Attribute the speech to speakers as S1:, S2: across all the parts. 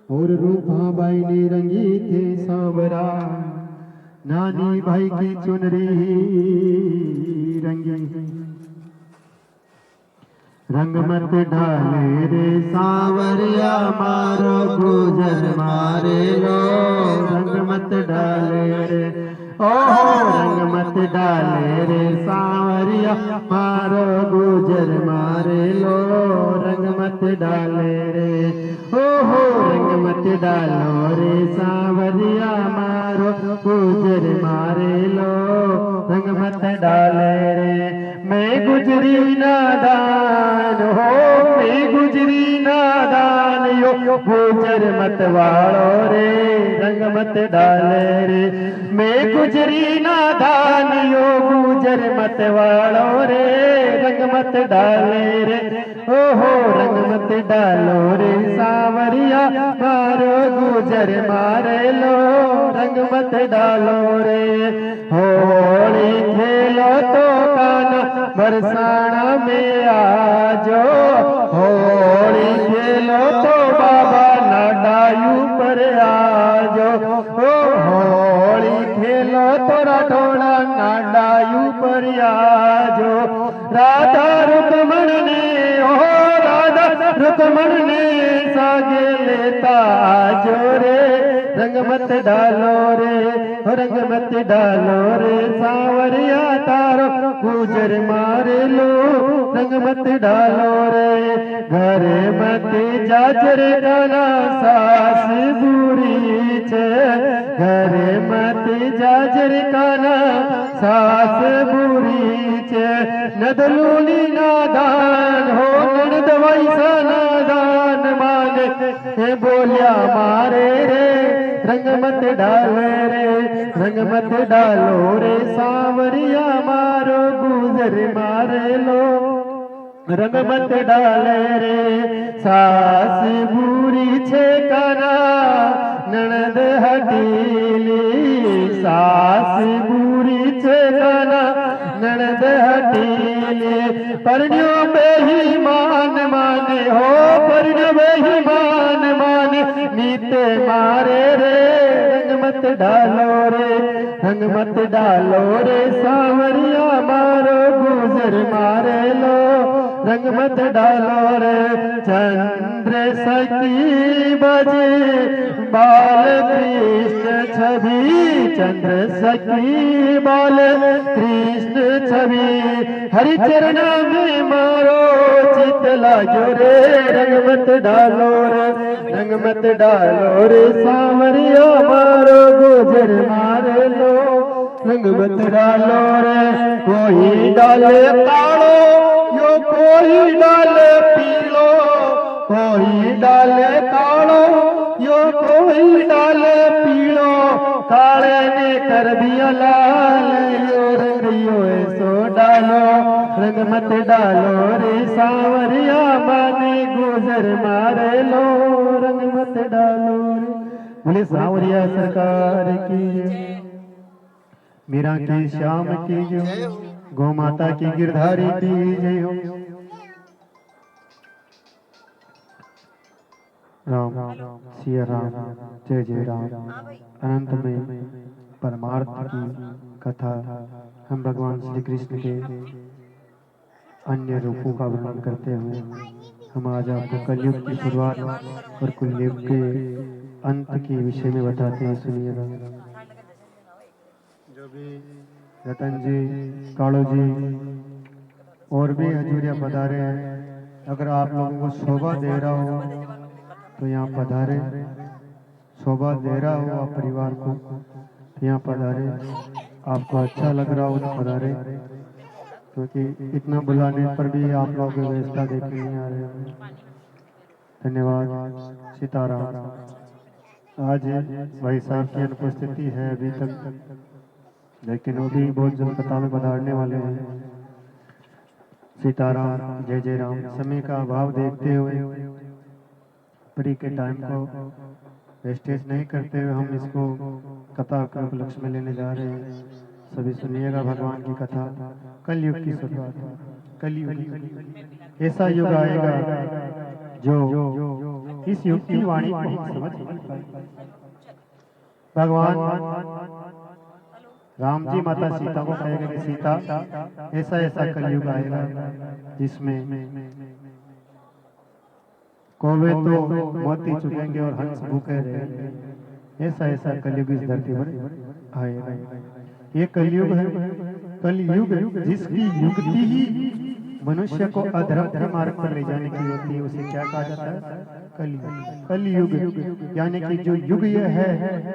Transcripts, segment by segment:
S1: और रूपा बाई ने रंगी थे सांवरा, नानी भाई की चुनरी रंगी। रंग मत डाले रे सांवरिया मारो गुजर मारे लो, रंग मत डाले रे ओहो, रंग मत डाले रे सांवरिया मारो गुजर मारे लो, रंग मत डाले रे ओहो, रंग मत डालो रे सांवरिया मारो गुजर मारे लो, रंग मत डाले रे। मैं गुजरी नादान हो, मैं गुजरी नादान यो, गुजर मत वालो रे, रंग मत डाले रे। मैं गुजरी नादान यो, गुजर मत वालो रे, रंग मत डाले रे ओहो, रंग मत डालो रे सांवरिया मारो गुजर मारे लो, रंग मत डालो रे। होली खेलो तो काना बरसाना में आजो, होली खेलो तो बाबा नाडायू पर आजो, ओ होली खेलो तो राठौड़ा नाडायू पर आजो। राधा रुकमण ने ओ राधा रुकमण ने सागे लेता आजो रे, रंग मत डालो रे, रंग मत डालो रे सांवरिया तारो गुजर मारे लो, रंग मत डालो रे। घरे मत जाजर गाना सास बुरी छे, घरे मत जाजर गाना सास बुरी छे। नदलूनी नादान हो, नद वैसा नादान माने हे बोलिया मारे रे, रंग मत डाले रे, रंग मत डालो रे सांवरिया मारो गुजर मारे लो, रंग मत डाले रे। सास बुरी छे काना ननद हटीली, सास बुरी छे काना ननद हटीली। परण्यो बेईमान माने हो, परण्यो बेईमान माने नीते मारे रे, रंग मत डालो रे, रंग मत डालो रे सांवरिया मारो गुजर मारे लो, रंग मत डालो रे। चंद्र सखी बजे बाल कृष्ण छवि, चंद्र सखी बाल कृष्ण छवि। हरि चरण में मारो चित लागो रे, रंग मत डालो रे, रंग मत डालो रे सांवरिया मारो गुजर मारे लो, रंग मत डालो रे। कोई डाले कालो यो, कोई डाले पीलो, कोई डाले कालो यो, कोई डाले पीलो। काले ने कर दिया लाल यो, रंग यो ऐसो डालो, रंग मत डालो रे सांवरिया माने गुजर मारे लो, रंग मत डालो रे। बोले सांवरिया सरकार की, मीरा की श्याम की जय, गौ माता की गिरधारी की जय हो। राम सिया राम, जय जय राम। अनंत में परमार्थ की कथा हम भगवान श्री कृष्ण के अन्य रूपों का वर्णन करते हुए हम आज आपको कलयुग की शुरुआत और कलयुग के अंत के विषय में बताते हैं, सुनिएगा। जो भी रतन जी, कालो जी और भी हजूरिया पधारे हैं, अगर आप लोगों को शोभा दे रहा हो तो यहाँ पधारे, शोभा दे रहा हो आप परिवार को तो यहाँ पधारे, आपको अच्छा लग रहा हो तो पधारे, क्योंकि इतना बुलाने पर भी आप लोग व्यवस्था देखने नहीं आ रहे हैं। धन्यवाद, सीताराम। आज भाई साहब की अनुपस्थिति है अभी तक, लेकिन वो भी बहुत जल्द कथा में पधारने वाले हैं। सीताराम, जय जय राम। समय का अभाव देखते हुए परी के टाइम को वेस्टेज नहीं करते हुए हम इसको कथा के उपलक्ष्य में लेने जा रहे हैं। सभी सुनिएगा भगवान की कथा। कलयुग की शुरुआत, कलयुग ऐसा युग आएगा जो इस युग की वाणी को हम समझ नहीं पाए। भगवान राम जी माता सीता को कहेगा कि सीता ऐसा ऐसा कलयुग आएगा जिसमें कौवे तो मोती चुगेंगे और हंस भूखे रहेंगे। ऐसा ऐसा कलयुग इस धरती पर आएगा। ये कलयुग है, कलयुग जिसकी युक्ति ही मनुष्य को अधर्म के मार्ग पर ले जाने की होती है, उसे क्या कहा जाता है? कलयुग। कलयुग यानी कि जो युग यह है,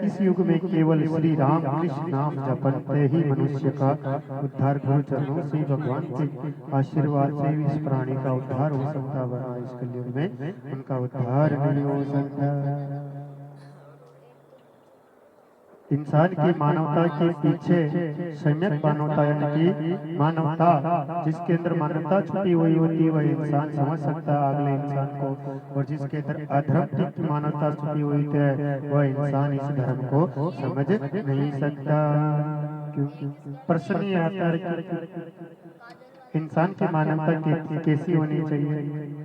S1: इस युग में केवल श्री राम कृष्ण नाम जपते ही मनुष्य का उद्धार गुरु चरणों से भगवान के आशीर्वाद से इस प्राणी का उद्धार हो सकता है, वरना इस कलयुग में उनका उद्धार नहीं हो सकता। इंसान की मानवता के पीछे सम्यक मानवता यानी कि मानवता, जिसके अंदर मानवता छुपी हुई होती है, वह इंसान समझ सकता है अगले इंसान को, और जिसके अंदर अधर्म की मानवता छुपी हुई है, वह इंसान इस धर्म को समझ नहीं सकता। क्यों? प्रश्न ये आता है कि इंसान की मानवता कैसी होनी चाहिए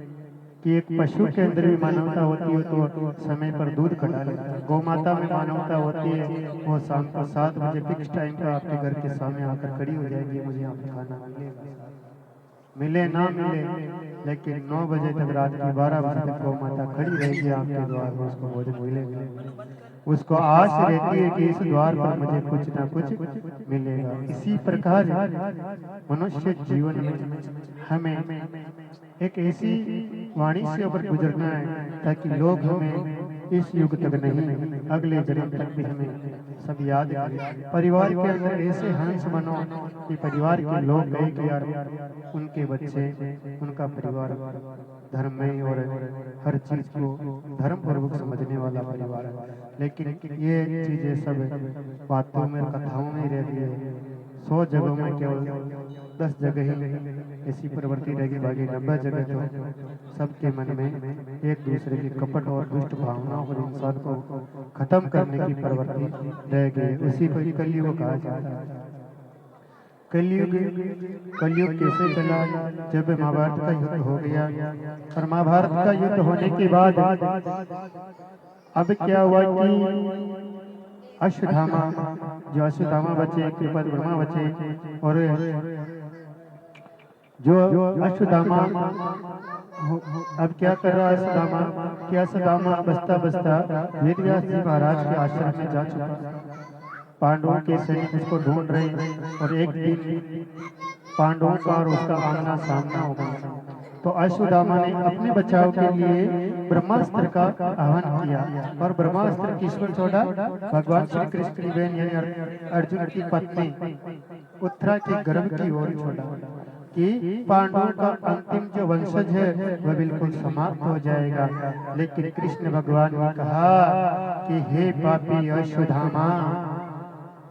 S1: कि एक पशु के अंदर भी मानवता होती है तो समय पर दूध कटा लेता है। गौ माता में मानवता होती है, वो शाम को 7 बजे फिक्स टाइम पर आपके घर के सामने आकर खड़ी हो जाएगी, मुझे यहाँ पे खाना मिलेगा, मिले ना मिले, लेकिन 9 बजे तक, रात की 12 बजे तक गौ माता खड़ी रहेगी आपके द्वार में, उसको भोजन मिलेगा। उसको आस रहती है कि इस द्वार पर मुझे कुछ ना कुछ मिलेगा। इसी प्रकार मनुष्य जीवन में हमें एक ऐसी वाणी से होकर गुजरना है ताकि लोग हमें इस युग तक नहीं, अगले जन्म तक भी हमें सब याद करें। परिवार के अंदर ऐसे हंस बनो कि परिवार के लोग कहे कि यार उनके बच्चे, उनका परिवार धर्ममय और हर चीज को धर्म पूर्वक समझने वाला परिवार है। लेकिन ये चीजें सब बातों में, कथाओं में रह गई है। 100 जगहों में केवल 10 जगह ही ऐसी प्रवृत्ति रहेगी, बाकी 90 जगह तो सबके मन में एक दूसरे की कपट और दुष्ट भावनाओं और इंसान को खत्म करने की प्रवृत्ति रह गई। उसी को कलयुग कहा जाता है। कलयुग कलयुग कैसे चला? जब महाभारत का युद्ध हो गया, और महाभारत का युद्ध होने के बाद अब क्या हुआ कि अश्वत्थामा, जो अश्वत्थामा बचे, कृपद ब्रह्मा बचे, और जो अश्वत्थामा अब क्या कर रहा है अश्वत्थामा? कि अश्वत्थामा बसता बसता वेदव्यास जी महाराज के आश्रम में जा चुका। पांडवों के सैनिक उसको ढूंढ रहे, और एक दिन पांडवों का और उसका आमना सामना हो गया। तो अश्वत्थामा ने अपने बचाव के लिए ब्रह्मास्त्र का आह्वान किया, और ब्रह्मास्त्र किसको छोड़ा? भगवान श्री कृष्ण की बहन यानी अर्जुन की पत्नी उत्तरा के गर्भ की ओर छोड़ा कि पांडवों का अंतिम जो वंशज है वह बिल्कुल समाप्त हो जाएगा। लेकिन कृष्ण भगवान ने कहा कि हे पापी अश्वत्थामा,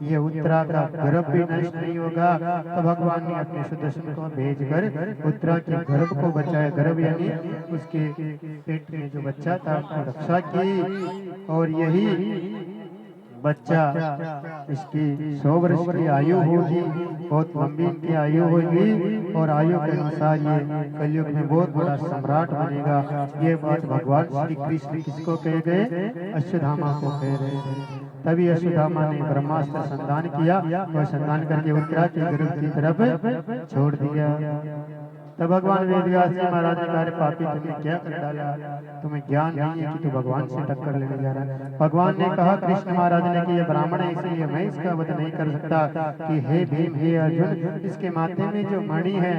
S1: ये उत्तरा का गर्भ भी नष्ट नहीं होगा। तो भगवान ने अपने सुदर्शन को भेजकर उत्तरा के गर्भ को बचाया। गर्भ यानी उसके पेट में जो बच्चा था उसकी रक्षा की, और यही बच्चा, इसकी 100 वर्ष की आयु होगी, बहुत लंबी इनकी आयु होगी, और आयु के अनुसार ये कलयुग में बहुत बड़ा सम्राट बनेगा। ये बात भगवान श्री कृष्ण किसको कह गए? अश्वत्थामा को कह रहे थे। तभी अश्वत्थामा ने ब्रह्मास्त्र संधान किया, और संधान करके उत्तरा के गर्भ की तरफ छोड़ दिया। तब भगवान वेदव्यास जी महाराज ने कहा, पापी तुमने क्या कर डाला? तुम्हें ज्ञान नहीं है कि तू भगवान से टक्कर लेने जा रहा है। भगवान ने कहा कृष्ण महाराज ने कि ये ब्राह्मण है, इसलिए मैं इसका वध नहीं कर सकता कि हे भीम, हे अर्जुन, इसके माथे में जो मणि है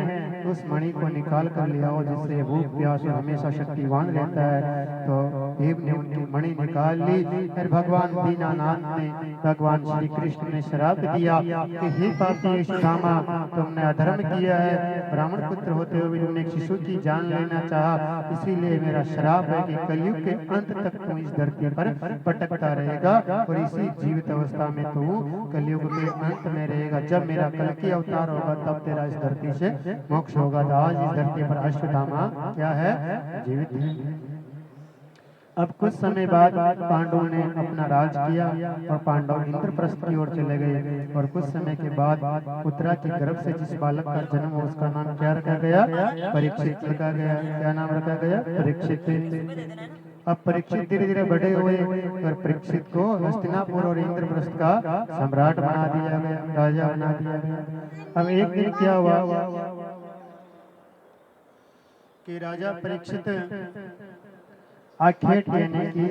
S1: उस मणि को निकाल कर ले आओ, जिससे भूख प्यास और हमेशा शक्तिवान रहता है। तो भीम ने उनकी मणि निकाल ली। फिर भगवान दीनानाथ ने, भगवान श्री कृष्ण ने श्राप दिया कि हे पापी अश्वत्थामा, तुमने अधर्म किया है, ब्राह्मण पुत्र होते हुए तुमने एक शिशु की जान लेना चाहा, इसीलिए मेरा श्राप है कि कलयुग के अंत तक तू इस धरती पर भटकता रहेगा, और इसी जीवित अवस्था में तू कलयुग के अंत में रहेगा। जब मेरा कल की अवतार होगा तब तेरा इस धरती से मोक्ष होगा। तो आज इस धरती पर अश्वत्थामा क्या है? जीवित है। अब कुछ समय बाद पांडवों ने अपना राज किया, और पांडव इंद्रप्रस्थ की ओर चले गए। और कुछ समय के बाद उत्तरा के गर्भ से जिस बालक का जन्म हो उसका नाम क्या रखा गया? परीक्षित रखा गया। क्या नाम रखा गया? परीक्षित। अब परीक्षित धीरे धीरे बड़े हुए और परीक्षित को हस्तिनापुर और इंद्रप्रस्थ का सम्राट बना दिया गया, राजा बना दिया गया। अब एक दिन क्या हुआ कि राजा परीक्षित आखेट यानी कि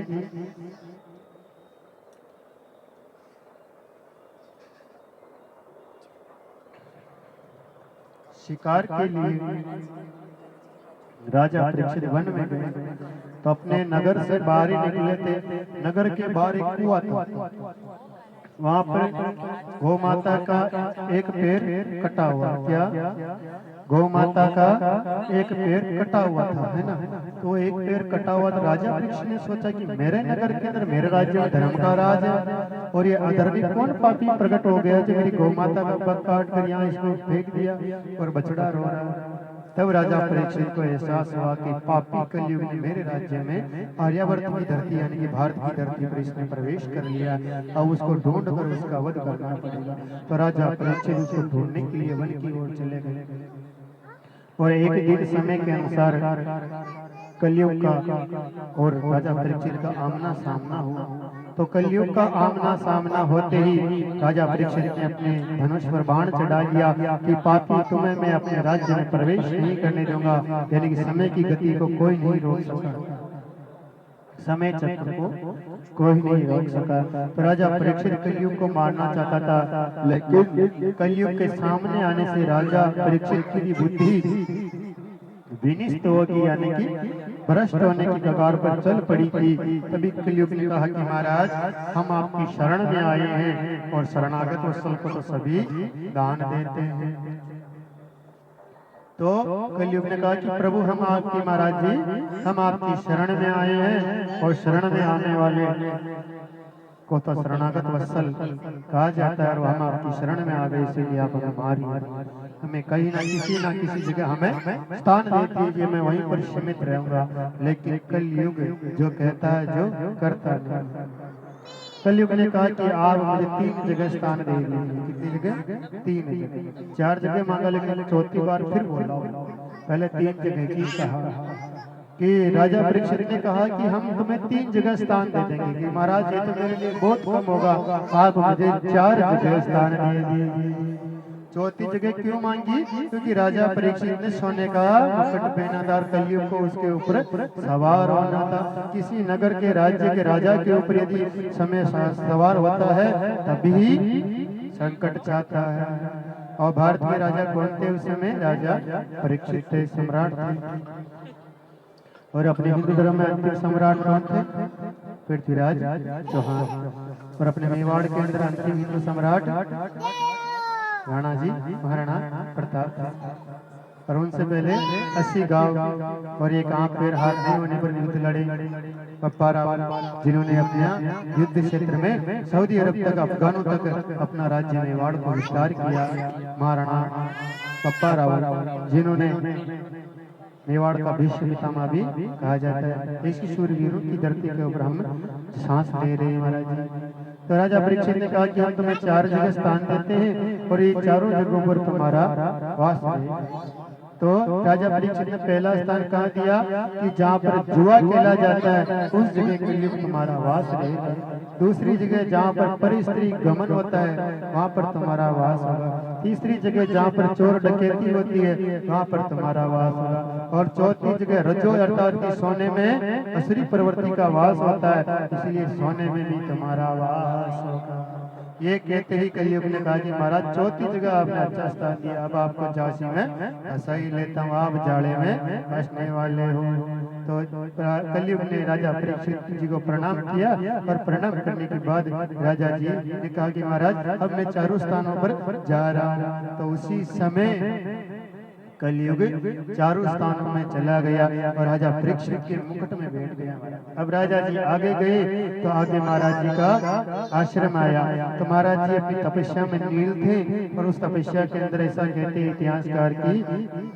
S1: शिकार के लिए राजा परीक्षित वन में गए तो अपने नगर से बाहर ही निकले थे। नगर के बाहर एक कुआं था, वहां पर गौ माता का एक पैर कटा हुआ, क्या गौ माता का एक पैर कटा हुआ था, है ना। तो एक पैर कटा हुआ तो राजा परीक्षित ने सोचा कि मेरे नगर के अंदर, मेरे राज्य में धर्म का राज है और ये अधर्मी कौन पापी प्रकट हो गया जो मेरी गौ माता का पग काट कर यहाँ इसको फेंक दिया और बछड़ा रो रहा है। तब राजा परीक्षित को एहसास हुआ कि पापी कलयुग ने मेरे राज्य में आर्यावर्त की धरती यानी कि भारत की धरती पर इसने प्रवेश कर लिया, अब उसको ढूंढ कर उसका वध करना पड़ेगा। तो राजा परीक्षित उसको ढूंढने के लिए वन की ओर चले गए और एक दिन समय के अनुसार कलयुग का और राजा परीक्षित का आमना सामना हुआ। तो कलयुग का आमना सामना होते ही राजा परीक्षित ने अपने धनुष पर बाण चढ़ा लिया कि पापी तुम्हें मैं अपने राज्य में प्रवेश नहीं करने दूंगा, यानी कि समय की गति को कोई नहीं रोक सका, समय चक्र को कोई नहीं रोक सका। तो राजा परीक्षित कलयुग को मारना चाहता था, लेकिन कलयुग के सामने आने से राजा परीक्षित की बुद्धि विनिष्ट होगी, यानी कि भ्रष्ट होने की कगार पर चल पड़ी थी। तभी कलयुग ने कहा कि महाराज हम आपकी शरण में आए हैं और शरणागत वत्सल को तो सभी दान देते हैं। तो कलयुग ने कहा कि प्रभु हम आपकी, महाराज जी हम आपकी शरण में आए हैं और शरण में आने वाले को तो शरणागत वत्सल कहा जाता है और हम आपकी शरण में आ गए, इसीलिए आप हमें मारिए, हमें कहीं ना किसी जगह हमें स्थान दे दीजिए, मैं वहीं पर सीमित रहूंगा। लेकिन कलयुग जो कहता है जो करता है। कलयुग ने कहा कि आप मुझे 3 जगह स्थान दे दीजिए। कितनी जगह? 3 जगह। 4 जगह मांगा लेकिन चौथी बार फिर बोला, पहले 3 जगह की कहा कि राजा परीक्षित ने कहा कि हम तुम्हें 3 जगह स्थान दे देंगे कि महाराज ये तो मेरे लिए बहुत कम होगा, आप मुझे 4 जगह स्थान दे दीजिए। चौथी जगह क्यों मांगी? क्योंकि राजा परीक्षित ने सोने का मुकुट पहनादार कलयुग को उसके ऊपर सवार होना था। किसी नगर के राज्य के राजा के ऊपर यदि समय सवार होता है तभी संकट छाता है। और भारत में राजा कौन थे उस समय? राजा परीक्षित थे, सम्राट थे। और अपने हिंदू धर्म में अंतिम सम्राट कौन थे? पृथ्वीराज चौहान। और अपने मेवाड़ के अंदर अंतिम हिंदू सम्राट राणा जी महाराणा प्रताप। और उनसे पहले 80 गांव और एक आंख पैर हाथ नहीं होने पर युद्ध लड़े पप्पा रावल, जिन्होंने अपने युद्ध क्षेत्र में सऊदी अरब तक, अफगानों तक अपना राज्य मेवाड़ को विस्तार किया। महाराणा पप्पा रावल जिन्होंने मेवाड़ का भीष्म पितामह भी कहा जाता है। ऐसी शूरवीरों की धरती के ऊपर हम सांस ले रहे हैं महाराज जी। तो राजा परीक्षित ने कहा कि हम तुम्हें 4 जगह स्थान देते हैं और ये चारों जगहों पर तुम्हारा वास है। तो राजा परीक्षित ने पहला स्थान कहा दिया कि जहाँ पर जुआ खेला जाता है उस जगह के लिए तुम्हारा वास रहेगा। दूसरी जगह जहाँ पर परिस्त्री गमन होता है वहाँ पर तुम्हारा वास होगा। तीसरी जगह जहाँ पर चोर डकैती होती है वहाँ पर तुम्हारा वास होगा। और चौथी जगह रजो अर्थात कि सोने में असुरी प्रवृत्ति का वास होता है, इसलिए सोने में भी तुम्हारा वास होगा। ये कहते ही कलयुग ने कहा कि महाराज चौथी जगह आपने अच्छा स्थान दिया, अब आपको झांसी में ऐसा ही लेता हूँ, आप जाड़े में बसने वाले हो। तो कलयुग ने राजा परीक्षित जी को प्रणाम किया और प्रणाम करने के बाद राजा जी ने कहा कि महाराज अब मैं चारों स्थानों पर जा रहा हूँ। तो उसी समय कलयुग चारों स्थानों में चला गया और राजा परीक्षित के मुकुट में बैठ गया। अब राजा जी आगे गए तो आगे महाराज जी का आश्रम आया। तो महाराज जी अपनी तपस्या में नील थे और उस तपस्या के अंदर ऐसा कहते हैं इतिहासकार की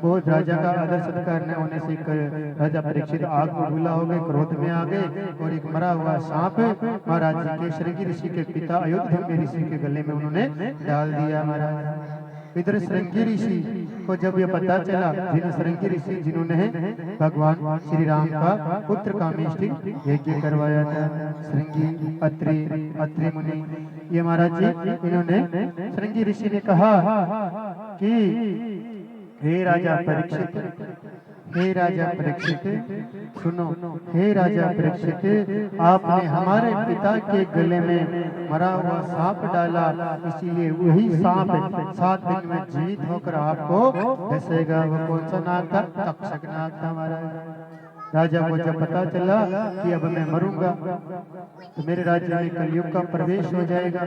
S1: बहुत राजा का आदर सत्कार न होने से राजा परीक्षित आग में भूला हो गए, क्रोध में आ गए और एक मरा हुआ सांप महाराज जी के श्रृंगी ऋषि के पिता अयोध्या ऋषि के गले में उन्होंने डाल दिया। महाराज इधर श्रृंगी ऋषि को जब ये पता चला, जिन श्रृंगी ऋषि जिन्होंने भगवान श्री राम का पुत्र कामेष्टि यज्ञ करवाया था, श्रृंगी अत्रि मुनि, ये महाराज जी इन्होंने श्रृंगी ऋषि ने कहा कि हे राजा परीक्षित, हे राजा परीक्षित सुनो, हे राजा परीक्षित, आपने हमारे पिता के गले में मरा हुआ सांप डाला, इसीलिए वही सांप 7 दिन में जीवित होकर आपको डसेगा। वो कौन सा नाग था? तक्षक नाग था महाराज। राजा को जब पता चला कि अब मैं मरूंगा तो मेरे राज्य में कलयुग का प्रवेश हो जाएगा,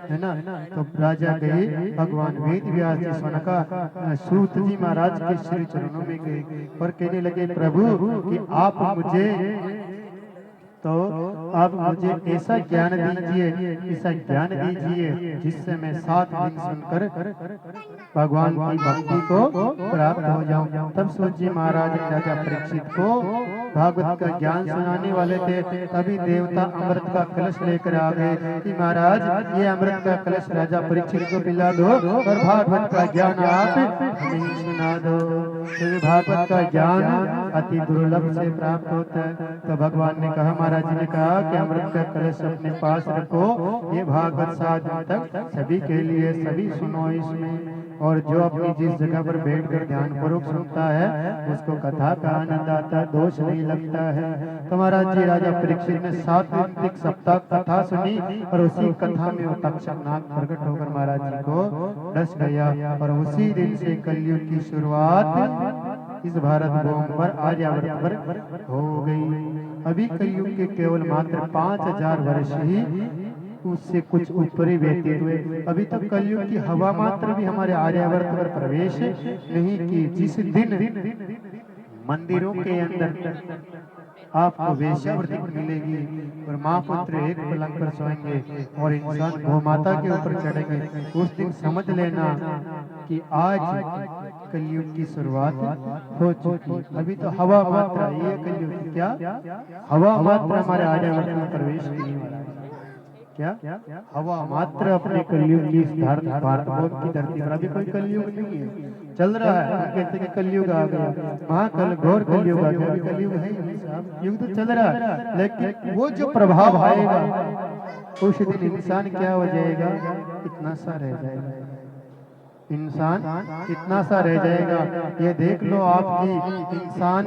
S1: है ना, तो राजा गए भगवान वेद व्यास जी सनका सूत जी महाराज के श्री चरणों में गए और कहने लगे, प्रभु कि आप मुझे ऐसा ज्ञान दीजिए, ऐसा ज्ञान दीजिए जिससे मैं 7 दिन सुनकर भगवान की भक्ति को प्राप्त हो जाऊं। तब सूत जी महाराज ने राजा परीक्षित को भागवत का ज्ञान सुनाने वाले थे, तभी देवता अमृत का कलश लेकर आ गए कि महाराज ये अमृत का कलश राजा परीक्षित को पिला दो और भागवत का ज्ञान आप हमें सुना दो। तो भागवत का ज्ञान अति दुर्लभ से प्राप्त होता है। तो भगवान ने कहा, महाराज जी ने कहा कि अमृत का कलश अपने पास रखो, ये भागवत 7 दिन तक सभी के लिए, सभी सुनो इसमें। और जो अपनी जिस जगह पर बैठकर ध्यान पूर्वक सुनता है उसको कथा का आनंद आता है, दोष नहीं लगता है। तो महाराज जी राजा परीक्षित ने 7 दिन तक सप्ताह कथा सुनी और उसी कथा में वो तक्षक नाग प्रकट होकर महाराज जी को डस गया और उसी दिन से कलयुग की शुरुआत इस भारत भूमि पर आर्यावर्त पर हो गई। अभी कलयुग के केवल मात्र 5000 वर्ष ही उससे कुछ ऊपर ही व्यतीत हुए। अभी तक कलयुग की हवा मात्र भी हमारे आर्यावर्त पर प्रवेश नहीं की। जिस दिन मंदिरों के अंदर आपको वेश्यावृत्ति मिलेगी और माँ पुत्र एक पलंग पर सोएंगे और इंसान गौ माता के ऊपर चढ़ेंगे, उस दिन समझ लेना कि आज कलयुग की शुरुआत हो चुकी। अभी तो हवा मात्र, ये कलयुग क्या हवा मात्र हमारे आर्यावर्त में प्रवेश नहीं हो रहा है। क्या हवा मात्र अपने कलयुग की भारत की धरती पर अभी कोई कलयुग नहीं है, चल रहा है। हम कहते हैं कलयुग आ गया, महाकल घोर कलयुग आ गया, कलयुग है ही नहीं साहब, युग तो चल रहा है। लेकिन वो जो प्रभाव आएगा उस दिन इंसान क्या हो जाएगा, इतना सा रह जाएगा, इंसान इतना सा रह जाएगा। ये देख लो आपकी इंसान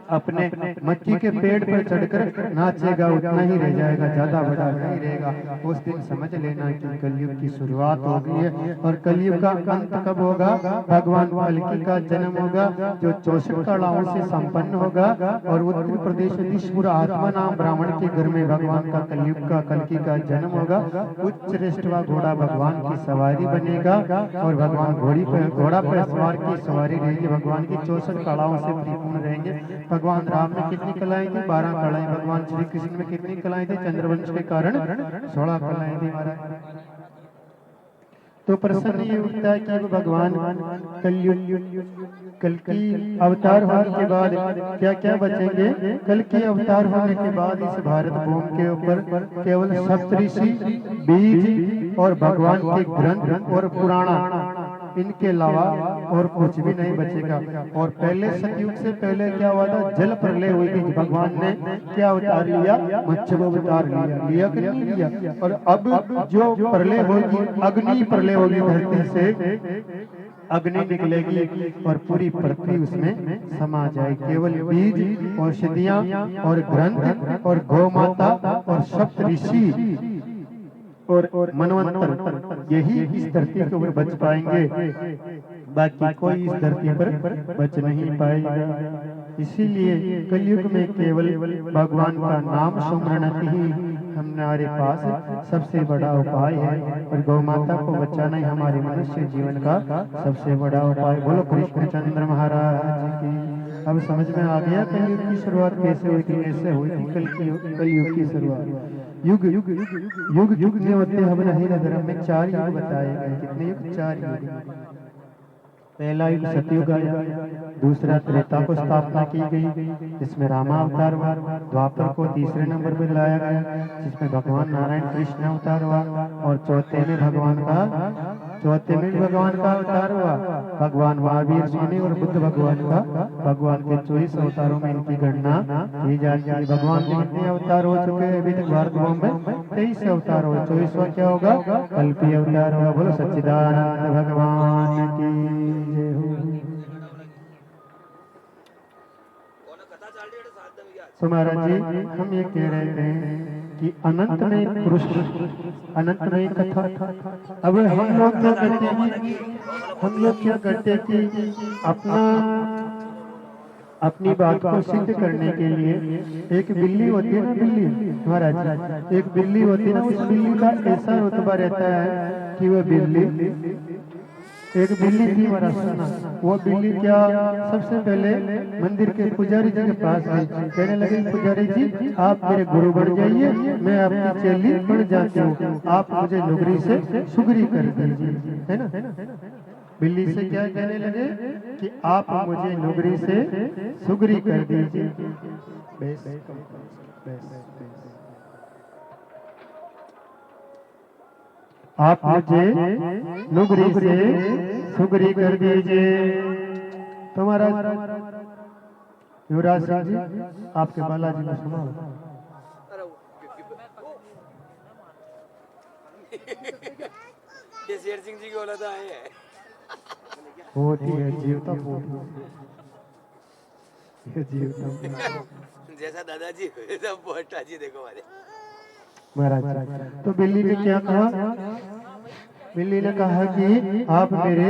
S1: अपने मक्की के पेड़ पर चढ़कर नाचेगा, उतना ही रह जाएगा, ज्यादा बड़ा नहीं रहेगा। उस दिन समझ लेना कि कलयुग की शुरुआत हो गई है। और कलयुग का अंत कब होगा? भगवान कल्कि का जन्म होगा जो 64 कलाओं से संपन्न होगा और उत्तर प्रदेश दिशपुर आत्मा नाम ब्राह्मण के घर में भगवान का कलयुग का कल्कि का जन्म होगा। उच्च श्रेष्ठवा घोड़ा भगवान की सवारी बनेगा और भगवान घोड़ा पर सवार की सवारी रहेगी। भगवान की 64 कलाओं से परिपूर्ण रहेंगे। भगवान राम में कितनी कलाएं थी? 12 कलाएं। भगवान श्री कृष्ण में कितनी कलाएं थी? चंद्रवंश के कारण 16 कलाएं थी महाराज। तो प्रश्न ये उठता है कि भगवान कल की अवतार होने के बाद क्या क्या बचेंगे? कल की अवतार होने के बाद इस भारत भूमि के ऊपर केवल सप्तऋषि, बीज और भगवान के ग्रंथ और पुराण, इनके अलावा और कुछ भी नहीं बचेगा। और पहले सतयुग से पहले क्या हुआ था? जल प्रलय हुई थी। भगवान ने क्या अवतार लिया? मत्स्य अवतार लिया कि नहीं लिया? और अब जो प्रलय होगी, अग्नि प्रलय होगी, धरती से अग्नि निकलेगी और पूरी पृथ्वी उसमें समा जाएगी। केवल बीज, औषधियां और ग्रंथ और गौ माता और सप्त ऋषि और मनवंतर, यही इस धरती के ऊपर बच पाएंगे, बाकी कोई इस धरती पर बच नहीं पाएगा। इसीलिए कलयुग में केवल भगवान का नाम सुमरण ही हमारे पास सबसे बड़ा उपाय है और गौ माता को बचाना ही हमारे मनुष्य जीवन का सबसे बड़ा उपाय। बोलो कृष्णचंद्र महाराज की। अब समझ में आ गया कलयुग की शुरुआत कैसे हुई थी? ऐसे हुई थी कलयुग की शुरुआत। युग युग युग युग ने होते हवन ही नगर में 4 युग बताए गए। कितने युग? 4 युग। पहला युग सतयुग आया, दूसरा त्रेता को स्थापना की गई जिसमें रामा अवतार हुआ, द्वापर को तीसरे नंबर पर लाया गया जिसमें भगवान नारायण कृष्ण अवतार हुआ और चौथे में भगवान का चौथे में भी भगवान का अवतार हुआ। भगवान महावीर स्वामी और बुद्ध भगवान का, भगवान के 24 अवतारों में इनकी गणना की जाती है। भगवान के कितने अवतार हो चुके हैं अभी तक भारत भूमि में? 23 अवतार हो। 24वां क्या होगा? कल्पी अवतार होगा। बोलो सच्चिदानंद भगवान की जय हो। तो महाराज जी हम ये कह रहे थे कि अनंत में एक पुरुष, अनंत में एक कथा। अब हम लोग क्या करते हैं, हम लोग क्या करते हैं कि अपनी बात को सिद्ध करने के लिए, एक बिल्ली होती है ना, बिल्ली महाराज, एक बिल्ली होती है ना, उस बिल्ली का ऐसा रुतबा रहता है कि वह बिल्ली, एक बिल्ली थी महाराज, सुना। वो बिल्ली क्या, सबसे पहले मंदिर के पुजारी जी के पास गई, कहने लगी पुजारी जी आप मेरे गुरु बन जाइए, मैं आपकी चेली बन जाती हूँ, आप मुझे नुगरी से सुगरी कर दीजिए, है ना। बिल्ली से क्या कहने लगे कि आप मुझे नुगरी से सुगरी कर दीजिए। आप मुझे नुगरी से सुगरी कर दीजिए। तुम्हारा युवराज सिंह जी आपके बालाजी में सुना
S2: ये शेर सिंह जी की औलाद आए हैं।
S1: होती है जीवता पोती, ये जीवता
S2: जैसा दादाजी वैसा पोटा जी, देखो हमारे
S1: महाराज। तो बिल्ली ने क्या कहा, बिल्ली ने कहा कि आप मेरे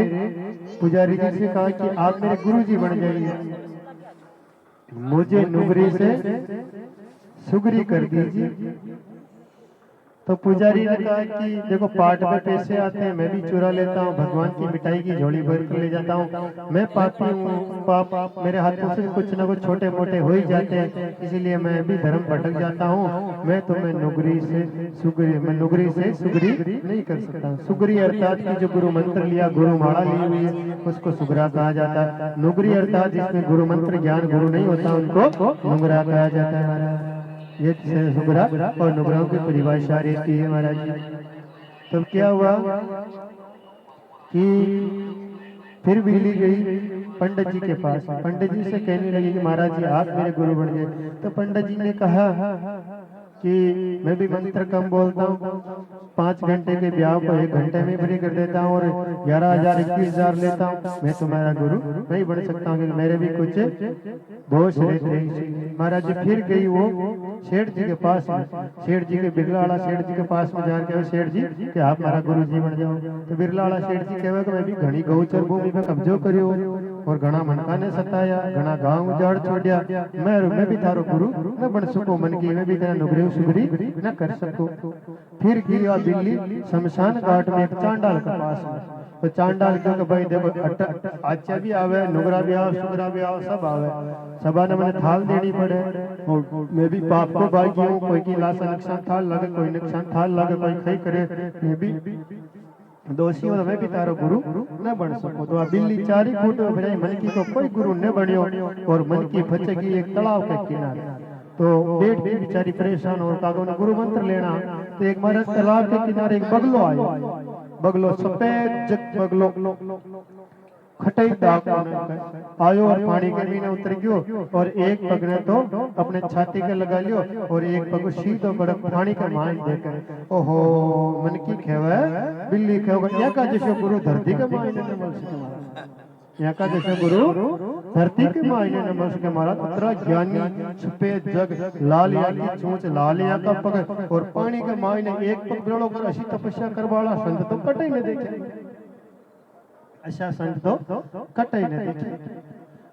S1: पुजारी जी से कहा कि आप मेरे गुरुजी बन जाइए, मुझे नुगरी से सुगरी कर दीजिए। तो पुजारी ने कहा कि देखो पाठ में पैसे आते हैं, मैं भी चुरा लेता हूँ, भगवान की मिठाई की झोली भर कर ले जाता हूँ, मैं पापी हूँ, पाप मेरे हाथों से कुछ न कुछ छोटे मोटे हो ही जाते हैं, इसीलिए मैं भी धर्म भटक जाता हूँ। मैं तुम्हें नुगरी से सुगरी, मैं नुगरी से सुगरी नहीं कर सकता। सुगरी अर्थात की जो गुरु मंत्र लिया, गुरु माला ली हुई है, उसको सुगरा कहा जाता है। नुगरी अर्थात जिसमें गुरु मंत्र ज्ञान गुरु नहीं होता, उनको नुगरा कहा जाता है। ये सुगरा और नुगराओं की परिभाषा रहती है महाराज जी। तब क्या हुआ कि फिर बिल्ली गई पंडित जी के पास, पंडित जी से कहने लगी कि महाराज जी आप मेरे गुरु बन गए। तो पंडित जी ने कहा कि मैं भी मंत्र कम बोलता हूँ, 5 घंटे के ब्याह को 1 घंटे में फ्री कर देता हूँ और 11,000 21,000 लेता हूँ, मैं तुम्हारा गुरु नहीं बन सकता हूँ, मेरे भी कुछ दोष रहते हैं। महाराज जी फिर गई वो सेठ जी के पास में, सेठ जी के बिरला वाला सेठ जी के पास में जाकर कहे सेठ जी कि आप हमारा गुरु जी बन जाओ। तो बिरला वाला सेठ जी कहे कि मैं भी घनी गौचर भूमि पे कब्जो करियो और घना मनका ने सताया, घना गांव उजाड़ छोड़िया, मैं भी थारो गुरु न बन सको, मन की मैं भी तेरा नुगरी सुगरी न कर सकूं। फिर गया बिल्ली शमशान घाट में एक चांडाल के पास में। तो चांडाल क्योंकि भाई देखो आचा भी आवे, नुगरा भी आवे, सुगरा भी आवे, सब आवे, सबा ने मैंने थाल देनी पड़े और मैं भी पाप को बागी हूँ, कोई की लाशा नुकसान थाल लगे, कोई नुकसान थाल लगे, कोई खई करे, मैं भी दोषी हूँ, मैं भी तारो गुरु न बन सकूं। तो बिल्ली 4 फुट बजाई मन की को कोई गुरु न बनियो और मन की फचगी एक तालाब के किनारे। तो बेट भी बेचारी परेशान और कागो ने गुरु मंत्र लेना। तो एक मारे तालाब के किनारे एक बगलो आयो, बगलो सफेद जग बगलो खटाई दाग आयो और पानी के मीने उतर गयो और एक पग ने तो अपने छाती के लगा लियो और एक पग सीधो कड़क पानी का मान देकर, ओहो मन की खेवे बिल्ली खेवे, या का जैसे गुरु धरती के मायने न मल सके मारा, या का जैसे गुरु धरती के मायने न मल सके मारा। उतरा ज्ञानी सफेद जग लाल या की चोंच, लाल या का पग और पानी के मायने एक पग बेड़ो कर ऐसी तपस्या करवाला संत तो कटे न देखे, अच्छा संत तो कटे न देखे।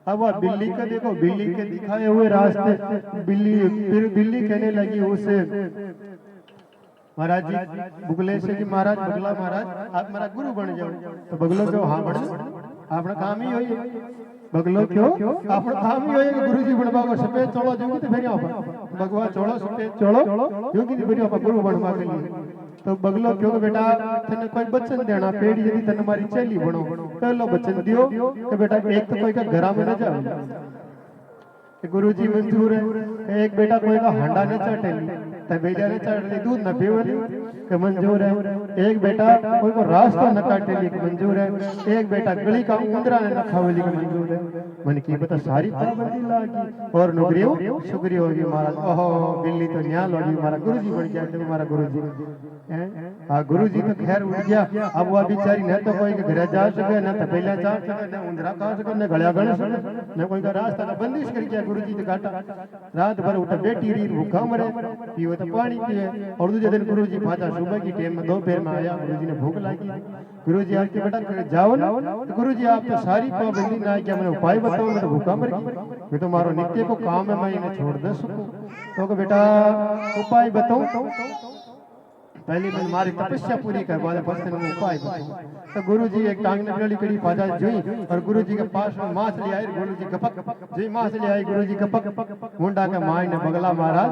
S1: अब वह बिल्ली का देखो, बिल्ली के दिखाए हुए रास्ते बिल्ली, फिर बिल्ली कहने लगी उसे महाराज जी बुगले से कि महाराज बगला महाराज आप मेरा गुरु बन जाओ। तो बगलो क्यों, हाँ बन अपना काम ही होई, बगलो क्यों अपना काम ही होई गुरु जी बनवा को सफेद चोलो जोगी तो फिर आप भगवान चोलो सफेद चोलो जोगी तो फिर आप गुरु बनवा के लिए। तो बगलो क्यों बेटा तने कोई बचन देना, पेड़ी यदि तने हमारी चेली बनो, पहलो बचन दियो कि बेटा एक तो कोई का घरा में न जाओ, गुरु जी मंजूर है। एक बेटा कोई का हांडा ने चटेली तब बेजा ने चटेली दूध न पीवली के मंजूर है। एक बेटा कोई को रास्ता न काटेली के मंजूर है। एक बेटा गली का उंदरा ने न खावेली के मंजूर है। मन की बता सारी पाबंदी लागी और नौकरियों शुक्रिया होगी महाराज। ओहो बिल्ली तो न्याल होगी हमारा गुरु जी बन गया हमारा गुरु जी। हाँ गुरु जी तो खैर उठ गया। अब वह बेचारी न तो कोई के घर जा सके न तो पहले जा सके न उंदरा खा सके न गलिया गण सके न कोई का रास्ता का बंदिश कर गया। गुरु जी तो काटा रात भर उठा बेटी रीत भूखा मरे पीवे तो पानी पिए। और दूसरे दिन गुरु जी भाजा सुबह की टाइम में दोपहर में आया। गुरु जी ने भूख लगी। गुरु जी आपके बेटा जाओ ना तो गुरु जी आप तो सारी पाबंदी ना क्या मैंने उपाय बताओ मैं तो भूखा मर गई। ये तो मारो नित्य को काम है मैं इन्हें छोड़ दे सकूं तो बेटा उपाय बताओ। पहले मैंने मारी तपस्या पूरी करवा दे बस मैं उपाय बताऊं। तो गुरु जी एक टांग ने लड़ी कड़ी पाजा जोई और गुरु जी के पास में मांस ले आए। गुरु जी गपक जी मांस ले आई। गुरु जी गपक मुंडा के माई ने बगला महाराज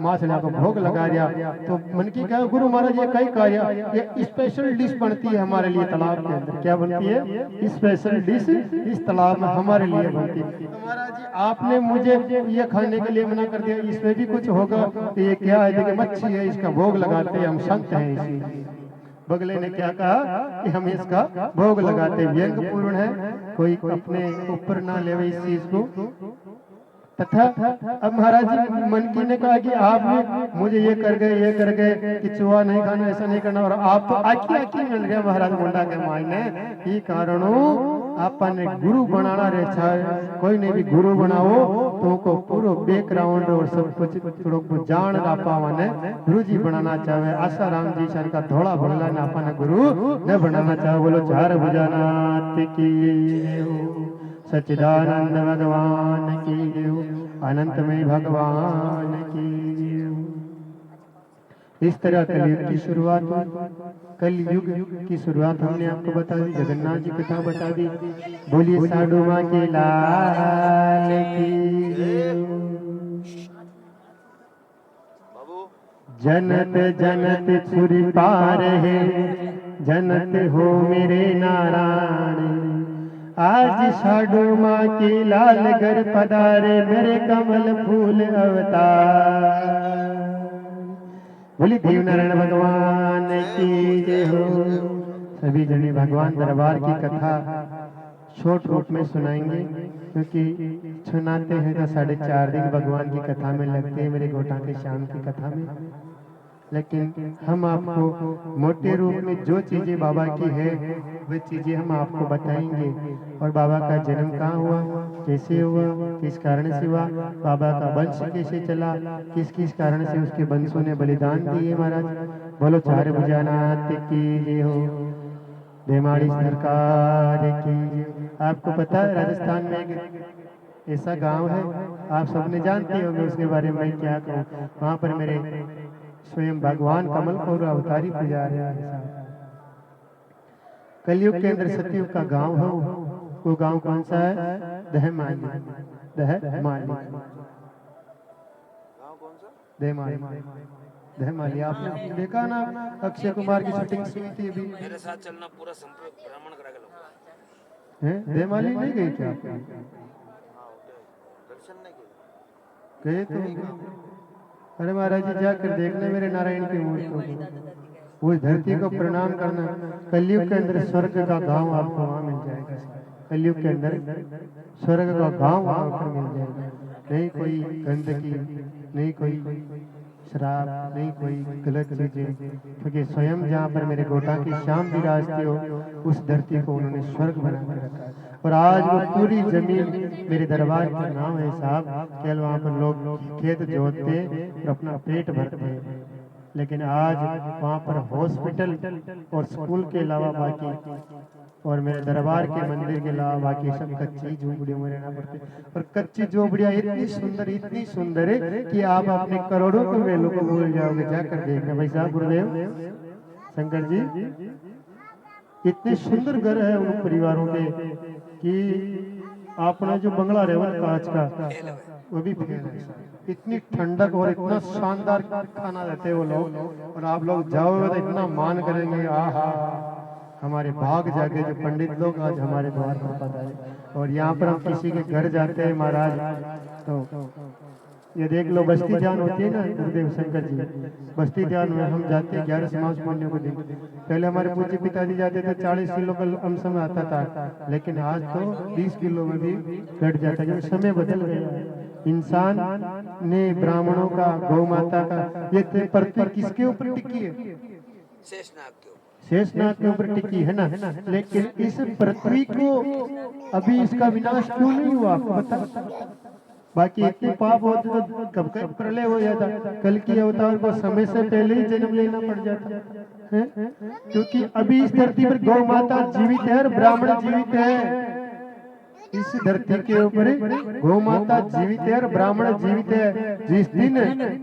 S1: मांस ले को भोग लगा दिया। तो मन की कहा गुरु महाराज ये कई कार्य ये स्पेशल डिश बनती है हमारे लिए तालाब के अंदर। क्या बनती है स्पेशल डिश इस तालाब में हमारे लिए बनती है। तो महाराज जी आपने मुझे ये खाने के लिए मना कर दिया इसमें भी कुछ होगा। तो ये क्या है देखिए मच्छी है इसका भोग लगाते हैं हम संत हैं इसी। बगले ने क्या कहा कि हम इसका भोग लगाते व्यंग पूर्ण है कोई अपने ऊपर ना ले इस चीज को। तथा अब महाराज जी मनकी ने कहा कि आपने मुझे ये कर गए कि चूहा नहीं खाना ऐसा नहीं करना और आप तो आखी मिल गया महाराज मुंडा के मायने ये कारणों आपने गुरु बनाना रहे कोई नहीं भी गुरु बनाओ तुमको पूरा बैकग्राउंड और सब कुछ थोड़ा जान पावाने गुरु जी बनाना चाहे। आशा राम जी सर का थोड़ा बगला ने आपने गुरु न बनाना चाहे। बोलो चार भुजानाथ की सच्चिदानंद भगवान की अनंतमय भगवान की। इस तरह कलयुग की शुरुआत हुई। कलयुग की शुरुआत हमने आपको बता दी जगन्नाथ जी कथा बता दी। बोलिए साधु माँ के लाल की। जनत जनत छुरी पार है जनत हो मेरे नारायण। आज साधु माँ के लाल घर पधारे मेरे कमल फूल अवतार। बोली देव नारायण भगवान की जय हो। सभी जने भगवान दरबार की कथा शॉर्ट रूप में सुनाएंगे क्योंकि सुनाते हैं तो 4.5 दिन भगवान की कथा में लगते हैं मेरे गोटा के शाम की कथा में। लेकिन हम आपको मोटे रूप में जो चीजें बाबा की है वे चीजें हम आपको बताएंगे। और बाबा का जन्म कहाँ हुआ कैसे हुआ किस कारण से हुआ बाबा का वंश कैसे चला किस किस कारण से उसके वंशों ने बलिदान दिए। महाराज बोलो चार भुजानाथ की जय हो। बेमाड़ी सरकार की। आपको पता है राजस्थान में एक ऐसा गांव है आप सबने जानते होंगे उसके बारे में क्या कहूँ। वहां पर मेरे स्वयं भगवान कमल को अवतारी पुजारी है। कलयुग के अंदर सतयुग का गांव है वो गांव कौन सा है दहमाली। दहमाली आपने देखा ना अक्षय कुमार की शूटिंग हुई थी अभी।
S2: मेरे साथ चलना पूरा संपर्क भ्रमण करा के
S1: हैं दहमाली नहीं गई क्या आप
S2: दर्शन नहीं
S1: गए तो। अरे महाराज जी जाकर देखना मेरे नारायण की मूर्ति को वो धरती को प्रणाम करना। कलयुग के अंदर स्वर्ग का गांव आपको वहां मिल जाएगा। कलयुग के अंदर स्वर्ग का गांव वहां पर मिल जाएगा। नहीं कोई गंदगी नहीं कोई शराब नहीं कोई गलत चीजें क्योंकि स्वयं जहाँ पर मेरे गोटा की शाम विराजती हो उस धरती को उन्होंने स्वर्ग बना कर रखा। और आज वो पूरी जमीन मेरे दरबार का नाम है साहब। केवल वहाँ पर लोग खेत जोतते और अपना पेट भरते हैं। लेकिन आज वहाँ पर हॉस्पिटल और स्कूल के अलावा बाकी और मेरे दरबार के मंदिर के अलावा बाकी सब कच्ची झोपड़ियों में रहना पड़ती है। और कच्ची झोपड़ियाँ इतनी सुंदर है कि आप अपने करोड़ों के वेलों को भूल जाओगे। जाकर देखना भाई साहब गुरुदेव शंकर जी इतने सुंदर घर है उन परिवारों के कि अपना जो बंगला रेवल कांच का वो भी फेल है। इतनी ठंडक और इतना शानदार खाना देते हैं वो लोग और आप लोग जाओगे तो इतना मान करेंगे आहा हमारे भाग जाके जो पंडित लोग आज हमारे द्वार पर पधारे। और यहाँ पर हम किसी के घर जाते हैं महाराज, तो ये देख लो बस्ती ध्यान होती है ना गुरुदेव शंकर जी, बस्ती ध्यान में हम जाते 11 समाज पुण्यों को दिन। पहले हमारे पूज्य पिताजी जाते थे 40 किलो का कम समय आता था, लेकिन आज तो 20 किलो में भी घट जाता है, क्योंकि समय बदल गया है। इंसान ने ब्राह्मणों का, गौ माता का, ये पृथ्वी किसके ऊपर टिकी है?
S2: शेषनाग के ऊपर।
S1: शेषनाग के ऊपर टिकी है ना। लेकिन इस पृथ्वी को अभी इसका विनाश क्यों नहीं हुआ आपको बता? बाकी इतने पाप होते तो कब कब प्रलय हो जाता, कल की अवतार को समय से पहले ही जन्म लेना पड़ जाता है। क्योंकि अभी इस धरती पर गौ माता जीवित है और ब्राह्मण जीवित है। इस धरती के ऊपर गौ माता जीवित है और ब्राह्मण जीवित है। जिस दिन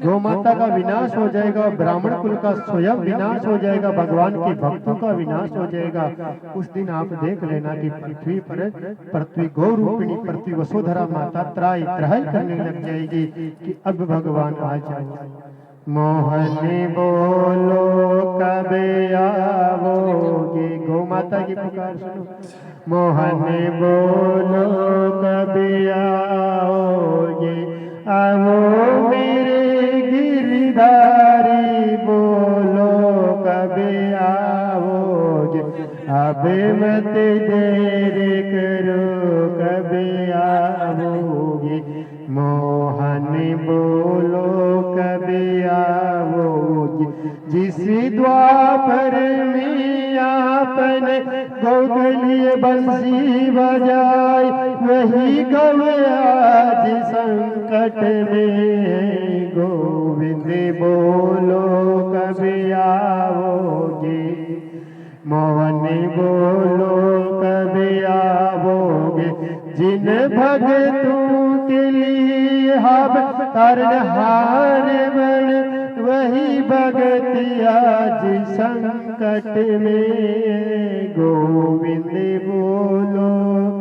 S1: गौ माता का विनाश हो जाएगा और ब्राह्मण कुल का स्वयं विनाश हो जाएगा, भगवान के भक्तों का विनाश हो जाएगा, उस दिन आप देख लेना कि पृथ्वी पर पृथ्वी गौ रूपिणी पृथ्वी वसुधरा माता त्राही त्राही करने लग जाएगी कि अब भगवान आ जाए। मोहनी बोलो कब आओगे, गौ माता की पुकार सुनो। मोहनी बोलो कब आओगे, आओ मेरे गिरधारी, बोलो कब आओगे, अब मत देर करो कब आओगे। मोहनी बोलो कब आओगे, जिस द्वापर में आपने गौ के लिए बंसी बजाई, वही गौ आज संकट में। गोविंद बोलो कब आओगे, मोहनी बोलो कब आओगे, जिन भगतों के लिए हम तारनहार बन, वही भगत आज संकट में। गोविंद बोलो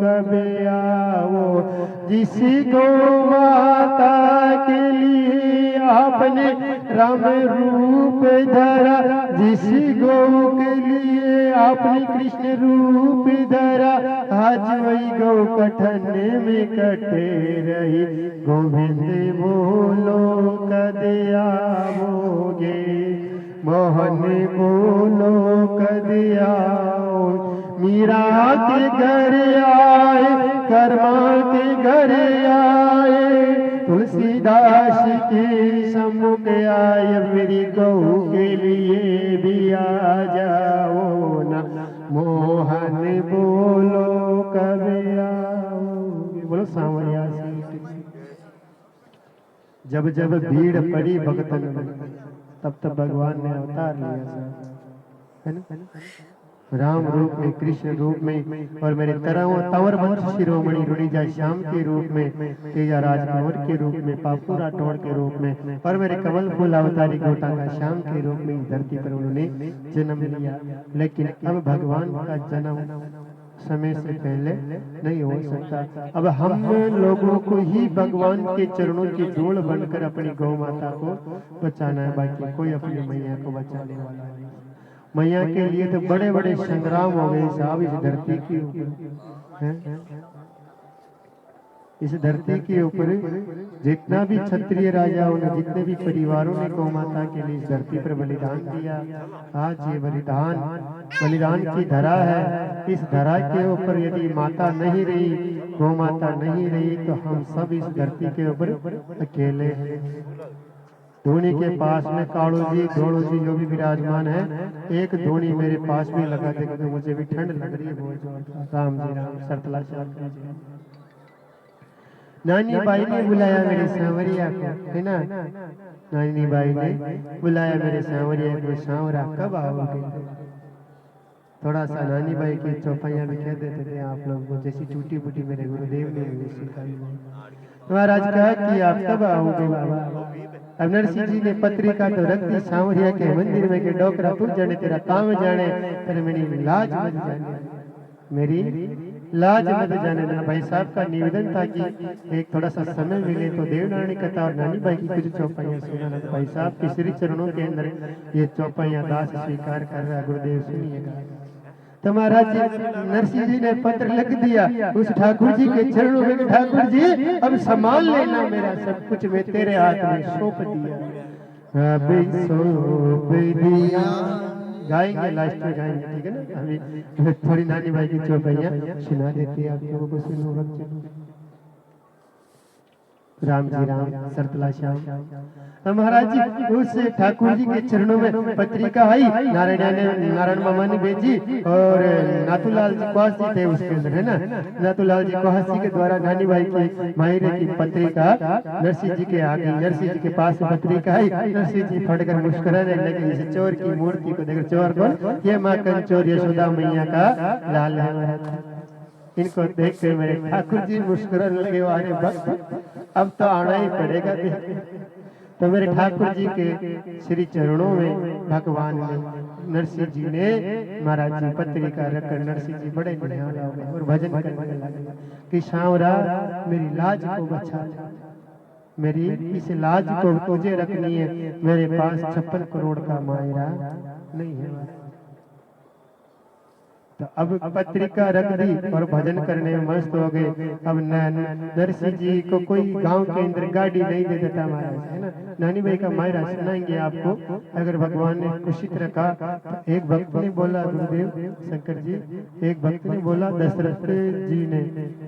S1: कब आओ, जिस गौ माता के लिए आपने राम रूप धरा, जिस गौ के लिए आपने कृष्ण रूप धरा, आज वही गौ कठन में कटे रही। गोविंद बोलो कद आओगे, मोहन बोलो कद आओ। मीरा के घर आए, कर्मा के घर आए, तुलसीदास के सम्मुख आए, मेरी गौ के लिए भी आ जाओ ना। मोहन बोलो कब आओगे, बोलो सांवरिया सी। जब जब भीड़ पड़ी भगतन में, तब तब भगवान ने अवतार लिया, है ना। राम रूप में, कृष्ण रूप में, और मेरे तंवर वंश शिरोमणि रुणिजा श्याम के रूप में, तेजा राज कंवर के रूप में, पापू राठौड़ के रूप में, और मेरे कमल फूल अवतारी गोटांगा श्याम के रूप में इस धरती पर उन्होंने जन्म लिया। लेकिन अब भगवान का जन्म समय से पहले नहीं हो सकता। अब हम लोगों को ही भगवान के चरणों की धूल बनकर अपनी गौ माता को बचाना है, बाकी कोई अपनी मैया को बचाने वाला नहीं। मैया के लिए तो बड़े बड़े संग्राम हो गए साहब इस धरती के ऊपर। इस धरती के ऊपर जितना भी क्षत्रिय राजाओं ने, जितने भी परिवारों ने गौ माता के लिए इस धरती पर बलिदान दिया, आज ये बलिदान की धरा है। इस धरा के ऊपर यदि माता नहीं रही, गौ माता नहीं रही, तो हम सब इस धरती के ऊपर अकेले हैं। धोनी के पास में कालू जी, धोड़ू जी जो भी विराजमान है, एक धोनी मेरे पास भी लगा दे, क्योंकि मुझे भी ठंड लग रही है बहुत। राम जी राम, सरतला जी। नानी बाई ने बुलाया मेरे सांवरिया को, है ना। नानी बाई ने बुलाया मेरे सांवरिया को, सांवरा कब आओगे। थोड़ा सा नानी बाई की चौपाइयाँ भी कह देते थे आप लोग को, जैसी टूटी फूटी मेरे गुरुदेव ने मुझे सिखाई। महाराज कहा कि आप कब आओगे बाबा। अब नरसिंह जी ने पत्रिका तो रख दी सांवरिया के मंदिर में, कि डोकरा तू जाने तेरा काम जाने, पर मेरी लाज मत जाने, मेरी लाज मत जाने देना। भाई साहब का निवेदन था कि एक थोड़ा सा समय मिले तो देवनारायणी कथा और नानी बाई की कुछ चौपाइयाँ सुनाना। तो भाई साहब के श्री चरणों के अंदर ये चौपाइयाँ दास स्वीकार कर रहा है। गुरुदेव सुनिएगा। तो महाराज जी नरसिंह जी ने पत्र लिख दिया उस ठाकुर जी के चरणों में, ठाकुर जी अब संभाल लेना मेरा सब कुछ, मैं तेरे हाथ में सौंप दिया, अभी सौंप दिया। गाएंगे लास्ट में गाएंगे, ठीक है ना। अभी थोड़ी नानी भाई की चौपाइयाँ सुना देते हैं आप लोगों को, सुनो बच्चे। राम जी राम सरतला श्याम। महाराज जी उस ठाकुर जी के चरणों में पत्रिका आई, नारायण मामा ने भेजी, और नाथूलाल जी कुहासी थे उसके अंदर, है ना। नाथूलाल जी कुहासी के द्वारा नानी भाई की मायरे की पत्रिका नरसिंह जी के आगे, नरसिंह जी के पास पत्रिका आई। नरसिंह जी फटकर मुस्कुराने लगे, इस चोर की मूर्ति को देखकर। चोर कौन? ये माँ कंचोर यशोदा मैया का लाल है। इनको देख कर मेरे ठाकुर जी मुस्कुराने लगे, अरे बस अब तो आना ही पड़ेगा। तो मेरे ठाकुर जी के श्री चरणों में भगवान ने, नरसिंह जी ने महाराज जी पत्रिका रखकर नरसिंह जी बड़े निहाल हो गए और भजन करने लगे कि सांवरा मेरी लाज को बचा, मेरी इस लाज को तुझे रखनी है, मेरे पास 56 करोड़ का मायरा नहीं है। तो अब पत्रिका रख दी और भजन करने में मस्त हो गए। अब नरसिंह जी को कोई गांव के अंदर गाड़ी नहीं दे देता महाराज, है ना। नानी भाई का मायरा सुनाएंगे आपको। अगर भगवान ने कुछ तरह का, एक भक्त ने बोला, गुरुदेव शंकर जी, एक भक्त ने बोला दशरथ जी ने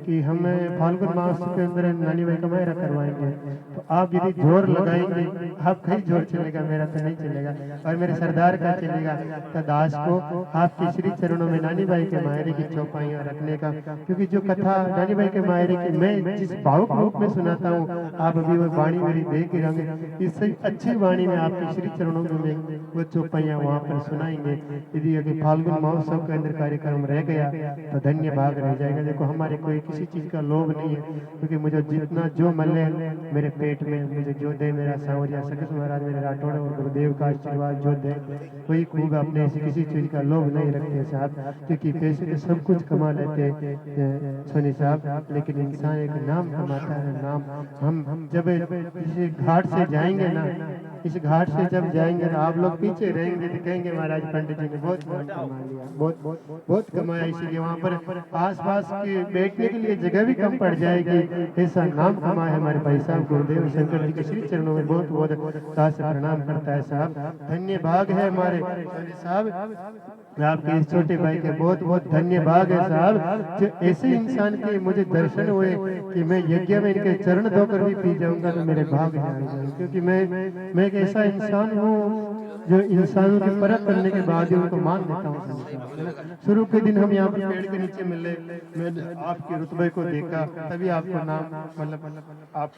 S1: कि हमें फाल्गुन मास के अंदर नानी भाई का मायरा करवाएंगे, तो आप यदि जोर लगाएंगे, आपका ही जोर चलेगा, मेरा तो नहीं चलेगा, और मेरे सरदार का चलेगा। तो दास को आपके श्री चरणों में नानी भाई के मायरे की चौपाइयाँ रखने का, क्योंकि जो कथा नानी भाई के मायरे की मैं जिस भावुक रूप में सुनाता हूँ, आप अभी वो वाणी मेरी देख ही रहे, इससे अच्छी वाणी में आपके श्री चरणों में वो चौपाइयाँ वहाँ पर सुनाएंगे। यदि अगर फाल्गुन महोत्सव के अंदर कार्यक्रम रह गया तो धन्य भाग रह जाएगा। देखो हमारे कोई किसी चीज का लोभ नहीं है, क्योंकि मुझे जितना जो मिले मेरे पेट में, मुझे जो दे मेरा सांवरिया सकस महाराज, मेरे राठौड़ और गुरुदेव का आशीर्वाद जो दे, कोई खूब अपने से किसी चीज का लोभ नहीं रखते साहब, क्योंकि पैसे तो सब कुछ कमा लेते सोनी साहब, लेकिन इंसान एक नाम कमाता है। नाम हम जब इस घाट से जाएंगे ना, इस घाट से जब जाएंगे तो आप लोग पीछे रहेंगे तो कहेंगे महाराज पंडित जी ने बहुत कमा लिया, बहुत कमाया, इसीलिए वहाँ पर आसपास के बैठने के लिए जगह भी कम पड़ जाएगी। ऐसा नाम कमाया हमारे भाई साहब गुरुदेव शंकर जी के श्री चरणों में बहुत बहुत प्रणाम करता है साहब। धन्य भाग है हमारे साहब, आपके इस छोटे भाई के बहुत बहुत धन्य भाग है साहब, जो ऐसे इंसान के मुझे दर्शन हुए कि मैं यज्ञ में इनके चरण धोकर भी पी जाऊंगा तो मेरे भाग है, क्योंकि मैं एक ऐसा इंसान हूँ जो इंसानों की परख करने के बाद ही उनको मान लेता हूँ। शुरू के दिन हम यहाँ पर पेड़ के नीचे मिले, मैंने आपके रुतबे को देखा, तभी आपको नाम मतलब आप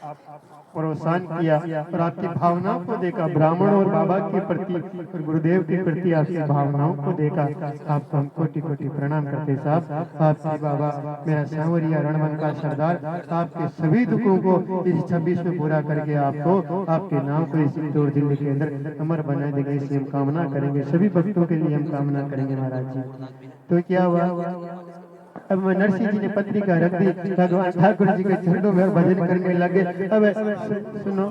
S1: प्रोत्साहन किया और आपकी भावनाओं को देखा, ब्राह्मण और बाबा के प्रति और गुरुदेव के प्रति आपकी भावनाओं को देखा। आपको हम कोटि कोटि प्रणाम करते साहब। आपके बाबा मेरा सांवरिया रणवन का सरदार आपके सभी दुखों को इस 26 में पूरा करके आपको आपके नाम को इस इंदौर जिले के अंदर अमर बना देगा, इसी हम कामना करेंगे। सभी भक्तों के लिए हम कामना करेंगे महाराज जी। तो क्या हुआ, अब नरसिंह जी ने पत्रिका रख दी, भगवान ठाकुर जी के चरणों में भजन करने लगे। अब सुनो,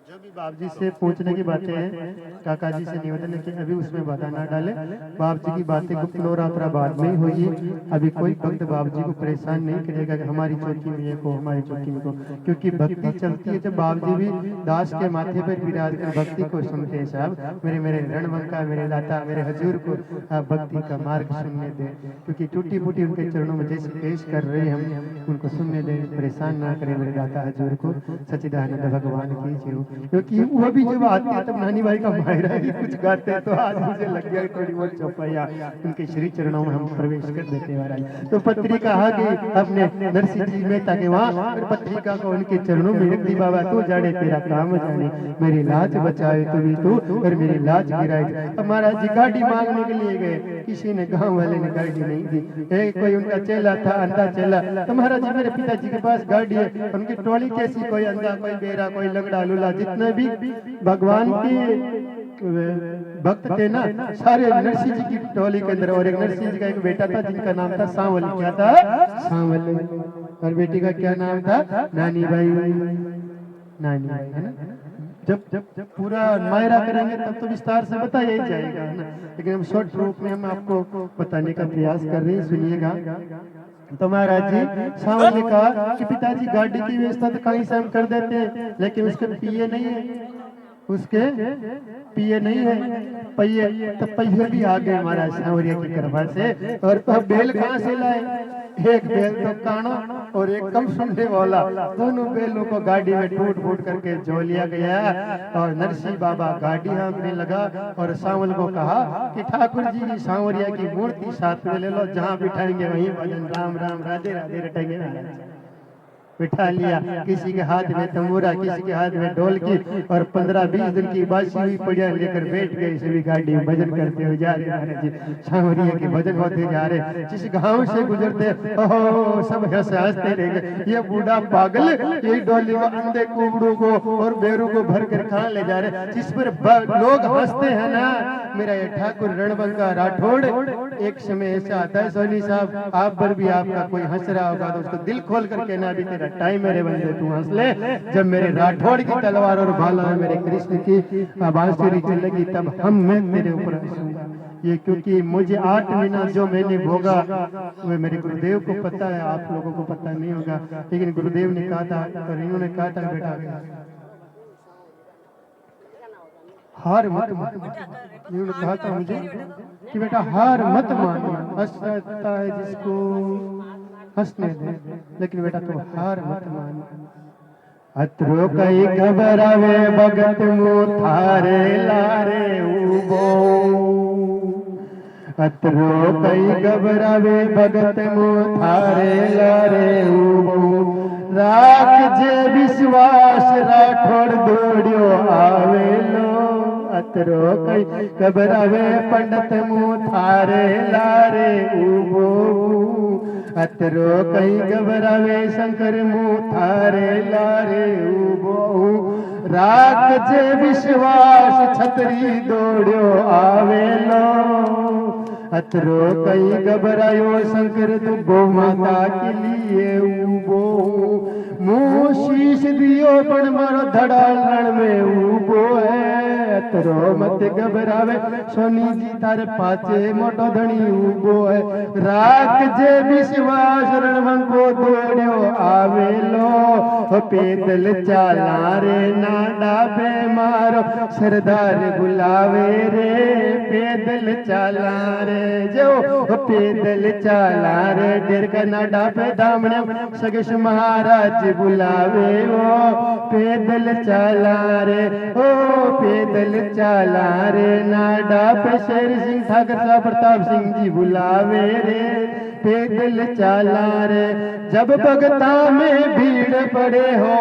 S1: जो भी बाप जी से पूछने की बातें हैं, काका जी से निवेदन है कि अभी उसमें बाधा ना डाले। बाप जी की बातें गुप्त नवरात्रा बाद में ही होगी। अभी कोई भक्त बाप जी को परेशान नहीं करेगा कि हमारी चौकी में को, हमारी चौकी में को, क्योंकि भक्ति चलती है जब बाप जी भी दास के माथे पर विराज कर भक्ति को सुनते हैं साहब। मेरे रणवंका, मेरे लाता, मेरे हजूर को आप भक्ति का मार्ग सुनने दें, क्योंकि टूटी फूटी उनके चरणों में जैसे पेश कर रहे हैं हम उनको सुनने दें, परेशान ना करें मेरे दाता हजूर को। सच्चिदानंद भगवान की जय। क्योंकि वो भी जब आते हैं तब नानी भाई का मायरा ही कुछ गाते हैं, तो आज मुझे लग गया थोड़ी बहुत चौपाइया उनके श्री चरणों में हम प्रवेश कर देते हैं महाराज। तो पत्रिका आ गई अपने नरसिंह जी मेहता के वहाँ, पत्रिका को उनके चरणों में रख दी। बाबा तू जाने तेरा काम जाने, मेरी लाज बचाए तू भी तू और मेरी लाज गिराए। अब महाराज जी गाड़ी मांगने के लिए गए, किसी ने गाँव वाले ने गाड़ी नहीं दी। एक कोई उनका चेला था, अंधा चेला, तो महाराज जी मेरे पिताजी के पास गाड़ी है, उनकी टोली कैसी, कोई अंधा, कोई बेरा, कोई लगड़ा लूला, जितने भी भगवान के भक्त थे ना सारे नरसिंह जी की टोली के अंदर। और एक नरसिंह जी का एक बेटा था जिनका नाम था सांवल। क्या था? सांवल। और बेटी का क्या नाम था? नानी भाई। नानी भाई है ना। जब जब जब पूरा मायरा करेंगे तब तो विस्तार से बताया ही जाएगा ना, लेकिन हम शॉर्ट रूप में हम आपको बताने का प्रयास कर रहे हैं, सुनिएगा। तो महाराज जी सावल ने कहा कि पिताजी गाड़ी की व्यवस्था तो कहीं से हम कर देते हैं, लेकिन उसके पिए नहीं है, उसके पिए नहीं है, पहिए तो पहिए भी आ गए महाराज सांवरिया की कृपा से। और तो बैल कहाँ से लाए, एक बैल तो काना और एक कम सुनने वाला, दोनों बैलों को गाड़ी में टूट फूट करके जो लिया गया। और नरसिंह बाबा गाड़ी हाँकने लगा और सांवल को कहा कि ठाकुर जी की सांवरिया की मूर्ति साथ में ले लो, जहाँ बिठाएंगे वहीं भजन राम राम राधे राधे रटेंगे महाराज। बिठा लिया, किसी के हाथ में तंबूरा, किसी के हाथ में ढोलकी, और 15-20 दिन की बासी हुई पड़िया लेकर बैठ गए सभी गाड़ी में भजन करते हुए जा रहे महाराज जी। सांवरिया के भजन होते जा रहे, जिस गांव से गुजरते ओहो सब हंसते रह गए, ये बूढ़ा पागल ये डोली को अंधे कुबड़ू को और बेरू को भर कर कहाँ ले जा रहे, जिस पर लोग हंसते हैं ना। मेरा ये ठाकुर रणबंका राठौड़, एक समय ऐसा आता है सोनी साहब आप पर भी आपका कोई हंस रहा होगा तो उसको दिल खोल कर कहना अभी तेरा टाइम मेरे बंदे तू हंस ले। जब मेरे राठौड़ की तलवार और भाला में मेरे कृष्ण की बांसुरी चलेगी तब मैं तेरे ऊपर हंसूंगा। ये क्योंकि मुझे 8 महीना जो मैंने भोगा वो मेरे गुरुदेव को पता है, आप लोगों को पता नहीं होगा, लेकिन गुरुदेव ने कहा था और इन्होंने कहा था बेटा हार मत मान, इन्होंने कहा था मुझे कि बेटा हार मत मान, हंसता है जिसको हंसने दे, लेकिन बेटा तू हार मत मान। अत्रो कई घबरावे भगत मुँह थारे लारे उबो, अत्रो कई घबरावे भगत मुँह थारे लारे उबो, राख जे विश्वास राठौड़ दौड़ियो आवे लो। अत्रो कई घबरावे पंडित मुँह थारे लारे उबो, अत्रो कई घबरावे शंकर मुँह थारे लारे उबो, राख जे विश्वास छतरी दौड़ियो आवे लो। अत्रो कई घबरायो शंकर दुबो माता के लिए उबो, मुँह शीश दियो पण मारो धड़ाल रण में उबो है। अत्रो मत घबरावे सोनी जी तारे पाचे मोटो धनी उबो है, राख जे विश्वास रणवंको दौड़ियो आवे लो। पैदल चाला रे नाडा पे मारो सरदार बुलावे रे, पैदल चाला रे जो पैदल चाला रे, डेर का नाडा पे दामने सगेश महाराज बुलावे वो, पैदल चाला रे ओ पैदल चाला रे, नाडा पे शेर सिंह ठाकर साहब प्रताप सिंह जी बुलावे रे, पैदल चाला रे। जब भगता में भीड़ पड़े हो,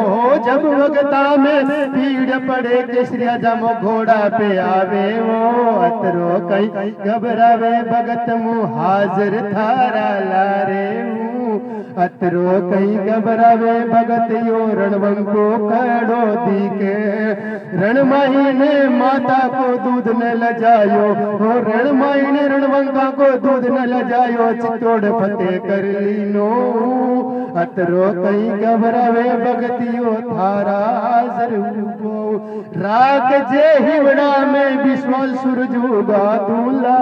S1: जब भगता में भीड़ पड़े केसरिया जमो घोड़ा पे आवे वो, अत्रो कई घबरावे भगत मुँह हाजिर थारा लारे हूँ। अत्रो कई घबरावे भगत यो रणवंको कड़ो दीके, रणमाही ने माता को दूध न लजायो हो, रणमाही ने रणवंका को दूध न लजायो, चित्तौड़ फतेह कर लीनो। अत्रो कई घबरावे भगतियो थारा हाजिर उबो, राख जे हिवड़ा में विश्वास सूरज उगा दूला।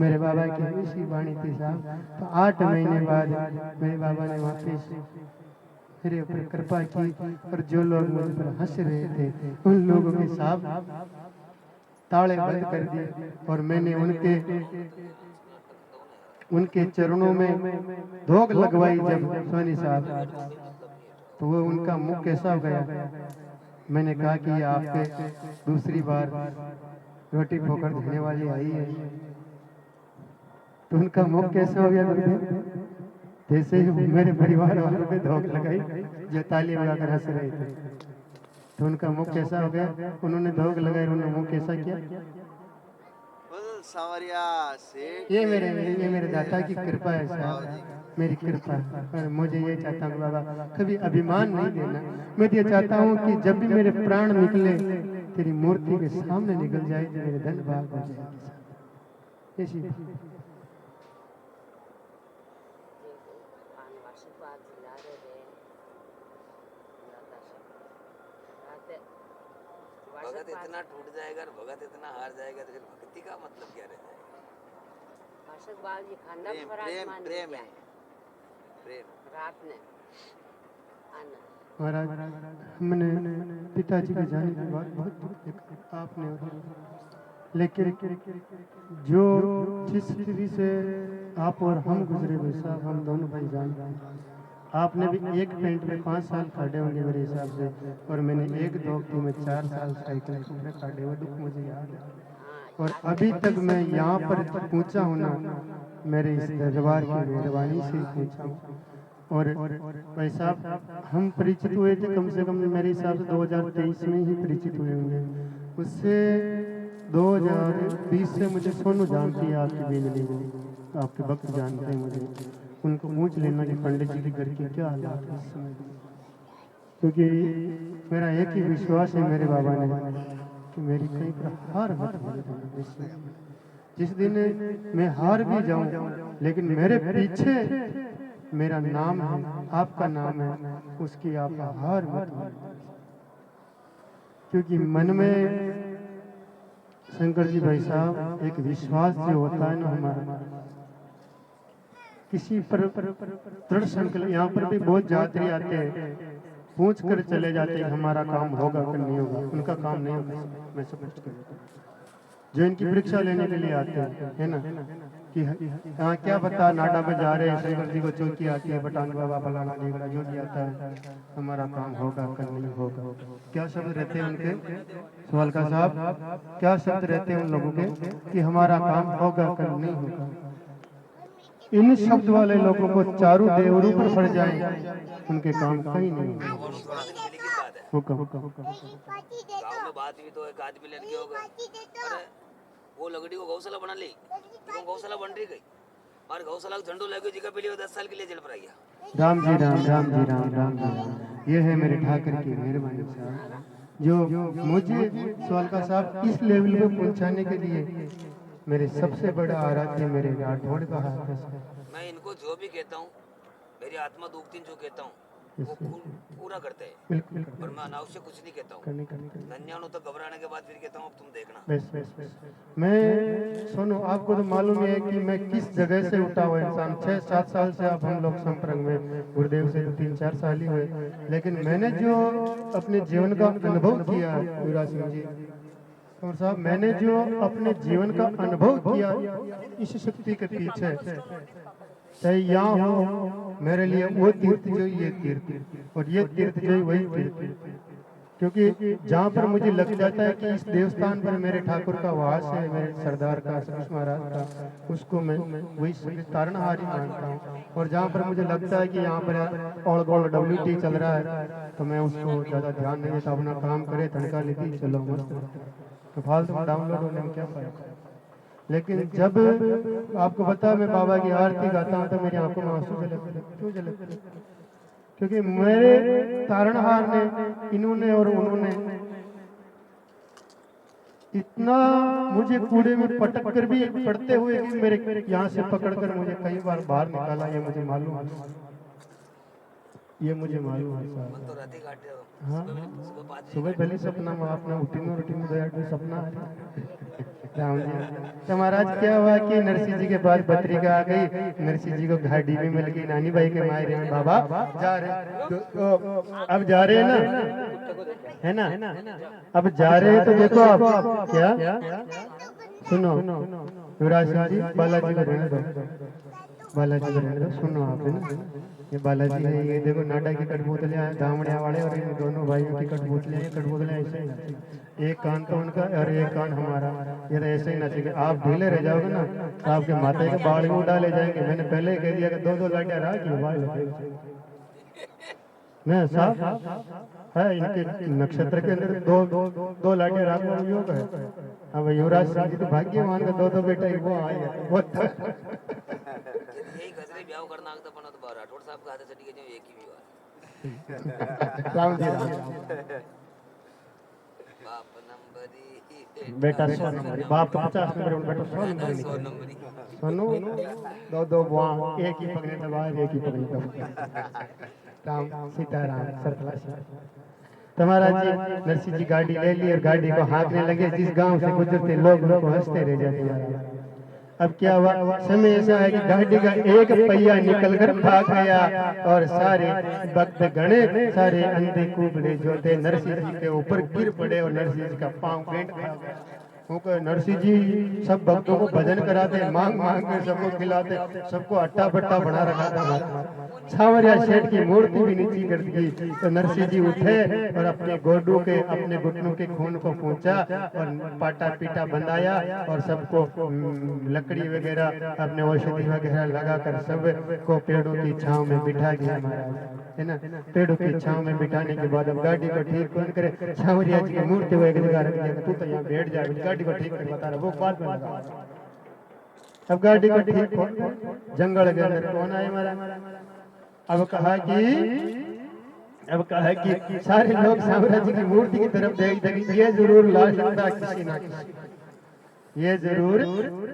S1: मेरे बाबा की इसी वाणी थी साहब। तो 8 महीने बाद मेरे बाबा ने वापिस मेरे ऊपर कृपा की, और जो लोग मुझ पर हंस रहे थे उन लोगों के साहब ताले बंद कर दिए, और मैंने उनके चरणों में धोख लगवाई जब सोनी साहब, तो वो उनका मुख कैसा हो गया। मैंने कहा कि आपके दूसरी बार रोटी ठोकर देने वाली आई है, तो उनका मुख कैसा हो गया गुरुदेव, जैसे ही मेरे परिवार वालों पे धोख लगाई जो ताली बजाकर हंस रहे थे, तो उनका मुख कैसा हो गया, उन्होंने धोख लगाई, उन्होंने मुख कैसा किया। ये मेरे दाता की कृपा है साहब, मेरी कृपा है। और मुझे ये चाहता हूँ बाबा कभी अभिमान नहीं देना, मैं ये चाहता हूँ कि जब भी मेरे प्राण निकले तेरी मूर्ति के सामने निकल जाए तो मेरे धन भाग हो जाएगी ऐसी।
S2: भगत इतना टूट जाएगा और भगत इतना हार जाएगा तो फिर भक्ति का मतलब क्या रह जाएगा?
S3: हर्षद बाबू जी खानदान
S2: प्रेम
S3: पर
S2: प्रेम
S3: आसमान
S2: प्रेम
S3: दिया।
S2: है प्रेम।
S3: रात ने आना
S1: महाराज हमने पिताजी के जाने के बाद बहुत दुख देखा आपने लेकिन जो जिस स्थिति से आप और हम गुजरे भाई साहब, हम दोनों भाई जानते हैं। आपने भी एक पेंट में 5 साल काटे होंगे मेरे हिसाब से, और मैंने एक दोपती में 4 साल साइकिल में काटे हुए, दुख मुझे याद है। और अभी तक मैं यहाँ पर पहुँचा हूँ ना, मेरे इस दरबार की मेहरबानी से पहुँचा हूँ। और भाई साहब हम परिचित हुए थे कम से कम मेरे हिसाब से 2023 में ही परिचित हुए होंगे। उससे 2020 से मुझे सोनू जानती है, आपकी बेगली को, आपके भक्त जानते हैं मुझे। उनको पूछ लेना कि पंडित जी के घर के क्या हालात है इस समय, क्योंकि मेरा एक ही विश्वास है मेरे बाबा ने कि मेरी कहीं पर हार मत होने देना। जिस दिन मैं हार भी जाऊं लेकिन मेरे पीछे मेरा नाम है, आपका नाम है, उसकी आप हार मत होने, क्योंकि मन में शंकर जी भाई साहब एक विश्वास जो होता है ना हमारा, किसी पर दृढ़ संकल्प। यहाँ पर भी बहुत यात्री आते हैं, पूछ कर चले जाते हैं हमारा काम होगा कि नहीं होगा, उनका काम नहीं होगा। मैं सब कुछ कर देता हूँ। जो इनकी परीक्षा लेने के लिए आते हैं, है ना, कि हाँ क्या बता नाडा पे जा रहे हैं, शंकर जी को चौकी आती है, बटान बाबा फलाना ढीगड़ा जो भी आता है, हमारा काम होगा कल नहीं होगा। क्या शब्द रहते हैं उनके, सवाल का साहब, क्या शब्द रहते हैं उन लोगों के कि हमारा काम होगा कल नहीं होगा। इन शब्द वाले लोगों को चारों देवरों पर पड़ जाए, उनके काम कहीं नहीं होंगे।
S2: और थोड़ा दिन पहले की बात है,
S1: हुक्म
S2: गाँव में बात हुई तो एक आदमी लड़के हो गए, अरे वो लगड़ी को गौशाला बना ली, तो गौशाला बन रही गई और गौशाला का झंडू लगे जगह पहले 10 साल के लिए जेल पर आ गया।
S1: राम जी राम, राम जी राम, राम जी राम। ये है मेरे ठाकर की मेहरबानी साहब, जो मुझे सवाल का साहब इस लेवल पे पहुंचाने के लिए मेरे सबसे बड़ा आराध्य मेरे राठौड़ का हाथ है।
S2: मैं इनको जो भी कहता हूँ, मेरी आत्मा दुखती जो कहता हूँ वो पूरा करते हैं,
S1: बिल्कुल
S2: और मैं अनावश्यक कुछ नहीं कहता हूँ।
S1: करने
S2: नन्याणु तक घबराने के बाद फिर कहता हूँ अब तुम देखना।
S1: बस मैं सुनो, आपको तो मालूम है कि मैं किस जगह से उठा हुआ इंसान। 6-7 साल से अब हम लोग संपर्क में, गुरुदेव से 3-4 साल ही हुए, लेकिन मैंने जो अपने जीवन का अनुभव किया युवराज सिंह जी और साहब, मैंने जो अपने जीवन का अनुभव किया इस शक्ति के पीछे, चाहे यहाँ हो, मेरे लिए वो तीर्थ जो ये तीर्थ और ये तीर्थ जो वही तीर्थ, क्योंकि जहाँ पर मुझे लग जाता है कि इस देवस्थान पर मेरे ठाकुर का वास है, मेरे सरदार का, सतीश महाराज का, उसको मैं वही तारणहारी मानता हूँ। और जहाँ पर मुझे लगता है कि यहाँ पर ऑल गोल्ड WT चल रहा है तो मैं उसको ज़्यादा ध्यान नहीं देता, अपना काम करे, तनखा लेती चलो मस्त, तो फालतू डाउनलोड होने में क्या फ़र्क। लेकिन जब आपको पता है मैं बाबा की आरती गाता हूँ तो मेरी आंखों में आंसू झलकते। क्यों झलकते? क्योंकि मेरे तारणहार ने, इन्होंने और उन्होंने इतना मुझे कूड़े में पटक कर भी पड़ते हुए कि मेरे यहाँ से पकड़कर मुझे कई बार बाहर निकाला, ये मुझे मालूम है, ये मुझे मालूम है साहब।
S2: मन तो राती काटे हो,
S1: हाँ
S2: सुबह 5
S1: सुबह पहले सपना में अपना रूटीन में 2 सपना आ रहा। राम जी तो महाराज क्या हुआ कि नरसिंह जी के पास पत्रिका आ गई, नरसिंह जी को गाड़ी में मिल गई, नानी भाई के मायरे में बाबा जा रहे तो अब जा रहे हैं ना, है ना, अब जा रहे हैं तो देखो आप क्या सुनो, युवराज सिंह जी बालाजी को रहने दो, बालाजी को रहने दो, सुनो आप, है ना, ये बालाजी है, ये देखो नाटा की कठपुतलियां हैं, दामड़िया वाले, और इन दोनों भाइयों की कठपुतलियां, ये कठपुतलियां ऐसे ही नाचेंगी, एक कान तो उनका और एक कान हमारा, ये तो ऐसे ही नाचेंगे। आप ढीले रह जाओगे ना तो आपके माथे के बाल भी डाले जाएंगे। मैंने पहले ही कह दिया कि 2-2 लाठियां रहा कि बाल मैं साहब है, इनके नक्षत्र के अंदर 2 लाठियां राखना योग है। अब युवराज सिंह जी तो भाग्यवान का 2-2 बेटा ही वो आएगा
S2: यही गजरे ब्याह करना आगता पण तो राठौड़ साहब का हाथ चढ़ी गए जो एक ही विवाह
S1: राम जी राम,
S2: बाप नंबरी
S1: बेटा 100 नंबर, बाप तो 50 नंबर, बेटा 100 नंबर
S2: 100
S1: निकले।
S2: नंबरी
S1: सुनो 2-2 बुआ, एक ही पकड़े दबा, एक ही पकड़े दबा। राम सीताराम सरला तो महाराज जी नरसिंह जी गाड़ी ले ली और गाड़ी को हाँकने लगे। जिस गांव से गुजरते लोग उनको हंसते रह जाते महाराज। अब क्या हुआ, समय ऐसा है कि गाड़ी का एक पहिया निकलकर भाग गया और सारे भक्त गणे, सारे अंधे कुबड़े जो थे नरसिंह जी के ऊपर गिर पड़े और नरसिंह जी का पांव पेंट खा गया। क्योंकि नरसिंह जी सब भक्तों को भजन कराते, मांग मांग कर सबको खिलाते, सबको अट्टा बट्टा बना रखा था। सावरिया सेठ की मूर्ति भी नीची कर दी। तो नरसिंह जी उठे और अपने गोडू के, अपने घुटनों के खून को पोंछा और पाटा पीटा बंधाया और सबको लकड़ी वगैरह अपने औषधि वगैरह लगाकर सबको पेड़ों की छांव में बिठा दिया महाराज, है ना। पेड़ों की छांव में बिठाने के बाद अब गाड़ी को ठीक कौन करे, सावरिया जी की मूर्ति को एक जगह रख दिया। तू तो यहाँ बैठ जा, गाड़ी को ठीक कर बता रहा, वो बाद में लगा। अब गाड़ी को ठीक जंगल के अंदर कौन आए महाराज। अब कहा कि सारे लोग सावरिया जी की मूर्ति की तरफ देख देख, ये जरूर ला सकता किसी ना किसी, ये जरूर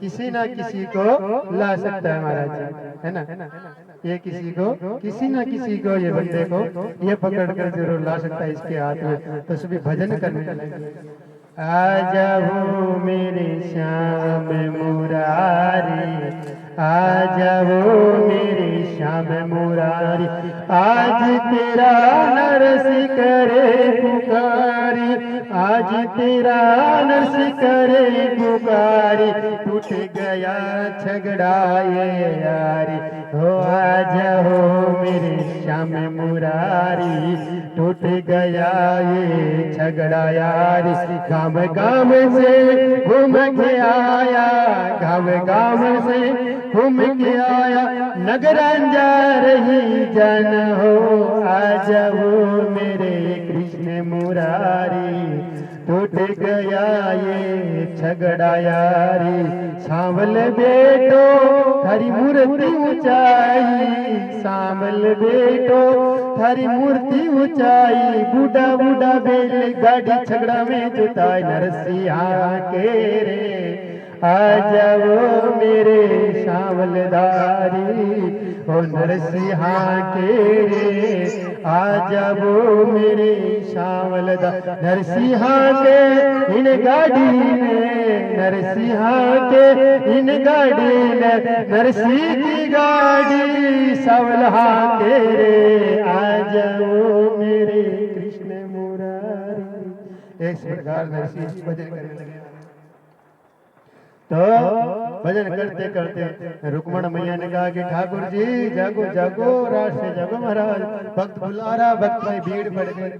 S1: किसी ना किसी को ला सकता है महाराज जी, है ना। ये किसी ना किसी को ये बंदे को ये पकड़ कर जरूर ला सकता है इसके हाथ में। तो सभी भजन करने लगे। आजा वो मेरे श्याम मुरारी, आजा वो मेरे श्याम मुरारी, आज तेरा नरसिंह करे पुकारी, आज तेरा नरसिंह करे पुकारी, टूट गया झगड़ा ये यारी, हो आजा हो मेरे श्याम मुरारी, टूट गया ये झगड़ा यारी। गाँव गाँव से घूम के आया, गाँव गाँव से घूम के आया, नगर जा रही जन हो, आजा वो मेरे कृष्ण मुरारी, टूट गया ये झगड़ा यारी। सांवल बेटो थारी मूर्ति ऊंचाई, सांवल बेटो थारी मूर्ति ऊंचाई, बूढ़ा बूढ़ा बेल गाड़ी झगड़ा में जुताई, नरसिंहा के रे आजा वो मेरे सांवलधारी, ओ नरसिंहा के रे आजा वो मेरे सांवलधारी। नरसिंहा के इन गाड़ी में, नरसिंहा के इन गाड़ी में, नरसिंह की गाड़ी सांवलहा के रे आजा वो मेरे कृष्ण मुरारी। इस प्रकार नरसिंह जी भजन करने लगे। तो भजन करते करते रुक्मण मैया ने कहा कि ठाकुर जी जागो जागो, रात से जागो महाराज, भक्त बुला रहा, भक्त में भीड़ पड़ गई,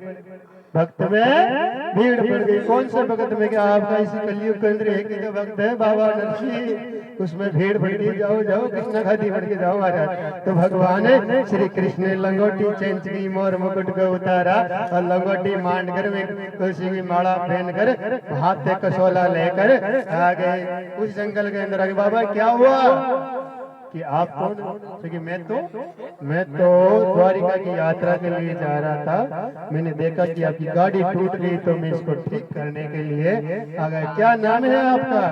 S1: भक्त में भीड़ पड़ गई। कौन से भक्त में, क्या आपका इसी कलयुग के अंदर एक ही तो भक्त है बाबा नरसिंह, उसमें भीड़ पड़ गई, जाओ जाओ कृष्ण खाती पड़ के जाओ महाराज। तो भगवान श्री कृष्ण ने लंगोटी चेंचवी मोर मुकुट को उतारा और लंगोटी मांड कर में तुलसी की माला पहन कर हाथ से कसोला लेकर आ गए उस जंगल के अंदर। आगे बाबा क्या हुआ कि आप कौन, क्योंकि मैं तो द्वारिका की यात्रा के लिए जा रहा था, मैंने देखा कि आपकी गाड़ी टूट गई तो मैं इसको ठीक करने के लिए आ गया। क्या नाम है आपका?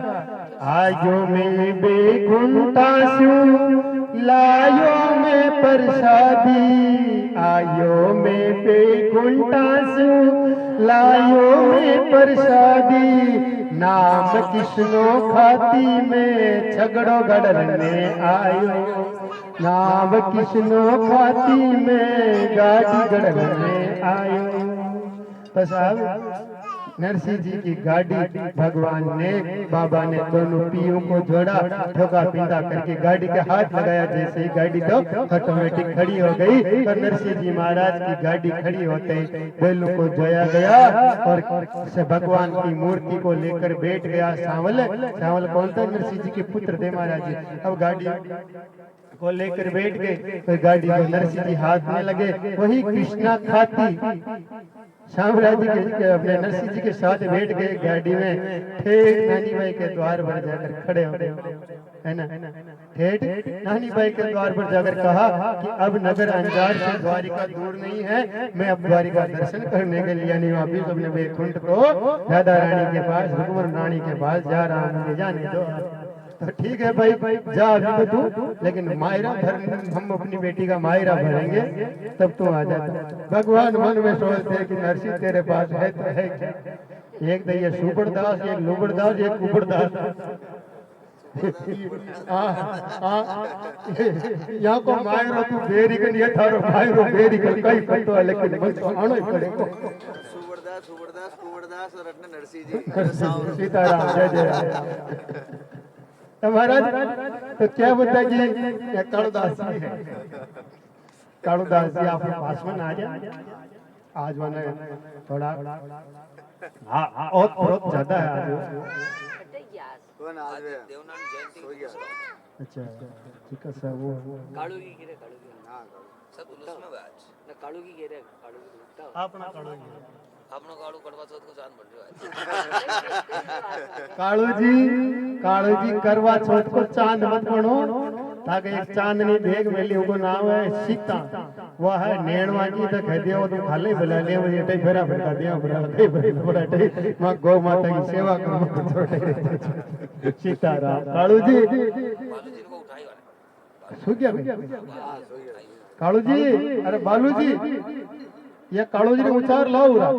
S1: आयो में बेकुंठासु, लायो में प्रसादी, आयो में बेकुंठासु, लायो में प्रसादी, नाम किसनो खाती में झगड़ो गड़ने आयो, नाम किसनो खाती में गाड़ी गड़ने आयो। तो साहब नरसिंह जी की गाड़ी भगवान ने, बाबा ने दोनों पियों को जोड़ा, ठोका पीटा करके गाड़ी के हाथ लगाया, जैसे ही गाड़ी तो ऑटोमेटिक खड़ी हो गई। और नरसिंह जी महाराज की गाड़ी खड़ी होते ही बैलों को जोया गया और से भगवान की मूर्ति को लेकर बैठ गया सांवल। सांवल कौन था? नरसिंह जी के पुत्र थे महाराज जी। अब गाड़ी को लेकर बैठ गए तो गाड़ी को नरसिंह जी हाथ में लगे, वही कृष्णा खाती शामराज जी के अपने नरसिंह जी के साथ बैठ गए गाड़ी में। ठेठ नानी भाई के द्वार पर जाकर खड़े हो गए, है ना। ठेठ नानी भाई के द्वार पर जाकर कहा कि अब नगर अंजार से द्वारिका दूर नहीं है, मैं अब द्वारिका दर्शन करने के लिए यानी वापिस अपने वैकुंठ को राधा रानी के पास, रुक्मण रानी के पास जा रहा हूँ, मुझे जाने दो। तो ठीक है भाई, जा अभी तो तू, लेकिन मायरा भर, हम अपनी बेटी का मायरा भरेंगे तब तू आ जाता। भगवान मन में सोचते हैं कि नरसी तेरे पास है तो है क्या? एक तो ये सुबरदास, एक लुबरदास, एक कुबरदास। यहाँ को मायरो तू बेरी के लिए थारो मायरो बेरी का कई पतो है, लेकिन मन तो आनो ही पड़ेगा।
S4: सुबरदास सुबरदास कुबरदास और अपने नरसी जी
S1: सीताराम जय जय। तो महाराज तो क्या बोलता जी, ये कालुदास जी है। कालुदास जी आपके पास में आ जाए आज, मैंने थोड़ा हाँ और ज्यादा है आज।
S3: फटे गया
S4: कौन आज
S2: आज
S4: वे
S2: देवनान जयंती
S4: हो गया
S1: अच्छा ठीक है सर, वो
S3: कालू की गिरे कालू की
S4: हां
S2: सब उलस में हुआ आज।
S3: ना कालू की गिरे कालू की उठा
S1: अपना कालू जी,
S2: अपनो काड़ू कड़वा चौथ को चांद बन रहा है।
S1: कालू जी करवा चौथ को चांद मत बनो, ताकि एक चांदनी देख मेली उनको नाम है सीता, वह है नेणवा की तो कह दिया वो तुम खाली बुला ले, मुझे टे फेरा फेरा दिया बड़ा टे बड़ा टे, मां गौ माता की सेवा करो छोटे। सीताराम कालू जी
S2: बालू जी को उठाई वाले
S1: सो गया कालू जी, अरे बालू जी ये कालू जी ने उचार लाओ रहा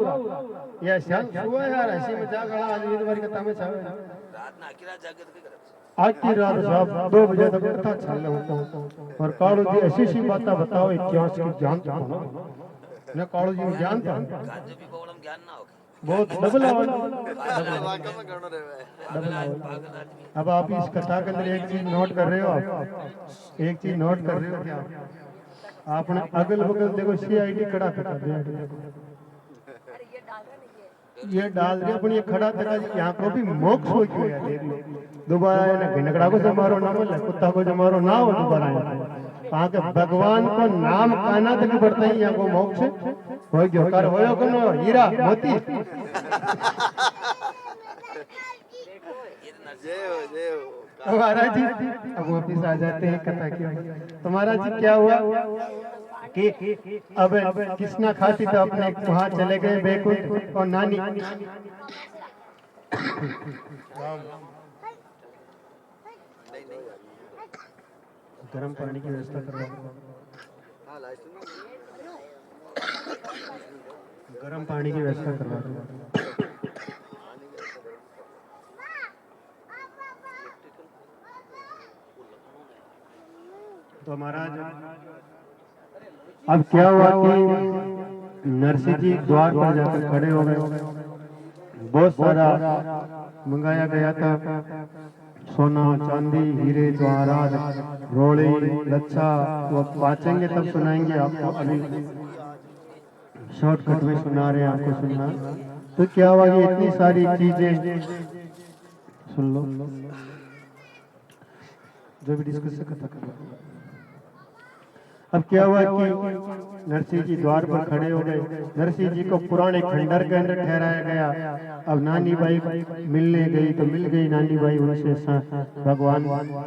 S1: ये शान हुआ यार, ऐसी मजाक गला आज ईद बार के तमे छावे
S2: रात ना आखिर रात जाके तो की करे
S1: आज की रात साहब 2 बजे तक कथा चल रहा हूं। और कालू जी ऐसी सी बातें बताओ इतिहास की जानता हो ना, कालू जी जानता हूं
S2: गांजे भी बोलम ज्ञान ना हो
S1: बहुत डबल आवाज।
S4: वाकई में गणो रे
S2: पागल आदमी।
S1: अब आप इस कथा के अंदर एक चीज नोट कर रहे हो, आप एक चीज नोट कर रहे हो क्या? आपने अगल बगल देखो सीआईडी खड़ा कर दिया, ये डाल दिया अपन, ये खड़ा करा यहाँ को भी मोक्ष हो क्यों है? देख लो दोबारा है ना, भिनकड़ा को जमारो ना बोले, कुत्ता को जमारो ना हो दोबारा वहाँ के भगवान को नाम काना तक बढ़ता ही यहाँ को मोक्ष हो गयो। कर होयो को नो हीरा मोती
S4: जय हो
S1: तो महाराज जी अब वापिस आ जाते हैं कथा की। तो महाराज जी क्या हुआ कि अब कृष्णा खाती तो अपने वहां चले गए बैकुंठ, और नानी गर्म पानी की व्यवस्था करवाओ,
S4: हां लास्ट में
S1: गर्म पानी की व्यवस्था करवा दो। तो महाराज अब क्या हुआ कि नरसिंह जी द्वार पर जाकर खड़े हो गए। बहुत सारा मंगाया गया था, सोना चांदी हीरे जवाहरात रोड़े लच्छा, वो बाचेंगे तब सुनाएंगे आपको, अभी शॉर्टकट में सुना रहे हैं आपको सुनना। तो क्या हुआ कि इतनी सारी चीजें सुन लो, जो भी डिस्कस कथा कर रहे हैं। अब क्या हुआ कि नरसिंह जी द्वार पर खड़े हो गए। नरसिंह जी को पुराने खंडर के अंदर ठहराया गया। अब नानी बाई मिलने गई तो मिल गई नानी बाई उनसे। भगवान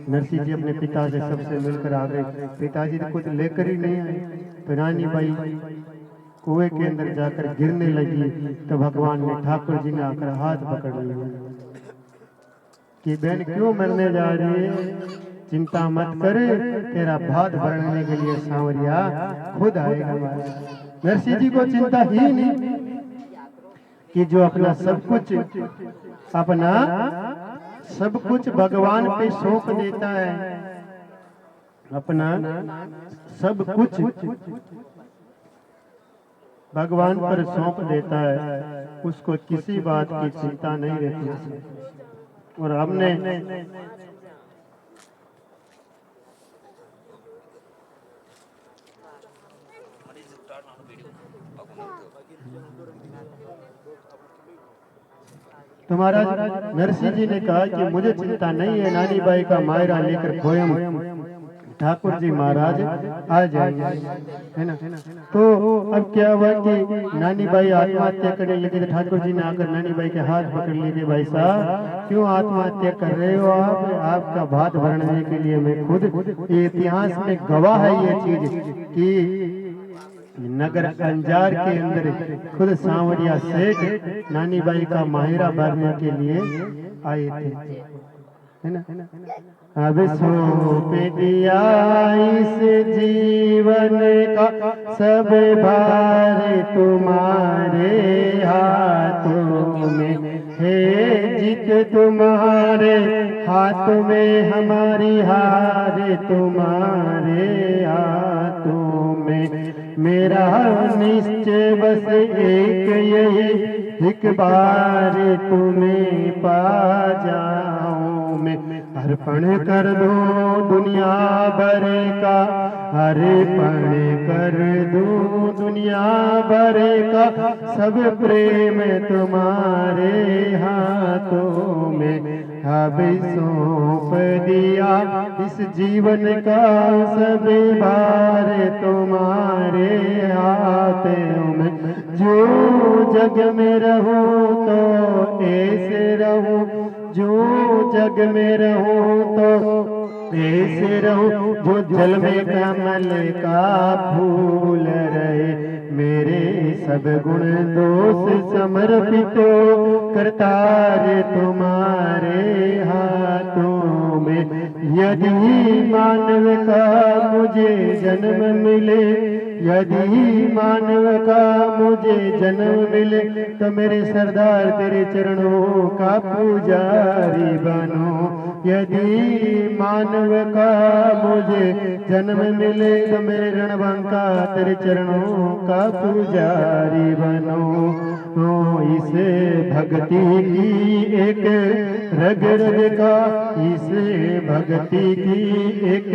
S1: नरसिंह जी अपने पिता से सबसे मिलकर आ गए। पिताजी तो कुछ लेकर ही नहीं आए, तो नानी बाई कुएं के अंदर जाकर गिरने लगी, तो भगवान ने ठाकुर जी ने आकर हाथ पकड़ लिया कि बहन क्यों मरने जा रही है, चिंता मत कर, तेरा भात भरने के लिए सांवरिया खुद आएगा। नरसिंह जी को चिंता ही नहीं कि जो अपना सब कुछ भगवान पे सौंप देता है, अपना सब कुछ भगवान पर सौंप देता है, उसको किसी बात की चिंता नहीं रहती। और हमने तो महाराज नरसिंह जी ने कहा कि मुझे चिंता नहीं है, नानी बाई का मायरा लेकर खोयम ठाकुर जी महाराज आ जाएंगे, है ना। तो अब क्या हुआ कि नानी बाई आत्महत्या करने लगी, तो ठाकुर जी ने आकर नानी बाई के हाथ पकड़ लिए, भाई साहब क्यों आत्महत्या कर रहे हो आप, आपका भात भरने के लिए मैं खुद, इतिहास में गवाह है ये चीज कि नगर अंजार के अंदर खुद सांवरिया सेठ नानी बाई का माहिरा भरने के लिए आए थे। है ना। अब सौंप दिया इस जीवन का सब भार तुम्हारे हाथों में है, जीत तुम्हारे हाथ में, हमारी हार तुम्हारे हाथों में। मेरा निश्चय बस एक यही, एक बार तुम्हें पा जाऊं मैं। अर्पण कर दो दुनिया भर का, अर्पण कर दो दुनिया भर का, सब प्रेम तुम्हारे हाथों में। अब सौंप दिया इस जीवन का सब भार तुम्हारे हाथों में। जो जग में रहूं तो ऐसे रहूं, जो जग में रहूं तो ऐसे रहूं, जो जल में कमल का फूल रहे। मेरे सब गुण दोष समर्पित करतार तुम्हारे हाथों में। यदि मानव का मुझे जन्म मिले, यदि मानव का मुझे जन्म मिले, तो मेरे सरदार तेरे चरणों का पुजारी बनो। यदि मानव का मुझे जन्म मिले, तो मेरे रणबंका तेरे चरणों का पुजारी बनो। तो इस भक्ति की एक रग रग का, इस भक्ति की एक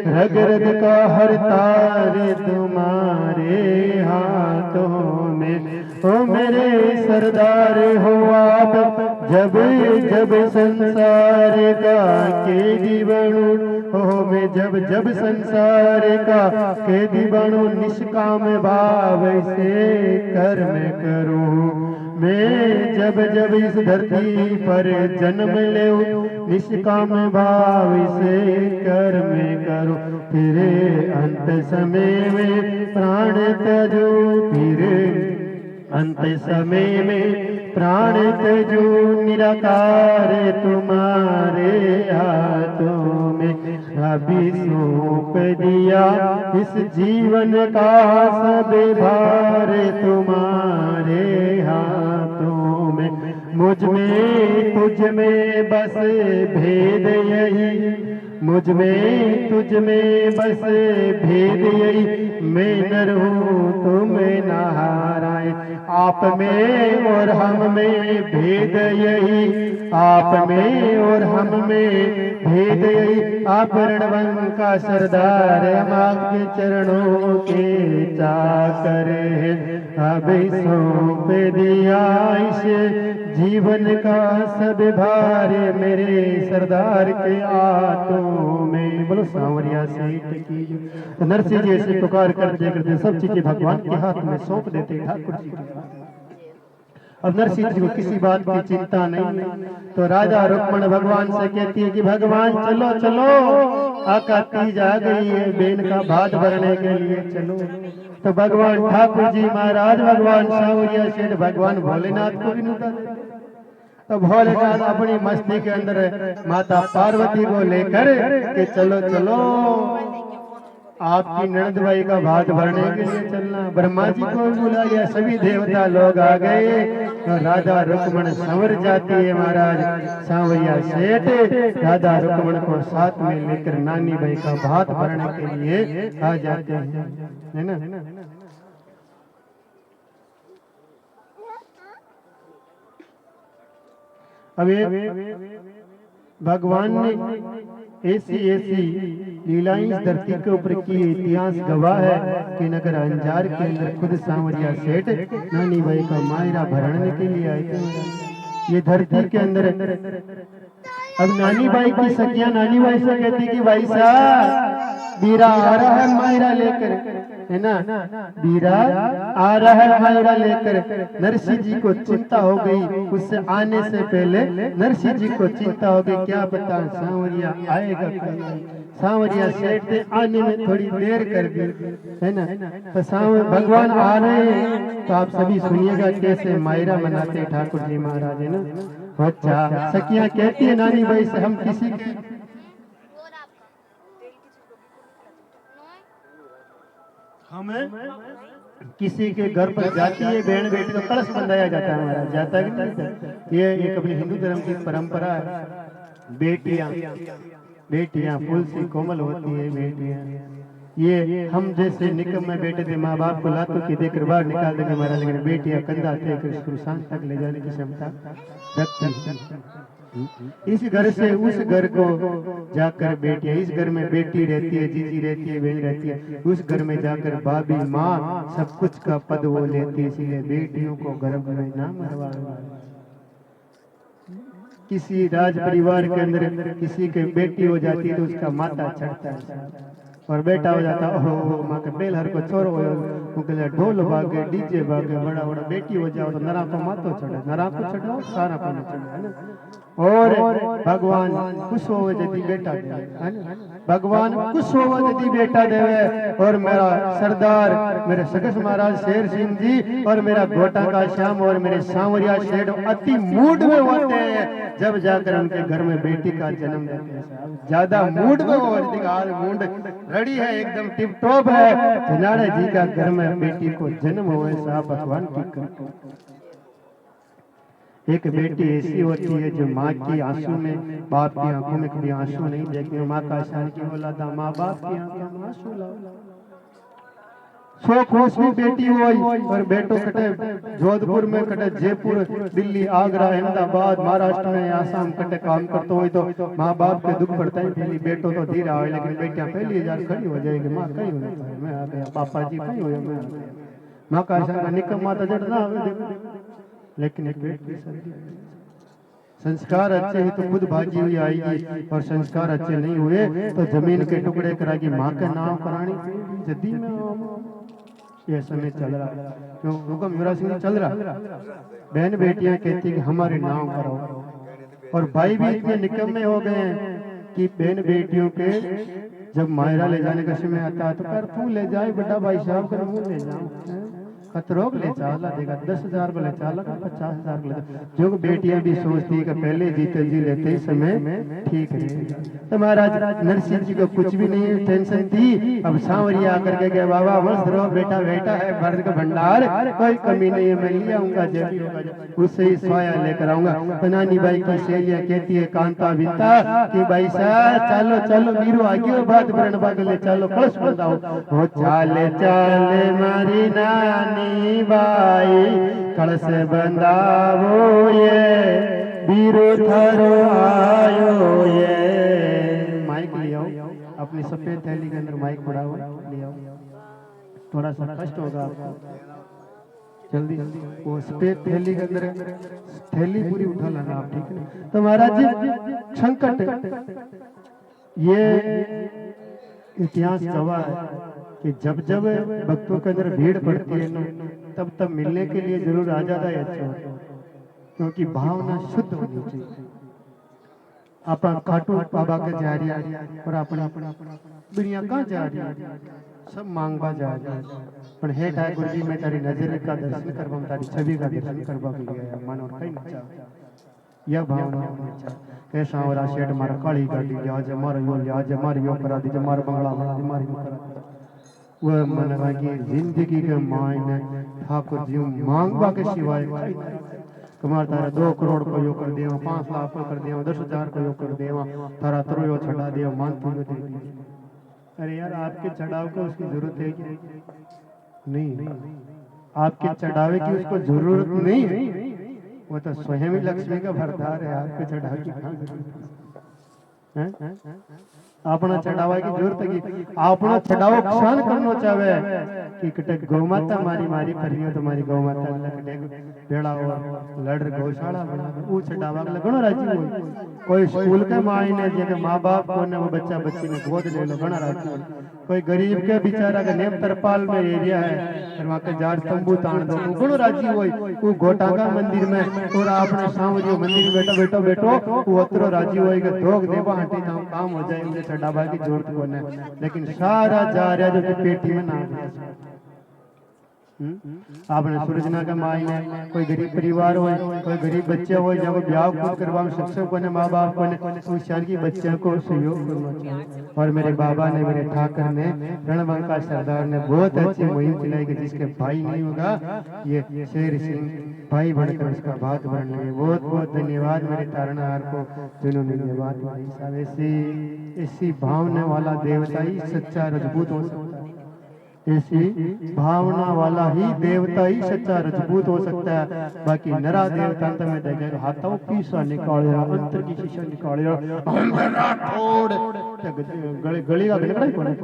S1: रग रग का हर तार तुम्हारे हाथों में। ओ मेरे सरदार हो आप, जब जब संसार का कैदी बनूं, हो मैं जब जब संसार का कैदी बनूं, निष्काम भाव से कर्म करूं। मैं जब जब इस धरती पर जन्म लेऊं, निष्काम भाव से कर्म करूं। फिर अंत समय में प्राण त्यजूं, फिर अंत समय में प्राण त्यजूं, निराकार तुम्हारे हाथों में। अभी सौंप दिया इस जीवन का सब भार तुम्हारे हाथों में। मुझ में तुझ में बस भेद यही, मुझ में तुझ में बस भेद यही। मैं नर हूँ तुम नारायण, आप में और हम में भेद यही, आप में और हम में भेद यही। आप रणबंका सरदार, हम आपके चरणों के चाकर हैं। अब सौंप दिया इस जीवन का सब भार मेरे सरदार के हाथों में। बोलो सांवरिया सेठ की। तो नरसिंह जी ऐसे पुकार करते करते सब चीजें भगवान के हाथ में सौंप देते ठाकुर जी। अब नरसिंह जी को किसी बात की चिंता नहीं, तो राजा रुक्मण भगवान से कहती है कि भगवान चलो चलो, आका तीज आ गई है, बेन का भात भरने के लिए चलो। तो भगवान ठाकुर जी महाराज, भगवान सांवरिया सेठ भगवान भोलेनाथ को भी नुता देते। तो भोलेनाथ अपनी मस्ती के अंदर माता पार्वती को लेकर के चलो चलो, आपकी नंदबाई का भात भरने के लिए चलना। ब्रह्मा जी को बुला लिया, सभी देवता लोग आ गए। तो राधा रुक्मण संवर जाती है महाराज। सांवरिया सेठ राधा रुक्मण को साथ में लेकर नानी बाई का भात भरने के लिए आ जाते हैं, है ना। अब भगवान ने ऐसी ऐसी लीलाएं इस धरती के ऊपर की, इतिहास गवाह है कि नगर अंजार के अंदर खुद सांवरिया सेठ नानी बाई का मायरा भरने के लिए आए थे ये धरती के अंदर। अब नानी बाई की सखियां नानी बाई से कहती कि भाई साहब बीरा आ रहा है मायरा लेकर, है ना, बीरा आ रहा है मायरा लेकर। नरसिंह जी को चिंता हो गई, उससे आने से पहले नरसिंह जी को चिंता हो गई, क्या पता सांवरिया आएगा कहीं। सांवरिया सेठ थे, आने में थोड़ी देर कर दी, है ना। तो भगवान आ रहे हैं, तो आप सभी सुनिएगा कैसे मायरा मनाते ठाकुर जी महाराज, है ना। अच्छा, सखियां कहती है नानी भाई से, हम किसी के हमें किसी के घर पर जाती है बहन बेटी तो कलश बंधाया जाता है हमारा, जाता है कि नहीं जाता? ये एक अपनी हिंदू धर्म की परंपरा है। बेटियां फूल सी कोमल होती है बेटियां। ये हम जैसे निकम में बैठे थे, माँ बाप को लातों की देकर बाहर निकाल देंगे हमारा, लेकिन बेटियां कंधा थे सुरसान तक ले जाने की क्षमता रखती है। इस घर से उस घर को जाकर बेटियां, इस घर में बेटी रहती है, जीजी रहती है, बहन रहती है, उस घर में जाकर भाभी माँ सब कुछ का पद वो लेती है। इसलिए बेटियों को गर्भ में ना मरवाना। किसी राज परिवार के अंदर किसी के बेटी हो जाती है तो उसका माता चढ़ता है, और बेटा हो जाता ओहो माँ के बेल हर को छोरो हो, ढोल भागे डीजे भागे, बड़ा बड़ा बेटी हो जाओ तो नरा को मातो चढ़े, नरा को चढ़ो सारा को चढ़े, है ना। और भगवान खुश हो यदि बेटा दे, है ना। भगवान खुश हो यदि बेटा देवे। और मेरा सरदार मेरे सकस महाराज शेर सिंह जी और मेरा गोटा का श्याम और मेरे सांवरिया शेठ अति मूड में होते हैं जब जाकर उनके घर में बेटी का जन्म देते हैं। ज्यादा मूड में हो, मूड रेडी है, एकदम टिप टॉप है, जनाड़े जी का घर में बेटी को जन्म हुए साहब भगवान की कृपा। एक बेटी ऐसी होती है जो माँ की आंसू में, बाप की आंखों में कभी आंसू नहीं देखती। माँ का शान की औलाद माँ बाप की आंखों में आंसू लाओ। सो खुश भी बेटी हुई और बेटो कटे जोधपुर में, कटे जयपुर, दिल्ली, आगरा, अहमदाबाद, महाराष्ट्र में, आसाम कटे काम करते हुए तो माँ बाप के दुख पड़ता है। पहली बेटो तो धीरे आए, लेकिन बेटियां पहली हजार खड़ी हो जाएगी, माँ कहीं हो जाता है, मैं आ गया, पापा जी कहीं हो मैं आ गया। माँ का शान निकम माता जड़ना, लेकिन एक बेटी संस्कार अच्छे हैं तो खुद भागी हुई आएगी, और संस्कार अच्छे नहीं हुए तो जमीन के टुकड़े कराएगी। माँ का नाम करानी जदी में ये समय चल रहा है, क्यों हुक्म युवराज सिंह चल रहा। बहन बेटियां कहती कि हमारे नाम करो, और भाई भी इतने निकम्मे हो गए हैं कि बहन बेटियों के जब मायरा ले जाने का समय आता है तो कर तू ले जाए बड़ा भाई साहब, कर मुँह ले जाओ, खतरों ले चाला देगा, 10,000 को ले चाला, 50,000 को ले। जो बेटियां भी सोचती है कि पहले जीते जी लेते ही समय ठीक है। तो महाराज नरसिंह जी को कुछ भी नहीं टेंशन थी। अब सांवरिया आकर के गए, बाबा मस्त रहो, बेटा बेटा है, भरत का भंडार, कोई कमी नहीं है, मैं ले आऊंगा, जब भी होगा उससे ही सोया लेकर आऊंगा। तो नानी बाई की सहेलियां कहती है कांता बीता कि भाई साहब चलो चलो मीरू आगे बात बरन बागले चलो कलश बंधाओ। हो चाले चाले मारी नानी बाई कलश बंधावो ये बीरो थारो आयो ये। माइक ले आओ, अपनी सफेद थैली के अंदर माइक बढ़ाओ, ले आओ, थोड़ा सा कष्ट होगा आपको, जल्दी वो सफेद थैली के अंदर थैली पूरी उठा लेना आप, ठीक है। तो महाराज जी संकट ये इतिहास गवाह है कि जब जब भक्तों के अंदर भीड़ पड़ती है ना, तब तब मिलने के लिए जरूर आ जाता है अच्छा, क्योंकि भावना शुद्ध होनी चाहिए। अपना खाटू बाबा के जा रही है और अपना दुनिया कहाँ जा रही है, सब मांगवा जा रही है, पर हे ठाकुर जी मैं तारी नजर का दर्शन करवा, तारी छवि का दर्शन करवा के गया मन और कहीं नहीं चाहता। यह भावना कैसा हो रहा शेठ मारा काली गाड़ी आज हमारा यो आज हमारी यो करा दी, हमारा बंगला बना दी, हमारी यो करा दी। वह मन की जिंदगी के मायने ठाकुर जी मांगवा के सिवाय कमार तारा 2 करोड़ को यो कर दिया, 5 लाख को कर दिया, 10,000 को यो कर दिया, तारा त्रोयो छड़ा दिया, मानती हो दे। अरे यार आपके चढ़ाव को उसकी जरूरत है कि नहीं? आपके चढ़ावे की उसको जरूरत नहीं है, वो तो स्वयं ही लक्ष्मी का भरदार है, आपके चढ़ाव की कहाँ जरूरत है? अपना चढ़ावा की जरूरत है कि अपना चढ़ाव क्षण करना चाहे कि कटे गौ माता मारी मारी करियो, तुम्हारी गौ माता भेड़ा और लड़ गौशाला बना ऊ छड़ा वागले घणो राजी होय कोई स्कूल के मायने जे के माँ बाप को ने वो बच्चा बच्ची ने गोद ले लो घणा राजी होय कोई गरीब के बेचारा के नेम तरपाल में एरिया है और वहां के जार तंबू ताण दो ऊ घणो राजी होय ऊ गोटागा मंदिर में और आपने सांवरियो मंदिर में बैठो बैठो ऊ अतरो राजी होय के धोग देवा हटी जाओ काम हो जाए उसे छड़ा भाई की जरूरत कोने लेकिन सारा जा रहा जो कि पेटी में ना आपने सूरजना के मायने कोई गरीब परिवार हो कोई गरीब बच्चे हो जब ब्याह खुद करवा में सक्षम कोने माँ बाप कोने उस शान की बच्चे को सहयोग करना चाहिए और मेरे बाबा ने मेरे ठाकर ने रणबंका सरदार ने बहुत अच्छी मुहिम चलाई कि जिसके भाई नहीं होगा ये शेर सिंह भाई बनकर उसका बात बन लगे बहुत बहुत धन्यवाद मेरे तारणाहार को जिन्होंने ये बात बताई ऐसी भावना वाला देवता ही सच्चा रजपूत हो सकता है ऐसी भावना वाला ही देवता ही सच्चा रजपूत हो सकता है बाकी नरा देवता तो मैं देखेगा हाथों पीसा निकाले अंतर की शीशा निकाले गली गली का निकला कौन है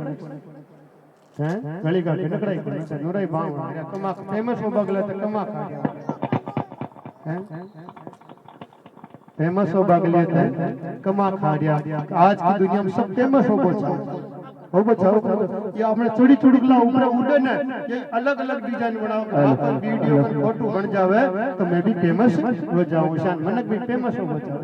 S1: गली का निकला कौन है नूराई भाव कमा फेमस हो बगले तो कमा खा गया फेमस हो बगले तो कमा खा गया आज की दुनिया में सब फेमस हो बचा हो बचाओ ये आपने चुड़ी चुड़कला ऊपर उड़े ने ये अलग अलग डिजाइन बनाओ आप वीडियो में फोटो बन जावे तो मैं भी फेमस हो जाऊं शान मनक भी फेमस हो बचाओ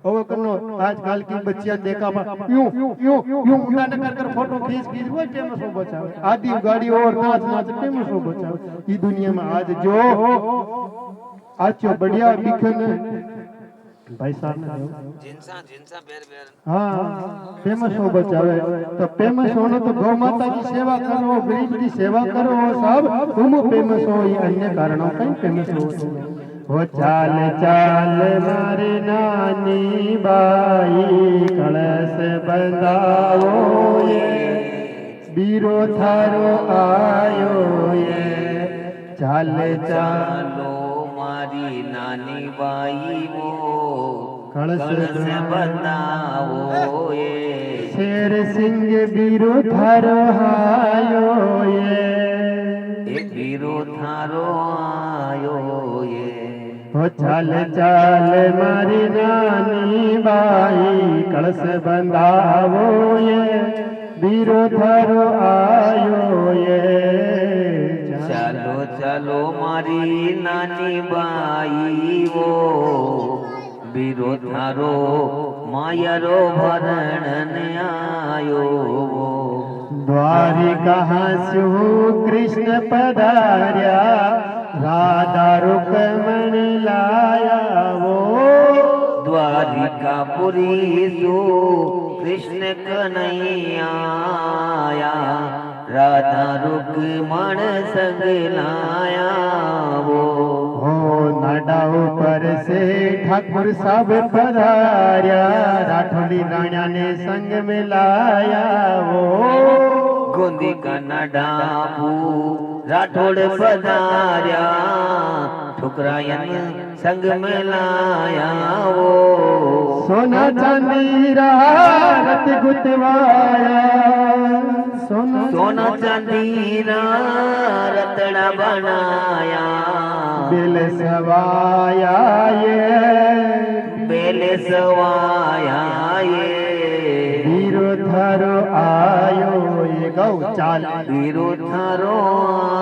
S1: ओ कनो आजकल की बच्चियां देखा यूं यूं यूं उड़ा न कर फोटो खींच वो फेमस हो बचाओ आदि गाड़ी और नाच नाच फेमस हो बचाओ ये दुनिया में आज जो आज बढ़िया दिखन भाई साहब ने
S2: जिनसा जिनसा बेर बेर
S1: हाँ फेमस हो बचावे तो फेमस होना तो गौ माता की सेवा करो गरीब की सेवा करो सब तुम फेमस हो ये अन्य कारणों कहीं फेमस हो चाल चाल मारी नानी बाई कलश बंधाओ ये बीरो थारो आयो ये चाल चालो
S2: मारी नानी बाई वो
S1: कलश
S2: बताओ ये
S1: शेर सिंह बीरो थारो आयो ये
S2: बीरो थारो आयो ये
S1: हो चाल चाल मारी नानी बाई कलश बंधावो ये बीरो थारो आयो ये
S2: चलो चलो मारी नानी बाई वो बीरो थारो मायरो भरण आयो
S1: द्वारिका हंसू कृष्ण पधार्या राधा रुक्मण लाया वो
S2: द्वारिकापुरी सो कृष्ण कन्हैया राधा रुक्मण संग लाया वो
S1: नाडा ऊपर से ठाकुर साहब पधार्या राठौड़ी राणा ने संग में लाया वो
S2: गोंदी का नडापू राठौड़ पधार्या ठुकरायन संग में लाया वो
S1: सोना चांदी रत गुतवाया
S2: सोना चांदी रतड़ा बनाया
S1: बेल सवाया
S2: बेल सवाया ये
S1: बीरो थारो आयो ये गौ चाल
S2: बीरो थारो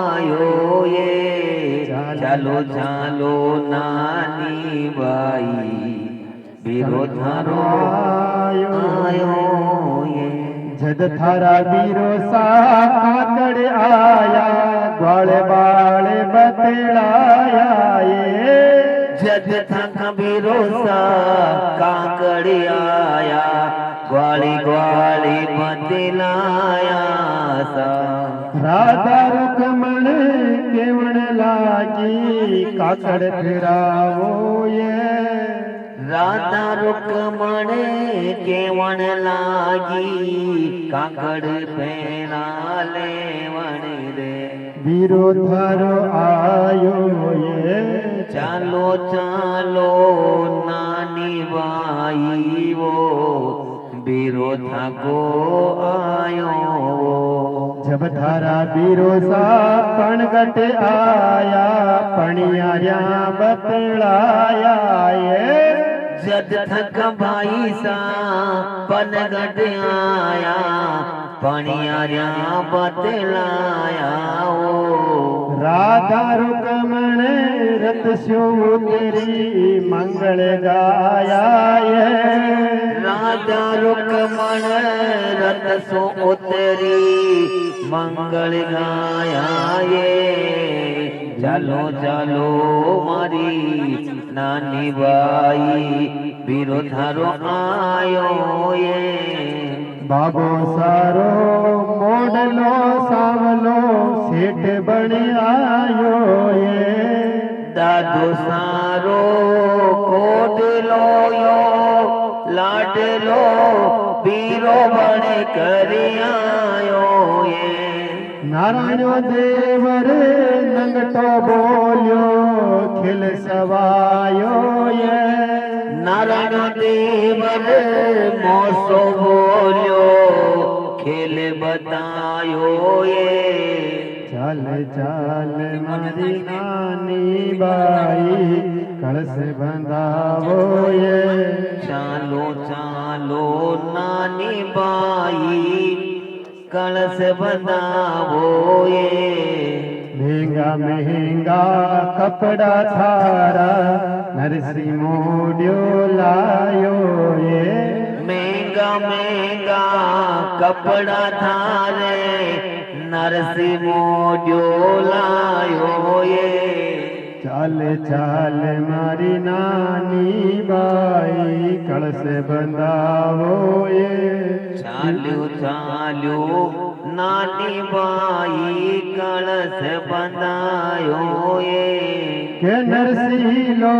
S2: आयो ये चलो चलो नानी बाई बीरो थारो आयो ये
S1: जद थारा बीरो सा काकड़ आया ग्वाले बाले बतलाया ये
S2: जद था बीरो सा काकड़ आया ग्वाली ग्वाली बतलाया सा
S1: राधा रुक्मण केवण लागी काकड़ फिरावो ये
S2: राधा रुक्मण केवण लागी काकड़ फेरा लेवण रे
S1: बीरो थारो आयो ये
S2: चालो चालो नानी बाई वो बीरो थाको आयो
S1: जब थारा बीरो सा पणगट आया पणियार्या बतलाया ये
S2: जद थक भाई सा पनगट आया पणियार्या बतलाया ओ
S1: राधा रुकमण रत स्यो तेरी मंगल गाया ये
S2: राजा रुकमण रत सो उतरी मंगल गाया ये चालो चालो मारी नानी बाई बीरो थारो आयो ये
S1: बाबो सारो मोडलो सावलो सेठ बन आयो ये
S2: दादो सारो कोडलो यो लाडलो बीरो बन कर आयो ये
S1: नारायण देवर नंगटो बोलियो खिल सवायो ये
S2: नारायण देवर मोसो बोलियो खेल बतायो ये
S1: चल चल मारी नानी बाई कलश बंधावो ये
S2: चालो चालो नानी बाई कलश बंधावो ये
S1: महंगा महंगा कपड़ा थारा नरसी मोडियो लायो ये
S2: महंगा महंगा कपड़ा थारे नरसी मोडियो लायो ये
S1: चाल चाल मारी नानी बाई कलश बंधावो ये
S2: चालू चालू नानी बाई कलश बंधायो ये
S1: के नरसी लो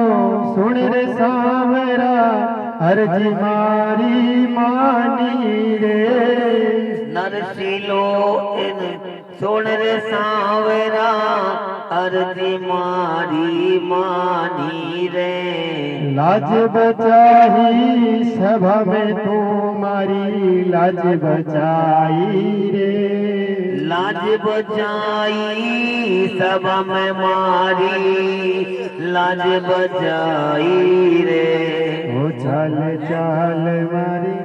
S1: सुन रे सावरा अर्जी मारी मानी रे
S2: नरसिलो इन सुन रे सावरा अर्जी मारी मानी रे
S1: लाज बचाई सभा में तुम्हारी लाज बचाई रे
S2: लाज बचाई सब में मारी लाज बचाई रे
S1: ओ चाल चाल मारी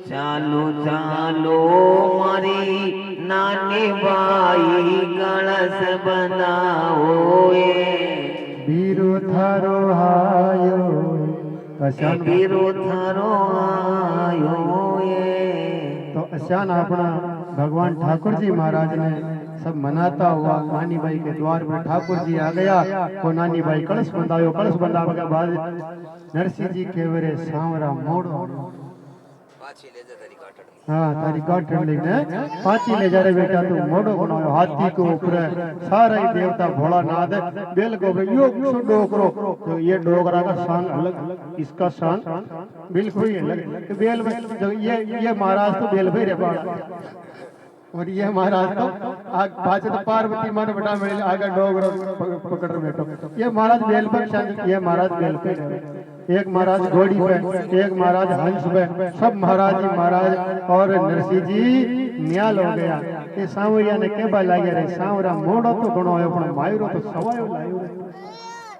S2: चालो चालो मारी नानी बाई कलश बनाओ ये
S1: बीरो थारो आयो अशान
S2: बीरो थारो आयो ये
S1: तो अशान अपना भगवान ठाकुर जी महाराज ने सब मनाता हुआ नानी बाई के द्वार में ठाकुर जी आ गया वो नानी बाई कलश बंधायो कलश बंधावे के बाद नरसिंह जी के वेरे सांवरा मोड़ो हाँ तारी गाठन लेने पाची ले जा रहे बेटा तू मोड़ो बनायो हाथी को ऊपर सारा ही देवता भोलानाथ बेल को यो डोकरो तो ये डोकरा का शान अलग इसका शान बिल्कुल ही अलग बेल में जो ये महाराज तो बेल भाई रे पाड़ा और ये महाराज तो आग पाचे तो पार्वती मन बटा में आगे डोगरो पकड़ बैठो ये महाराज बेल पर शांत ये महाराज बेल पे एक महाराज घोड़ी पे एक महाराज हंस पे सब महाराज ही महाराज और नरसिंह जी न्याल हो गया ये सांवरिया ने के बाय लागे रे सांवरा मोड़ो तो घणो है पण मायरो तो सवायो लायो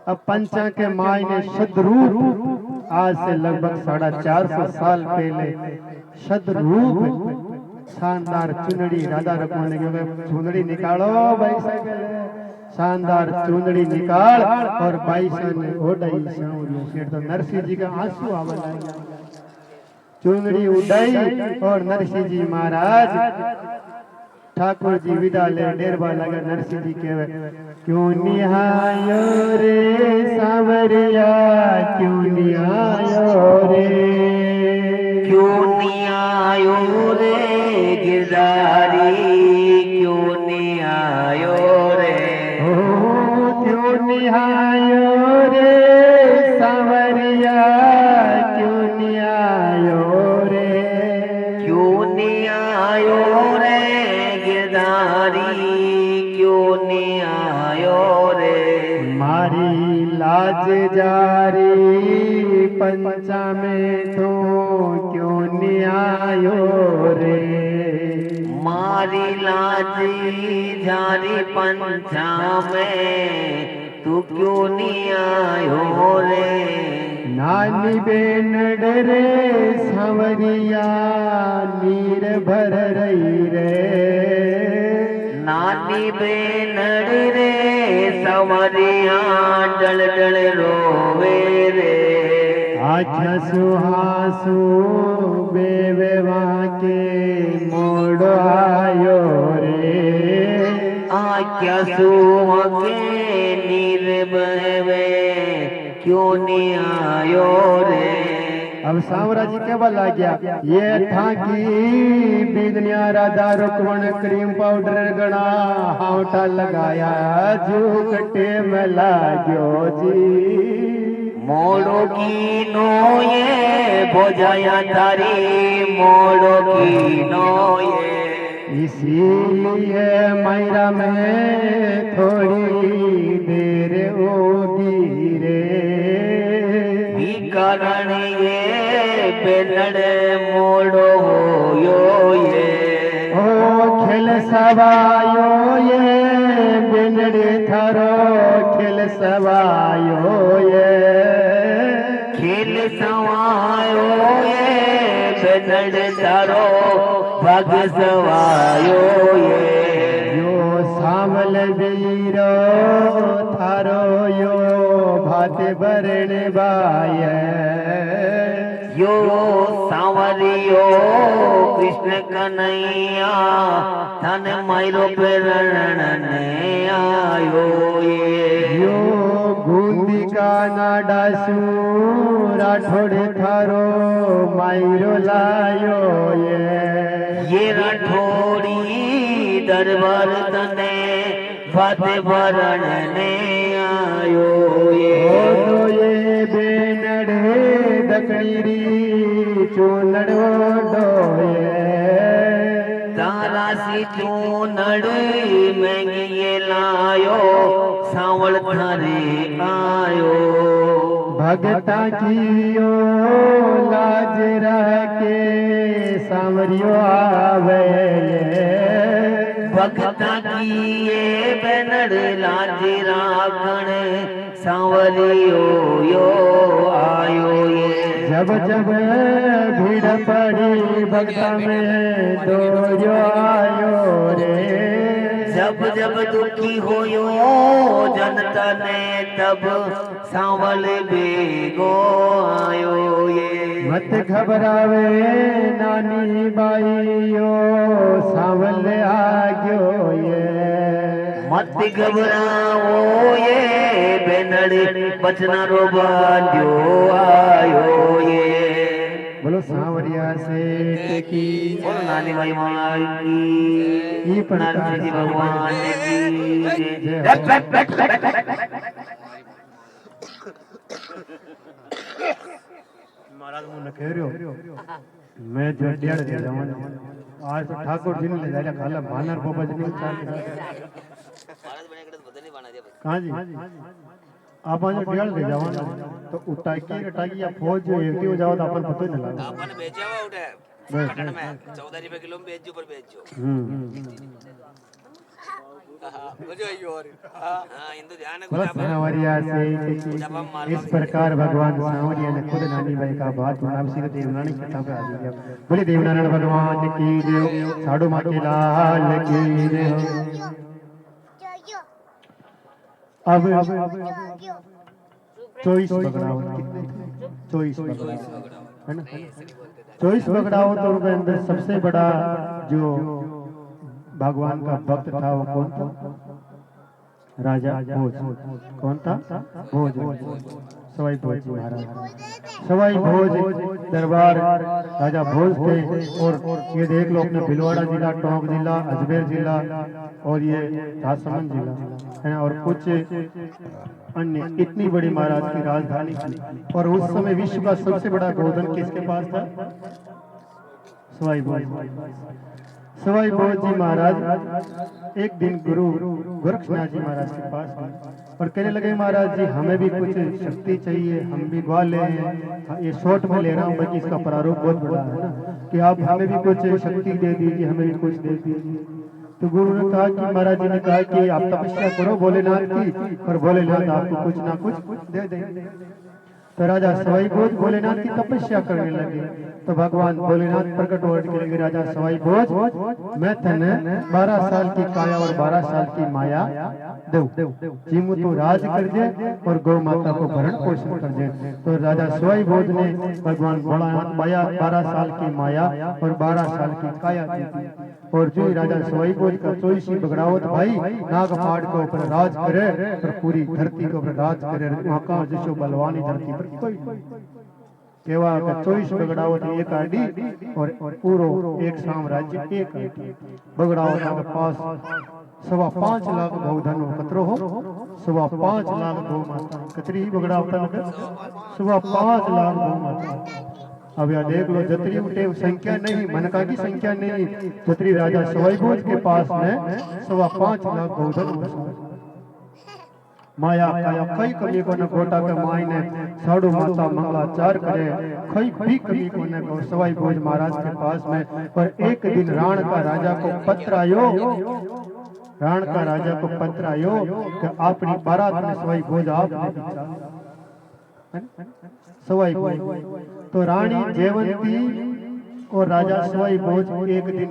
S1: अब पंचा के माय ने सदरूप आज से लगभग 450 साल पहले सदरूप शानदार चुनड़ी राधा रखने लगे चुनड़ी निकालो भाई साहब शानदार चुनड़ी निकाल और बाईसन ओढ़ाई सांवरिया शेर तो नरसिंह जी का आंसू आवे लगा चुनड़ी उड़ाई और नरसिंह जी महाराज ठाकुर जी विदा ले डेरबा लगा नरसिंह जी कहवे क्यों निहायो रे सांवरिया क्यों निहायो रे
S2: क्यों नहीं आयो रे गिरधारी क्यों नहीं आयो रे
S1: क्यों निहायो रे सांवरिया क्यों निहायो रे
S2: क्यों नहीं आयो रे गिरधारी क्यों नहीं आयो रे
S1: मारी लाज जारी पंचा में तो क्यों नहीं आयो रे
S5: मारी लाजी झारी पंचा में तू क्यों नहीं आयो रे।
S1: नानी बेन डरे सांवरिया नीर भर रही रे।
S5: नानी बेन रे संवरिया डल डल रोवे रे।
S1: आँख सुहासु बेवेवा के मोड़ आयो रे।
S5: आज्ञा सुमके नीर बहवे क्यों नहीं आयो रे।
S1: अब सांवरा जी क्या बोला गया ये ठाकी बिदनिया राधा रुकमण क्रीम पाउडर गणा हावटा लगाया झूकटे में लाग्यो जी।
S5: मोड़ो की नो ये बोझाया तारी मोड़ो की नो ये।
S1: इसीलिए मैरा में थोड़ी देर होगी रे।
S5: कारण ये बेनड़ मोड़ो यो ये।
S1: ओ खेल सवायो ये बेनड़े थारो खेल सवायो ये।
S5: खेल सवायो ये बेनड़ थारो भग सवायो ये।
S1: यो सामल वीरो थारो यो भाते बरण बाय।
S5: यो सांवरियो कृष्ण कन्हैया धन मायरो पे रणने आयो ये।
S1: यो बूंदी का नाडासू राठोड़े थारो मायरो लायो
S5: ये राठौड़ी दरबार तने फाते भरणने आयो
S1: ये बेनड़े दकड़ी चूनड़ो डोये।
S5: तारा सी चूनड़ महंगी ये लायो सांवल थारे आयो।
S1: भगता कियो लाज रह के सांवरियो आवे।
S5: भगता किए बेनड़ लाज राखण सांवरियो यो आयो ये।
S1: जब जब भीड़ पड़ी भगता में दो जो आयो रे।
S5: जब जब दुखी होयो जनता ने तब सांवल बेगो आयो ये।
S1: मत घबरावे नानी बाईयो सांवल आग्यो ये।
S5: मत घबराओ ये बेनड़ बचना रो बांध्यो आयो ये।
S1: बोलो सांवरिया से की
S5: बोलो नानी भाई माई की।
S1: ई
S5: नारद जी भगवान की जय।
S1: महाराज मुझे कह रहे हो मैं जो डेढ़ दे जाऊं आज तो ठाकुर जी ने ले जाया खाला बानर बाबा जी ने चाल
S2: महाराज बने कड़े बदल नहीं बना दिया भाई।
S1: कहां जी आप आज डेढ़ दे जाओ तो उटाकी या फौज जो एकटी हो जाओ तो अपन पता ही नहीं लगा।
S2: अपन बेचा हुआ उठे पटन में 14 रुपए किलो में बेच जो पर बेच जो। मुझे ये और हां हिंदू ध्यान है
S1: बस सांवरिया से इस प्रकार भगवान सांवरिया ने खुद नानी भाई का बात नाम श्री देवनारायण की किताब आ गई। बोले देवनारायण भगवान की जय। साडू मां के लाल की जय। अब 24 बगड़ाओ कितने 24 बगड़ाओ है ना। 24 बगड़ाओ तो उनके अंदर सबसे बड़ा जो भगवान का भक्त था वो कौन था। राजा भोज। कौन था भोज। सवाई भोज जी महाराज। सवाई भोज दरबार राजा भोज थे। और ये देख लो अपने भिलवाड़ा जिला टोंक जिला अजमेर जिला और ये राजसमंद जिला है। और कुछ अन्य इतनी बड़ी महाराज की राजधानी थी। और उस समय विश्व का सबसे बड़ा गोधन किसके पास था। सवाई भोज। सवाई भोज जी महाराज एक दिन गुरु गोरक्षनाथ जी महाराज के पास गए और कहने लगे महाराज जी हमें भी कुछ शक्ति चाहिए, हम भी ग्वाले हैं, ये शॉर्ट में ले रहा हूँ बाकी इसका प्रारूप बहुत बड़ा है ना, कि आप हमें भी कुछ शक्ति दे दीजिए, हमें भी कुछ दे दीजिए। तो गुरु ने कहा कि महाराज जी ने कहा कि आप तपस्या करो भोलेनाथ की और भोलेनाथ आपको कुछ ना कुछ दे देंगे। तो राजा सवाई भोज भोलेनाथ की तपस्या करने लगे। तो भगवान भोलेनाथ प्रकट होने के लगे, राजा सवाई भोज मैं तने 12 साल की काया और 12 साल की माया दऊ, जीमू तो राज कर जे और गौ माता को भरण पोषण कर जे। तो राजा सवाई भोज ने भगवान भोलेनाथ 12 साल की माया और 12 साल की काया दी। और जो राजा सवाई भोज का 24 बगड़ावत भाई नागपाड़ के ऊपर राज करे और पूरी धरती के ऊपर राज करे, वहां जिसो बलवानी धरती पर कोई केवा का 24 बगड़ावत एक आड़ी और पूरो एक साम्राज्य एक आड़ी। बगड़ावत के पास 5.25 लाख बहुधन कतरो हो, 5.25 लाख गौ माता कतरी बगड़ावत 5.25 लाख गौ माता। अब यह देख लो जतरी उठे संख्या नहीं, मनका की संख्या नहीं, जतरी राजा सवाई भोज के पास में 5.25 लाख बहुधन माया काया कई कमी को न गोटा के माई ने साड़ू माता मंगलाचार करे, कई भी कमी को न सवाई भोज महाराज के पास में। पर एक दिन राण का राजा को पत्र आयो, राण का राजा को पत्र आयो कि अपनी बारात में सवाई भोज आप सवाई भोज। तो रानी जयवंती और राजा सवाई भोज एक दिन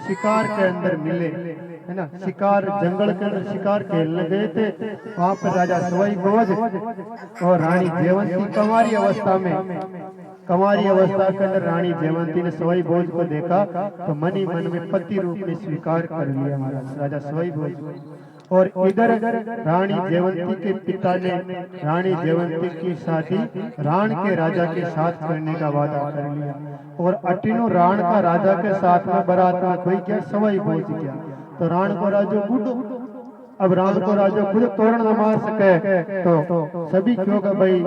S1: शिकार के अंदर मिले, है ना, शिकार जंगल के अंदर शिकार खेलने गए थे। वहां पर राजा सवाई भोज और रानी जयवंती कंवारी अवस्था में, कंवारी अवस्था के अंदर रानी जयवंती ने सवाई भोज को देखा तो मनी मन में पति रूप में स्वीकार कर लिया महाराज राजा सवाई भोज। और इधर रानी जयवंती के पिता ने रानी जयवंती की शादी राण के राजा के साथ करने का वादा कर लिया। और अटिनो राण का राजा के साथ में बारात में कोई क्या सवाई भोज गया। तो राण को राजो बुढ़ो, अब राण को राजो खुद तोरण न मार सके तो सभी क्यों का भाई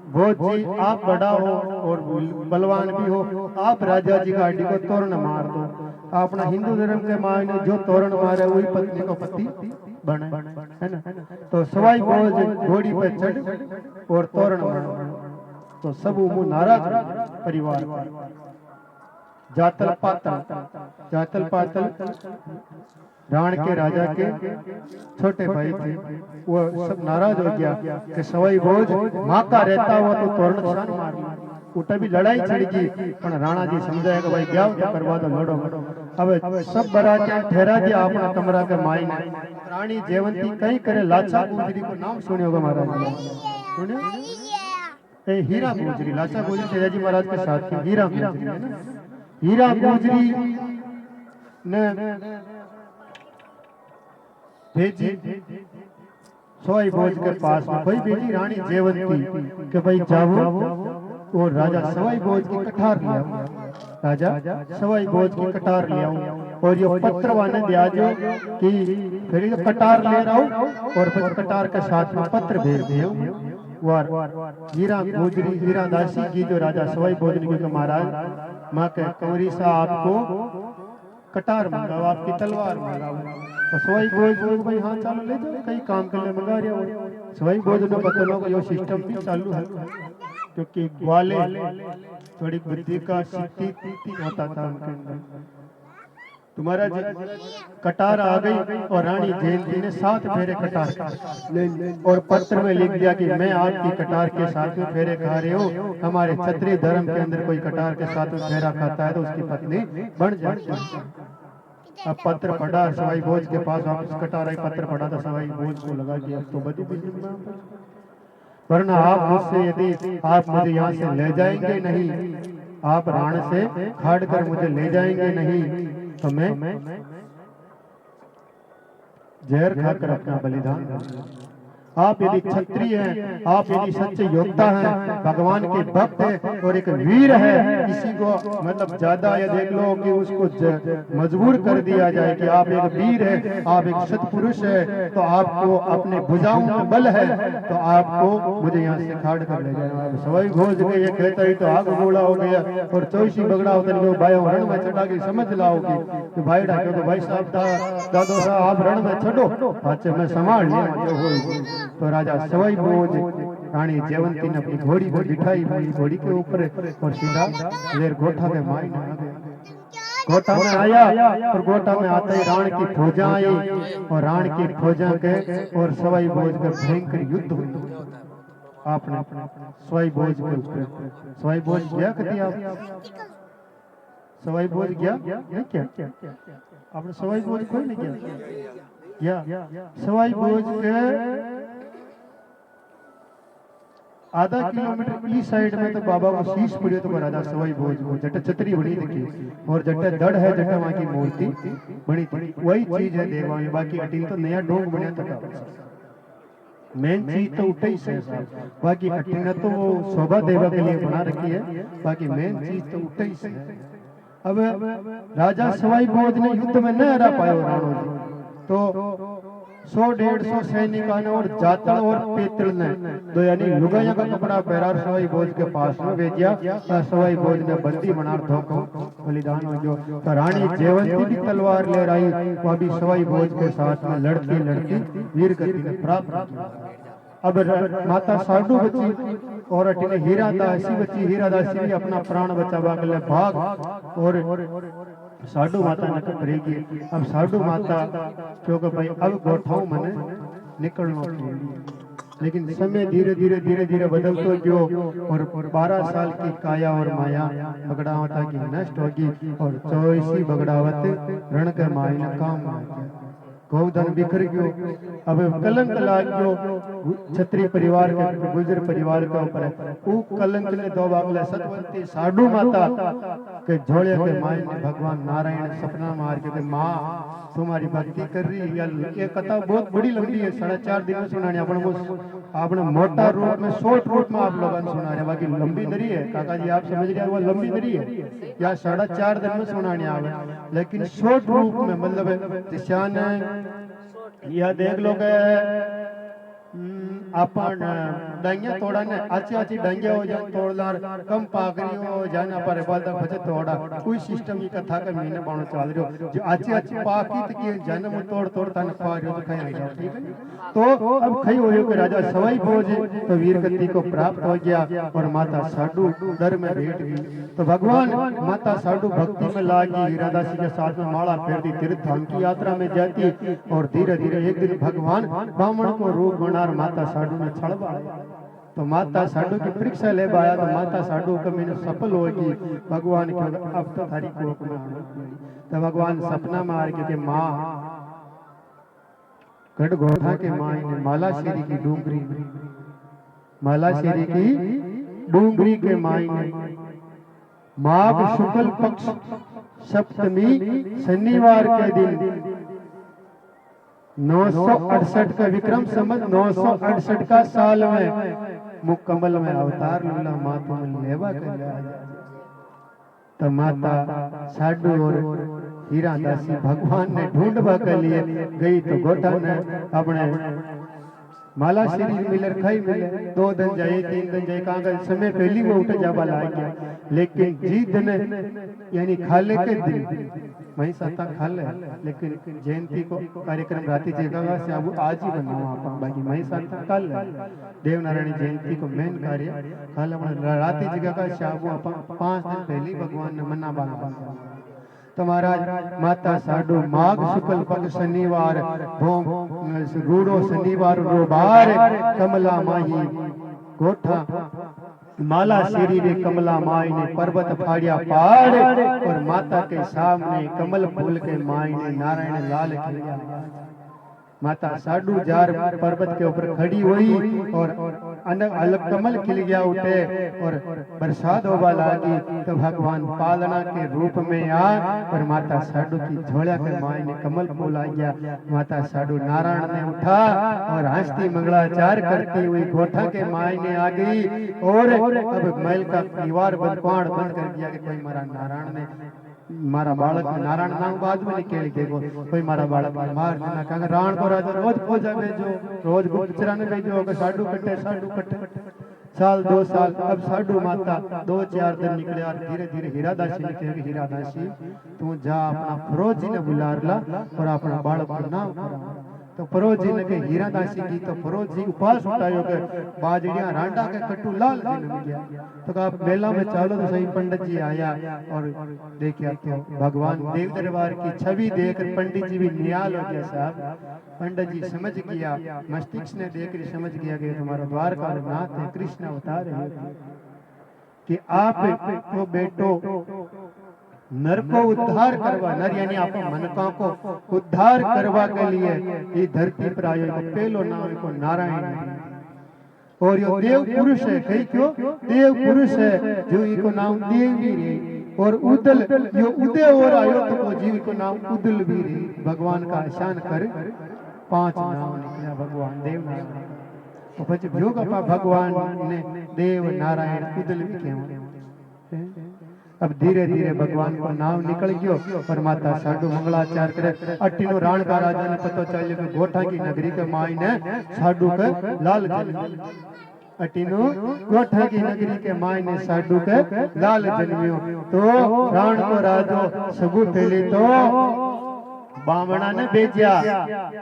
S1: भोज जी आप बड़ा हो और बलवान भी हो, आप राजा जी गाड़ी को तोरण मार दो। अपना हिंदू धर्म के मायने जो तोरण मारे वही पत्नी को पति बने, है ना। तो सवाई भोज घोड़ी पे चढ़ और तोरण मार, तो सब मुंह नाराज परिवार का। जातल पातल राण के राजा के छोटे भाई थे, वो सब नाराज हो गया कि सवाई भोज माता रहता हुआ तो तोरण शान मार लिया। उठा भी लड़ाई छिड़ गई, पर राणा जी समझाया कि भाई क्या तो करवा दो, लड़ो। अब सब बरातियां ठहरा दिया अपना कमरा के माई ने। रानी जयवंती कहीं करे लाचा गुजरी को नाम सुने होगा महाराज, सुने हीरा गुजरी, लाचा गुजरी सयाजी महाराज के साथ की हीरा गुजरी है ना। हीरा गुजरी ने भेजी सवाई भोज के पास में, कोई भेजी रानी जयवंती कि भाई जाओ और राजा सवाई भोज की कटार ले आओ, राजा सवाई भोज की कटार ले आओ। और ये पत्र वाने दिया जो कि फिर ये कटार ले आओ और फिर कटार के साथ में पत्र भेज दियो। वार हीरा गुजरी हीरा दासी की जो राजा सवाई भोज ने कि महाराज माँ के कंवरी साहब आपको कटार मंगाओ, आपकी तलवार मंगाओ। तो सवाई भोज भाई हाँ चालू ले जाओ, कई काम करने मंगा रहे हो। सवाई भोज ने बतलो को यो सिस्टम भी चालू है, क्योंकि ग्वाले थोड़ी बुद्धि का शक्ति होता था उनके अंदर। तुम्हारा कटार आ गई और रानी जयंती ने 7 फेरे कटार ले और पत्र में लिख दिया कि मैं आपकी कटार के साथ में फेरे खा रहे हो, हमारे क्षत्रिय धर्म के अंदर कोई कटार के साथ में फेरा खाता है तो उसकी पत्नी बन जाती है। अब पत्र पढ़ा सवाई भोज के पास, वापस कटार आई, पत्र पढ़ा था सवाई भोज को लगा कि अब तो बदी, वरना आप मुझसे यदि आप मुझे यहाँ से ले जाएंगे नहीं, आप राण से खाड़ कर मुझे ले जाएंगे नहीं तो मैं जहर खाकर अपना बलिदान दूंगा। आप यदि क्षत्रिय हैं, आप यदि सच्चे योद्धा हैं, भगवान के भक्त हैं और एक वीर है, किसी को मतलब ज्यादा या देख लो कि उसको मजबूर कर दिया जाए कि आप एक वीर है, आप एक सत्पुरुष है, तो आपको अपने भुजाओं में बल है, तो आपको मुझे यहाँ से खाड़ कर ले जाना। सवाई भोज के ये कहता ही तो आग गोला हो गया और 24 बगड़ा होता है, बायो हरण में चढ़ा के समझ लाओगी कि भाई डाक्यो तो भाई साहब दादो साहब आप रण में छड़ो पाछे मैं संभाल लिया जो होई। तो राजा सवाई भोज रानी जयवंती ने अपनी घोड़ी को बिठाई, अपनी घोड़ी के ऊपर और सीधा लेर गोठा के माई आ गया। गोठा में आया और गोठा में आते ही राण की फौजा आई और राण की फौजा के और सवाई भोज का भयंकर युद्ध हुआ। आपने सवाई भोज के ऊपर सवाई भोज गया कभी आप? सवाई भोज गया नहीं क्या? आपने सवाई भोज कोई नहीं गया? गया सवाई भोज के आधा किलोमीटर ई साइड में तो बाबा को शीश पड़ियो तो राजा सवाई भोज को जट छतरी बनी दिखी और जट दड़ है जट वहां की मूर्ति बनी थी, वही चीज है देवा में। बाकी अटील तो नया डोंग बना था, मेन चीज तो उठे ही से बाकी अटील तो वो शोभा देवा के लिए बना रखी है, बाकी मेन चीज तो उठे ही से। अब राजा सवाई भोज ने युद्ध में न हरा पायो राणो जी, तो 100-150 सैनिकों ने और जातल और पेतल ने तो यानी लुगाइया का कपड़ा पहरा सवाई भोज के पास में भेजा। सवाई भोज ने बंदी बना धोखो बलिदान हो गयो। तो रानी जयवंती भी तलवार ले आई, वो भी सवाई भोज के साथ में लड़ती लड़ती वीर गति ने प्राप्त किया। अब माता साडू बची और अटीने हीरा दासी बची। हीरा दासी भी अपना प्राण बचावा के लिए भाग और साडू माता ने करेगी। अब साडू माता क्योंकि भाई अब गोठाओं मने निकलना चाहिए, लेकिन समय धीरे धीरे धीरे धीरे बदलते गयो और 12 साल की काया और माया बगड़ावता की नष्ट होगी और 24 बगड़ावत रण के माई ने काम आ गया। गोधन बिखर गयो। अब कलंक लाग गयो छत्री परिवार के गुजर परिवार के ऊपर। वो कलंक ने दो बागले सतवंती साडू माता के झोले के माई ने भगवान नारायण सपना मार के माँ तुम्हारी भक्ति कर रही है। ये कथा बहुत बड़ी लंबी है, 4.5 दिन में सुनानी आपने मोटा रूप में शॉर्ट रूप में आप लोगों ने सुना रहे, बाकी लंबी दरी है काका जी, आप समझ रहे वो लंबी दरी है या 4.5 दिन में सुनानी आवे, लेकिन शॉर्ट रूप में मतलब जिसान यह देख लो अपन डांगिया तोड़ा ने अच्छी अच्छी डांगिया हो जाए तोड़दार कम पागरी हो जाना पर बादा बचे तोड़ा कोई सिस्टम की कथा का महीने बाणो चल रही हो जो अच्छी अच्छी पाकी की जन्म तोड़ तोड़ तन पा रही हो तो खाई जाओ। ठीक है, तो अब खई हो कि राजा सवाई भोज तो वीर गति को प्राप्त हो गया और माता साडू डर में बैठ गई। तो भगवान माता साडू भक्ति में लागी, हीरादासी के साथ में माला फेरती तीर्थ धाम की यात्रा में जाती और धीरे धीरे एक दिन भगवान ब्राह्मण को रूप बना माता साडू ने छड़वा। तो माता साडू की परीक्षा ले पाया तो माता साडू का मैंने सफल होगी भगवान के अब तो थारी को तो भगवान सपना में आ के माँ गढ़ गोठा के माँ ने माला शेरी की डूंगरी माला शेरी की डूंगरी के माई ने माघ शुक्ल पक्ष सप्तमी शनिवार के दिन 968 का विक्रम संवत 968 का साल में मुकम्मल में अवतार लूला माता में लेवा कर तो माता साडू और हीरा दासी भगवान ने ढूंढवा के लिए गई तो गोठा ने अपने माला श्री मिलर खाई मिले 2 दिन जाए 3 दिन जाए कहाँ समय पहली वो उठ जावा लाग गया, लेकिन जी दिन यानी खाले के दिन वही सत्ता खाले, लेकिन जयंती को कार्यक्रम राती जगह से अब आज ही बनाओ आप बाकी मई सत्ता कल देव नारायण जयंती को मेन कार्य कल राती जगह का शाबू आप 5 दिन पहले भगवान ने मना बांधा। तो महाराज माता साडू माघ शुक्ल पक्ष शनिवार रूड़ो शनिवार रोबार कमला माही गोठा माला श्री रे कमला माई ने पर्वत फाड़िया पहाड़ और माता के सामने कमल फूल के माई ने नारायण लाल खिलाया। माता साडू जार पर्वत के ऊपर खड़ी हुई और अलग कमल खिल गया उठे और बरसात होगा लागी तो भगवान पालना के रूप में आ और माता साडू की झोला के माई ने कमल फूल आ गया। माता साडू नारायण ने उठा और हंसती मंगलाचार करती हुई गोठा के माई ने आ गई और अब महल का दीवार बंद कर दिया कि कोई मारा नारायण ने मारा बालक नारायण नाम बाद में निकल देखो कोई मारा बालक मार देना कहा राण को राजा रोज खोजा भेजो रोज गुप्तचरा ने भेजो साडू कट्टे साल 2 साल अब साडू माता 2-4 दिन निकले और धीरे धीरे हीरादासी ने कहे हीरादासी तू जा अपना फरोजी ने बुला ला और अपना बालक को नाम करा। तो फरोजी ने कहे हीरादासी की तो फरोजी उपास उठायो के बाजड़िया रांडा के कट्टू लाल जन्म गया। तो कहा मेला में चालो तो सही पंडित जी आया और देखिया तो भगवान देव दरबार की छवि देख पंडित जी भी निहाल हो गया साहब। पंडित जी समझ गया मस्तिष्क ने देख समझ गया कि तुम्हारा द्वारका नाथ है कृष्ण अवतार है कि आप को बेटो नर को उद्धार करवा नर यानी आप मनका को उद्धार करवा के लिए ये धरती पर आयो को पहलो नाम को नारायण है। और यो देव पुरुष है कहीं क्यों देव पुरुष है जो इको नाम देव भी रे और उदल यो उदय और आयो तो जीव को नाम उदल भी रे। भगवान का शान कर 5 नाम निकला भगवान देव नारायण तो પછી ભ્યો કપા ભગવાન ને દેવ નારાયણ ઉદલ भी कहवा। अब धीरे धीरे भगवान को नाम निकल गयो और माता साडू मंगलाचार करे अट्टीनो राण का राजा ने पतो चल कि गोठा की नगरी के माई ने साडू के लाल जन्म अट्टीनो गोठा की नगरी के माई ने साडू के लाल जन्मियो। तो राण को राजो सबू पहले तो बामणा ने भेजा।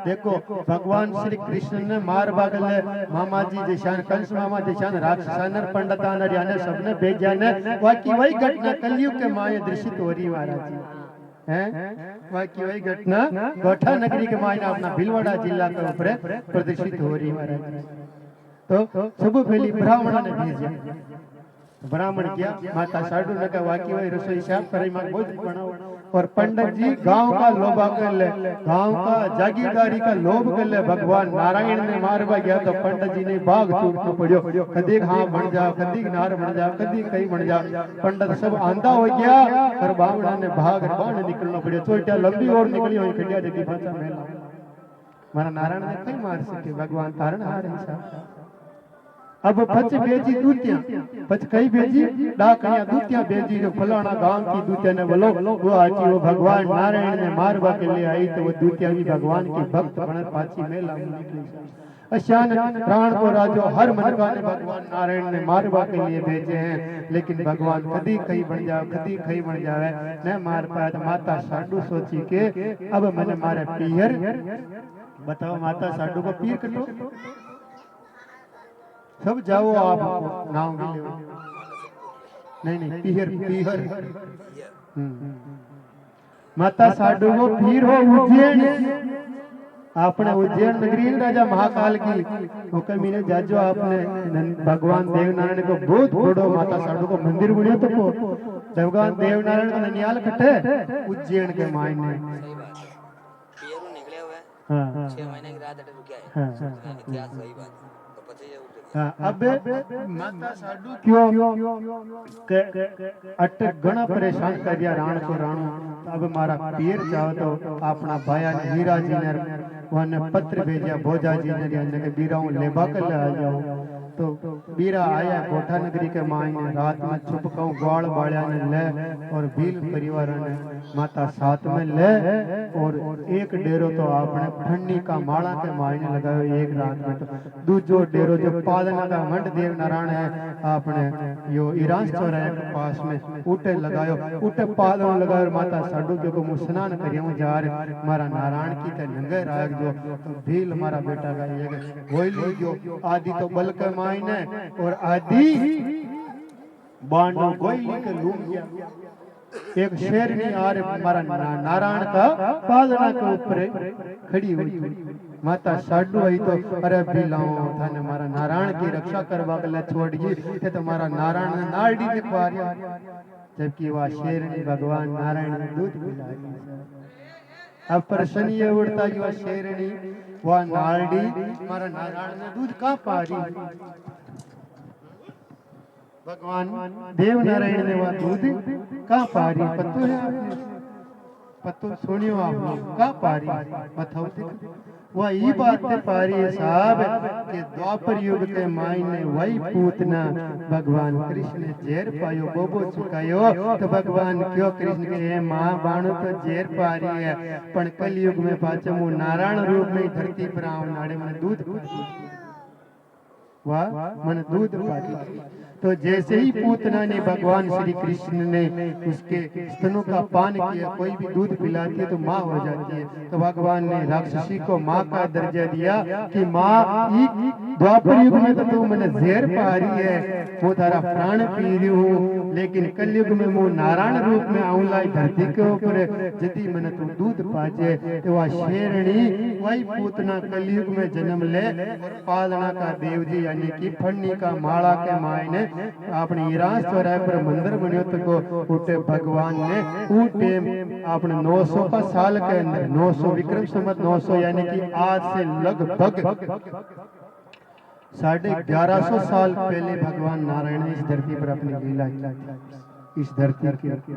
S1: देखो भगवान श्री कृष्ण ने मार बागले मामा जी जैसान कंस मामा जैसान राक्षसानर पंडितानर याने सबने भेजा ने वाकी वही घटना कलयुग के माये दृश्यत हो रही महाराज जी हैं। वाकी वही घटना गोठा नगरी के माये अपना भीलवाड़ा जिला के ऊपर प्रदर्शित हो रही महाराज जी। तो सब पहली ब्राह्मण ने भेजा ब्राह्मण किया माता साडू ने कहा वाकी वही रसोई साहब करे मां भोजन बनाओ और पंडित जी गांव का लोभा कर ले गांव का जागीरदारी का लोभ कर ले। भगवान नारायण ने मारवा गया तो पंडित जी ने भाग छूटना पड़ियो कदी हाँ बन जाओ कदी नार बन जाओ कदी कहीं बन जाओ। पंडित सब आंधा हो गया और बावड़ा ने भाग बाण निकलना पड़ियो चोटिया लंबी और निकली हुई खड़िया जगी भाषा मेला मारा नारायण ने कहीं मार सके भगवान तारण हार साहब। अब पच भेजी दूतियां पच कई भेजी डाकनिया दूतियां भेजी जो फलाना गांव की दूतिया ने बोलो वो आची वो भगवान नारायण ने मारवा के लिए आई तो वो दूतिया भी भगवान की भक्त बन पाची मेला में निकली। अशान प्राण को राजो हर मनका ने भगवान नारायण ने मारवा के लिए भेजे हैं लेकिन भगवान कदी कहीं बन जाओ कदी कहीं बन जावे न मार पाया। तो माता साडू सोची के अब मैंने मारे पीहर बताओ माता साडू को पीर कटो सब जाओ आप नाम भी ले नहीं पीहर पीहर माता साडू को पीर हो उज्जैन आपने उज्जैन नगरी राजा महाकाल की हुक्म ने जाजो आपने भगवान देवनारायण को बहुत बड़ो माता साडू को मंदिर बनियो तो भगवान देवनारायण को ननियाल कटे उज्जैन के मायने
S2: निकले हुए
S1: हाँ
S2: 6 महीने की रात अटक रुकिया है
S1: हाँ
S2: इतिहास सही बात तो पता ही
S1: अब माता साडू क्यों अटक घना परेशान कर दिया राण को राणो। अब मारा पीर चाहो तो अपना भाया ने हीरा जी ने वने पत्र भेजा भोजा जी ने के बीराओं लेबा कर ले आ जाओ। तो बीरा आया गोठा नगरी के माई ने रात में छुपकाऊ ग्वाल बाड़िया ने ले और भील परिवार ने माता साथ में ले और एक डेरो तो आपने ठंडी का माला के माई ने लगायो एक रात में। तो दूजो डेरो जो पादना का मंड देव नारायण है आपने यो ईरान चौराहे के पास में उठे लगायो उठे पादन लगायो माता साडू जो को स्नान करियो जा रे मारा नारायण की ते नंगे राग जो तो भील हमारा बेटा का ये गोइली जो आदि तो बल के माई ने और आदि बांडो गोइली के लूम गया एक शेरनी आर मारा नारायण का पादना के ऊपर खड़ी हुई। माता साडू आई तो अरे बिलाओ थाने मारा नारायण की रक्षा करवा के ले छोड़ गई ते तुम्हारा नारायण ने नाड़ी ने पारिया जबकि वह शेरनी भगवान नारायण ने दूध पिलाई। अब प्रश्न ये उठता कि वह शेरनी वह नाड़ी मारा नारायण ने दूध कहाँ पारी भगवान देव नारायण ने वह दूध कहाँ पारी पत्तो है आपने पत्तो सुनियो आप कहाँ पारी बताओ वह ये बात है पारी साहब के द्वापर युग के माई ने वही पूतना भगवान कृष्ण ने जेर पायो बोबो चुकायो तो भगवान क्यों कृष्ण के माँ बाणो तो जेर पारी है पण कल युग में पाचमो नारायण रूप में धरती पर आव नाड़े में दूध वह मन दूध पाती। तो जैसे ही पूतना ने भगवान श्री कृष्ण ने उसके स्तनों का पान किया, कोई भी दूध पिलाती है तो माँ हो जाती है। तो भगवान ने राक्षसी को माँ का दर्जा दिया कि माँ, द्वापर युग में तो तू मैंने जहर पा रही है, वो तारा प्राण पी रही हूँ, लेकिन कलयुग में वो नारायण रूप में आऊंगा धरती के ऊपर, यदि मैंने तू दूध पाचे तो वह शेरणी वही पूतना कलयुग में जन्म ले। पालना का देव जी यानी कि फन्नी का माला के मायने अपने ईरान चौराहे पर मंदिर बनियो तो उठे भगवान ने उठे अपने 900 का साल के अंदर 900 विक्रम संवत 900 यानी कि आज से लगभग 1150 साल पहले भगवान नारायण ने इस धरती पर अपनी लीला की, इस धरती की,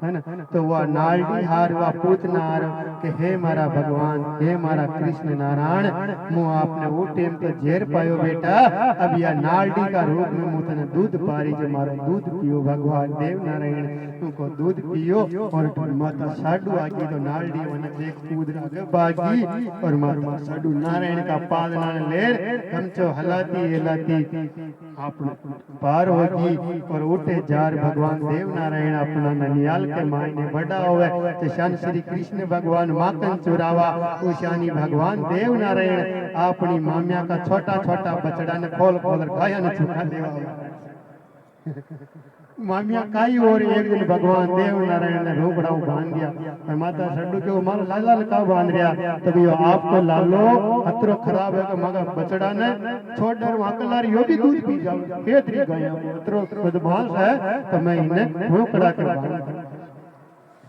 S1: है ना। तो वह नालडी हार वह पूतना हार के हे मारा भगवान, हे मारा कृष्ण नारायण, मुँह आपने वो टेम तो जेर पायो बेटा, अब यह नालडी का रूप में मुँह तने दूध पारी, जो मारो दूध पियो भगवान देव नारायण, तुमको दूध पियो। और माता साडू आगी तो नालडी वन देख कूद आगे बागी, और माता साडू नारायण का पालना ले हमचो हलाती हिलाती आप पार होगी। और उठे जार भगवान देव नारायण अपना ननियाल के मायने बड़ा होवे, तो शान श्री कृष्ण भगवान माखन चुरावा, उशानी भगवान देव नारायण अपनी मामिया का छोटा छोटा बछड़ा ने खोल खोल खाया न चुका देवा मामिया काई। और एक दिन भगवान देव नारायण ने रोकड़ा बांध दिया, और माता सड्डू के मारो लाल का बांध दिया, तभी आपको लालो खतरो खराब है कि मगा बछड़ा ने छोड़ डर वहां यो भी दूध पी जाओ, खेतरी गया खतरो बदमाश है, तो मैं इन्हें रोकड़ा के बांध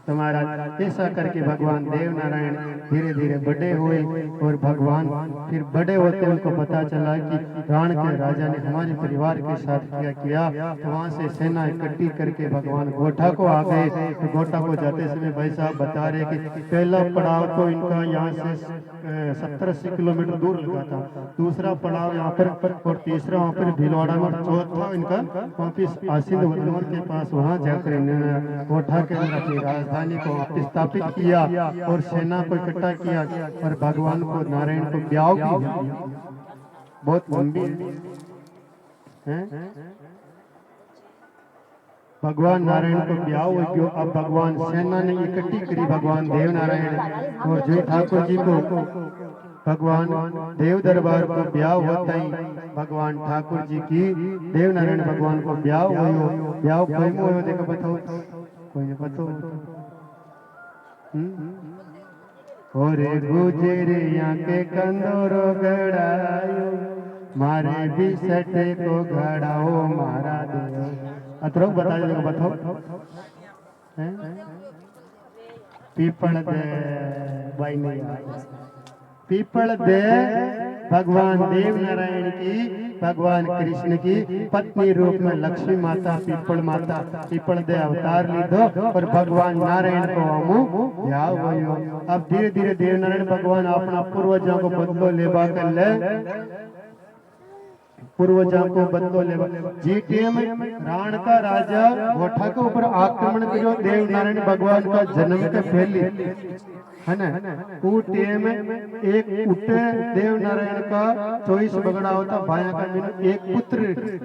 S1: तुम्हारा। ऐसा करके भगवान देव नारायण धीरे धीरे बड़े हुए, और भगवान फिर बड़े होते उनको पता चला कि राण के राजा ने हमारे परिवार के साथ क्या किया। तो वहां से सेना इकट्ठी करके भगवान गोठा को आ गए। तो गोठा को जाते समय भाई साहब बता रहे कि पहला पड़ाव तो इनका यहाँ से 70-80 किलोमीटर दूर लगा था, दूसरा पड़ाव यहाँ पर, और तीसरा वहाँ पर भीलवाड़ा में, चौथा इनका वापिस आसिंद वतनवर के पास वहाँ जाकर इन्होंने गोठा के अंदर अपनी राजधानी को वापिस स्थापित किया और सेना को इकट्ठा किया, और भगवान को नारायण को ब्याह की बहुत लंबी है। भगवान नारायण को ब्याह हो गयो। अब भगवान सेना ने इकट्ठी करी भगवान देव नारायण और जय ठाकुर जी को भगवान देव दरबार को ब्याह होता ही भगवान ठाकुर जी की देव नारायण भगवान को ब्याह हो, ब्याह कोई हो देखो बताओ, कोई ने बताओ। और गुजरे यहाँ के कंदोरो गड़ायो, मारे भी सटे को घड़ाओ मारा दे। अतरो बता दो बताओ। पीपल दे भाई नहीं, पीपल दे भगवान देव नारायण की, भगवान कृष्ण की पत्नी रूप में लक्ष्मी माता पीपल माता पीपल दे अवतार लीधो और भगवान नारायण को हमू ब्याह होयो। अब धीरे धीरे देव नारायण भगवान अपना पूर्वजों को बदलो लेबा कर ले, पूर्वजों को बदलो लेवा। जीटीएम राण का राजा गोठा के ऊपर आक्रमण करो देव नारायण भगवान का जन्म के पहले है ना। टेम एक उठे देव नारायण का 24 बगड़ा होता भाया का मीनू एक पुत्र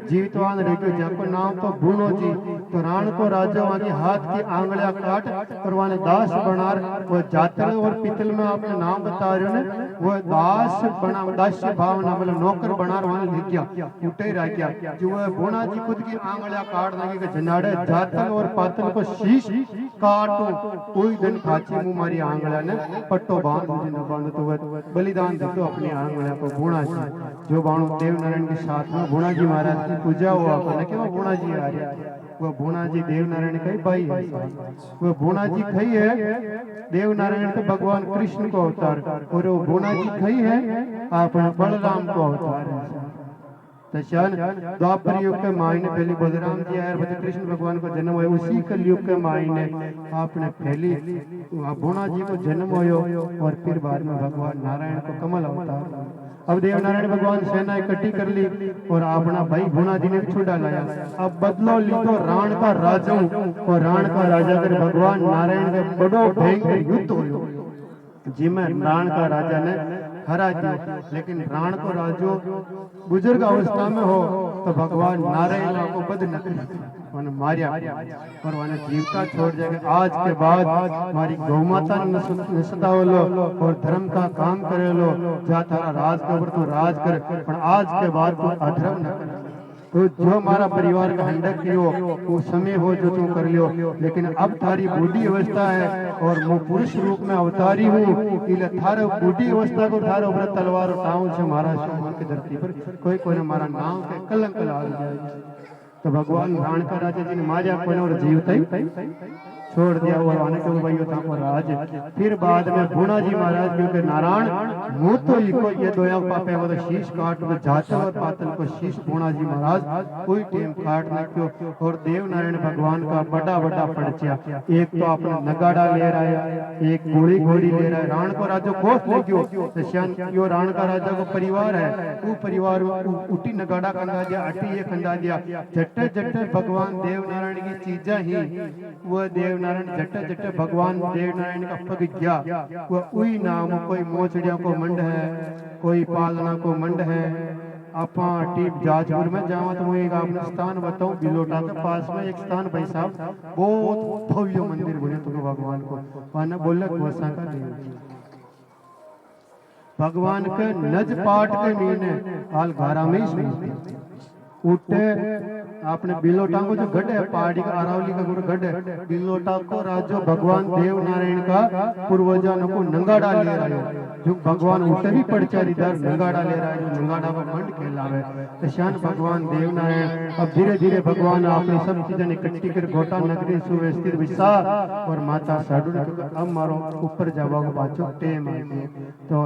S1: जीवितवान रह गयो जिसको नाम तो बूनो जी। तो राण को राजा वहां के हाथ की आंगलियां काट और वहां दास बनार वो जातल और पितल में आपने नाम बता रहे हो ने वो दास बना दास्य भावना मतलब नौकर बनार वहां लिख गया उठे रह गया जो वो बूना जी खुद की आंगलियां काट देंगे कि जनाड़े जातल और पातल को शीश काटो कोई दिन खाची मुंह मारी आंगलियां ने पट्टो बांध न बांध तो वह बलिदान दे तो अपनी आंगलियां को बूना जी जो बाणु देव नारायण के साथ में बूना जी महाराज की पूजा हुआ अपने के वो बूना जी आ रहे वो बूना जी देव नारायण का ही भाई है। वो बूना जी खई है देव नारायण तो भगवान कृष्ण को अवतार और वो बूना जी खई है आप बलराम को अवतार है। द्वापर युग के मायने पहली बलराम जी आए और कृष्ण भगवान को जन्म हुआ उसी कलयुग के मायने आपने पहली बूना जी को जन्म हुआ और फिर बाद में भगवान नारायण को कमल अवतार। अब देव नारायण भगवान सेना इकट्ठी कर ली और अपना भाई बूना जी ने छुड़ा लाया। अब बदलो ली तो राण का राजा और राण का राजा कर भगवान नारायण के बड़ो भयंकर युद्ध हुआ जिसमें राण का राजा ने हरा दियो। लेकिन राण को राजो बुजुर्ग अवस्था में हो तो भगवान नारायण को बद न करे मारिया और वाने जीवता छोड़ जाएगा। आज के बाद हमारी गौमाता नसदा लो और धर्म का काम करे लो, जा तारा राज के ऊपर तो राज कर, पर आज के बाद तो अधर्म न कर। तो जो हमारा परिवार का हंडक कियो वो समय हो जो तू कर लियो, लेकिन अब थारी बूढ़ी अवस्था है और मैं पुरुष रूप में अवतारी हूँ, इसलिए थारे बूढ़ी अवस्था को थारे ऊपर तलवार उठाऊं से महाराज की धरती पर कोई कोई हमारा नाम के कलंक लाग जाए। तो भगवान राण का राजा जी ने मारिया कोई और जीवता छोड़ दिया और आने के भाई था को राज। फिर बाद में भूणा जी महाराज क्योंकि नारायण मुंह तो इको ये दोया पापे वो तो शीश काट में जाते और पातल को शीश भूणा जी महाराज कोई टेम काट न क्यों। और देव नारायण भगवान का बड़ा बड़ा परिचय, एक तो अपना नगाड़ा ले रहा है, एक गोली घोड़ी ले रहा है। राण को राजा कोस ले क्यों यो राण का राजा को परिवार है, वो परिवार उठी नगाड़ा खंडा दिया, अटी ये खंडा दिया। जट्टे जट्टे भगवान देव नारायण की चीजा ही वह देव नारायण जट्टे जट्टे भगवान देव नारायण का पग गया। वह उई नाम कोई मोचड़िया को मंड है, कोई पालना को मंड है। आपा टीप जाजपुर में जावा तो एक आपने स्थान बताऊं, बिलोटा के पास में एक स्थान भाई साहब बहुत भव्य मंदिर बोले तो भगवान को वहां बोले गोसा का देव भगवान के नज पाठ के मीने हाल घारा में ही उठे आपने बिलोटा को जो गढ़ है पहाड़ी का अरावली का गुरु गढ़ है, बिलोटा को राजो भगवान देव नारायण का पूर्वजों को नंगाड़ा ले रहा है। जो भगवान उठे भी पड़चार इधर नंगाड़ा ले रहा है, जो नंगाड़ा को मंड कहलावे तो शान भगवान देव नारायण। अब धीरे धीरे भगवान आपने सब चीजें इकट्ठी कर गोटा नगरी सुव्यवस्थित विसा और माता साधु अब मारो ऊपर जावा को बाचो टेम तो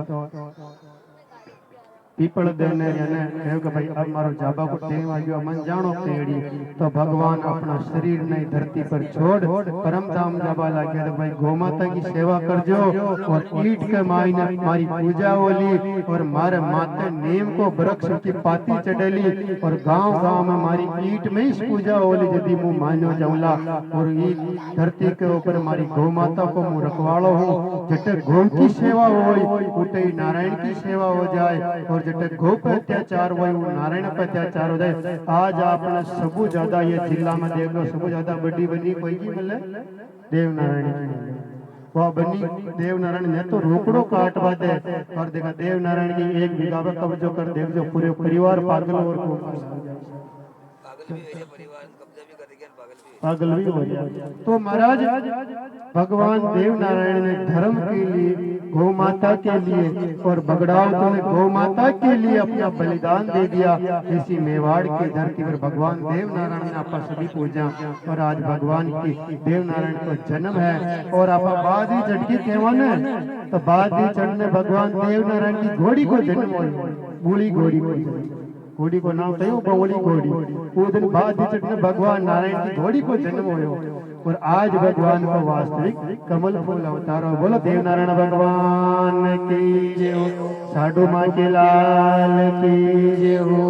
S1: पीपल देने याने कहो कि भाई अब मारो जाबा को टेम आ गयो मन जानो पेड़ी। तो भगवान अपना शरीर नहीं धरती पर छोड़ परम धाम जाबा लागे तो भाई गौमाता की सेवा कर जो और ईट के मायने मारी पूजा होली और मारे माते नीम को वृक्ष की पाती चढ़ेली और गांव गांव में मारी ईट में ही पूजा होली यदि मुँह मानो जाऊला। और ईट धरती के ऊपर मारी गौमाता को मुँह रखवाड़ो हो, जटे गौ की सेवा हो उठे नारायण की सेवा हो जाए और जटे गौ पे अत्याचार हुआ वो नारायण पे अत्याचार हो जाए। आज आपने सबू ज्यादा ये जिला में देख लो सबू ज्यादा बड़ी बनी कोई की मिले देव नारायण वह बनी देव नारायण ने तो रोकड़ो काटवा दे और देखा देव नारायण की एक बीघा पर कब्जो कर देख जो पूरे परिवार पागल और पागल भी हो गया। तो महाराज भगवान देव नारायण ने धर्म के लिए गौ माता के लिए और बगड़ाव ने गौ माता के लिए अपना बलिदान दे दिया। इसी मेवाड़ की धरती पर भगवान देव नारायण ने आपका सभी पूजा और आज भगवान की देव नारायण को जन्म है। और आप बाद ही झटकी केवन है तो बाद ही चढ़ने भगवान देव नारायण की घोड़ी को जन्म हो, बूढ़ी घोड़ी को नाम थयो बवली घोड़ी। वो दिन बाद ही चढ़ने भगवान नारायण की घोड़ी को जन्म हो और आज भगवान को वास्तविक कमल फूल अवतारो। बोलो देव नारायण भगवान की जय हो, साधु माँ के लाल की जय हो।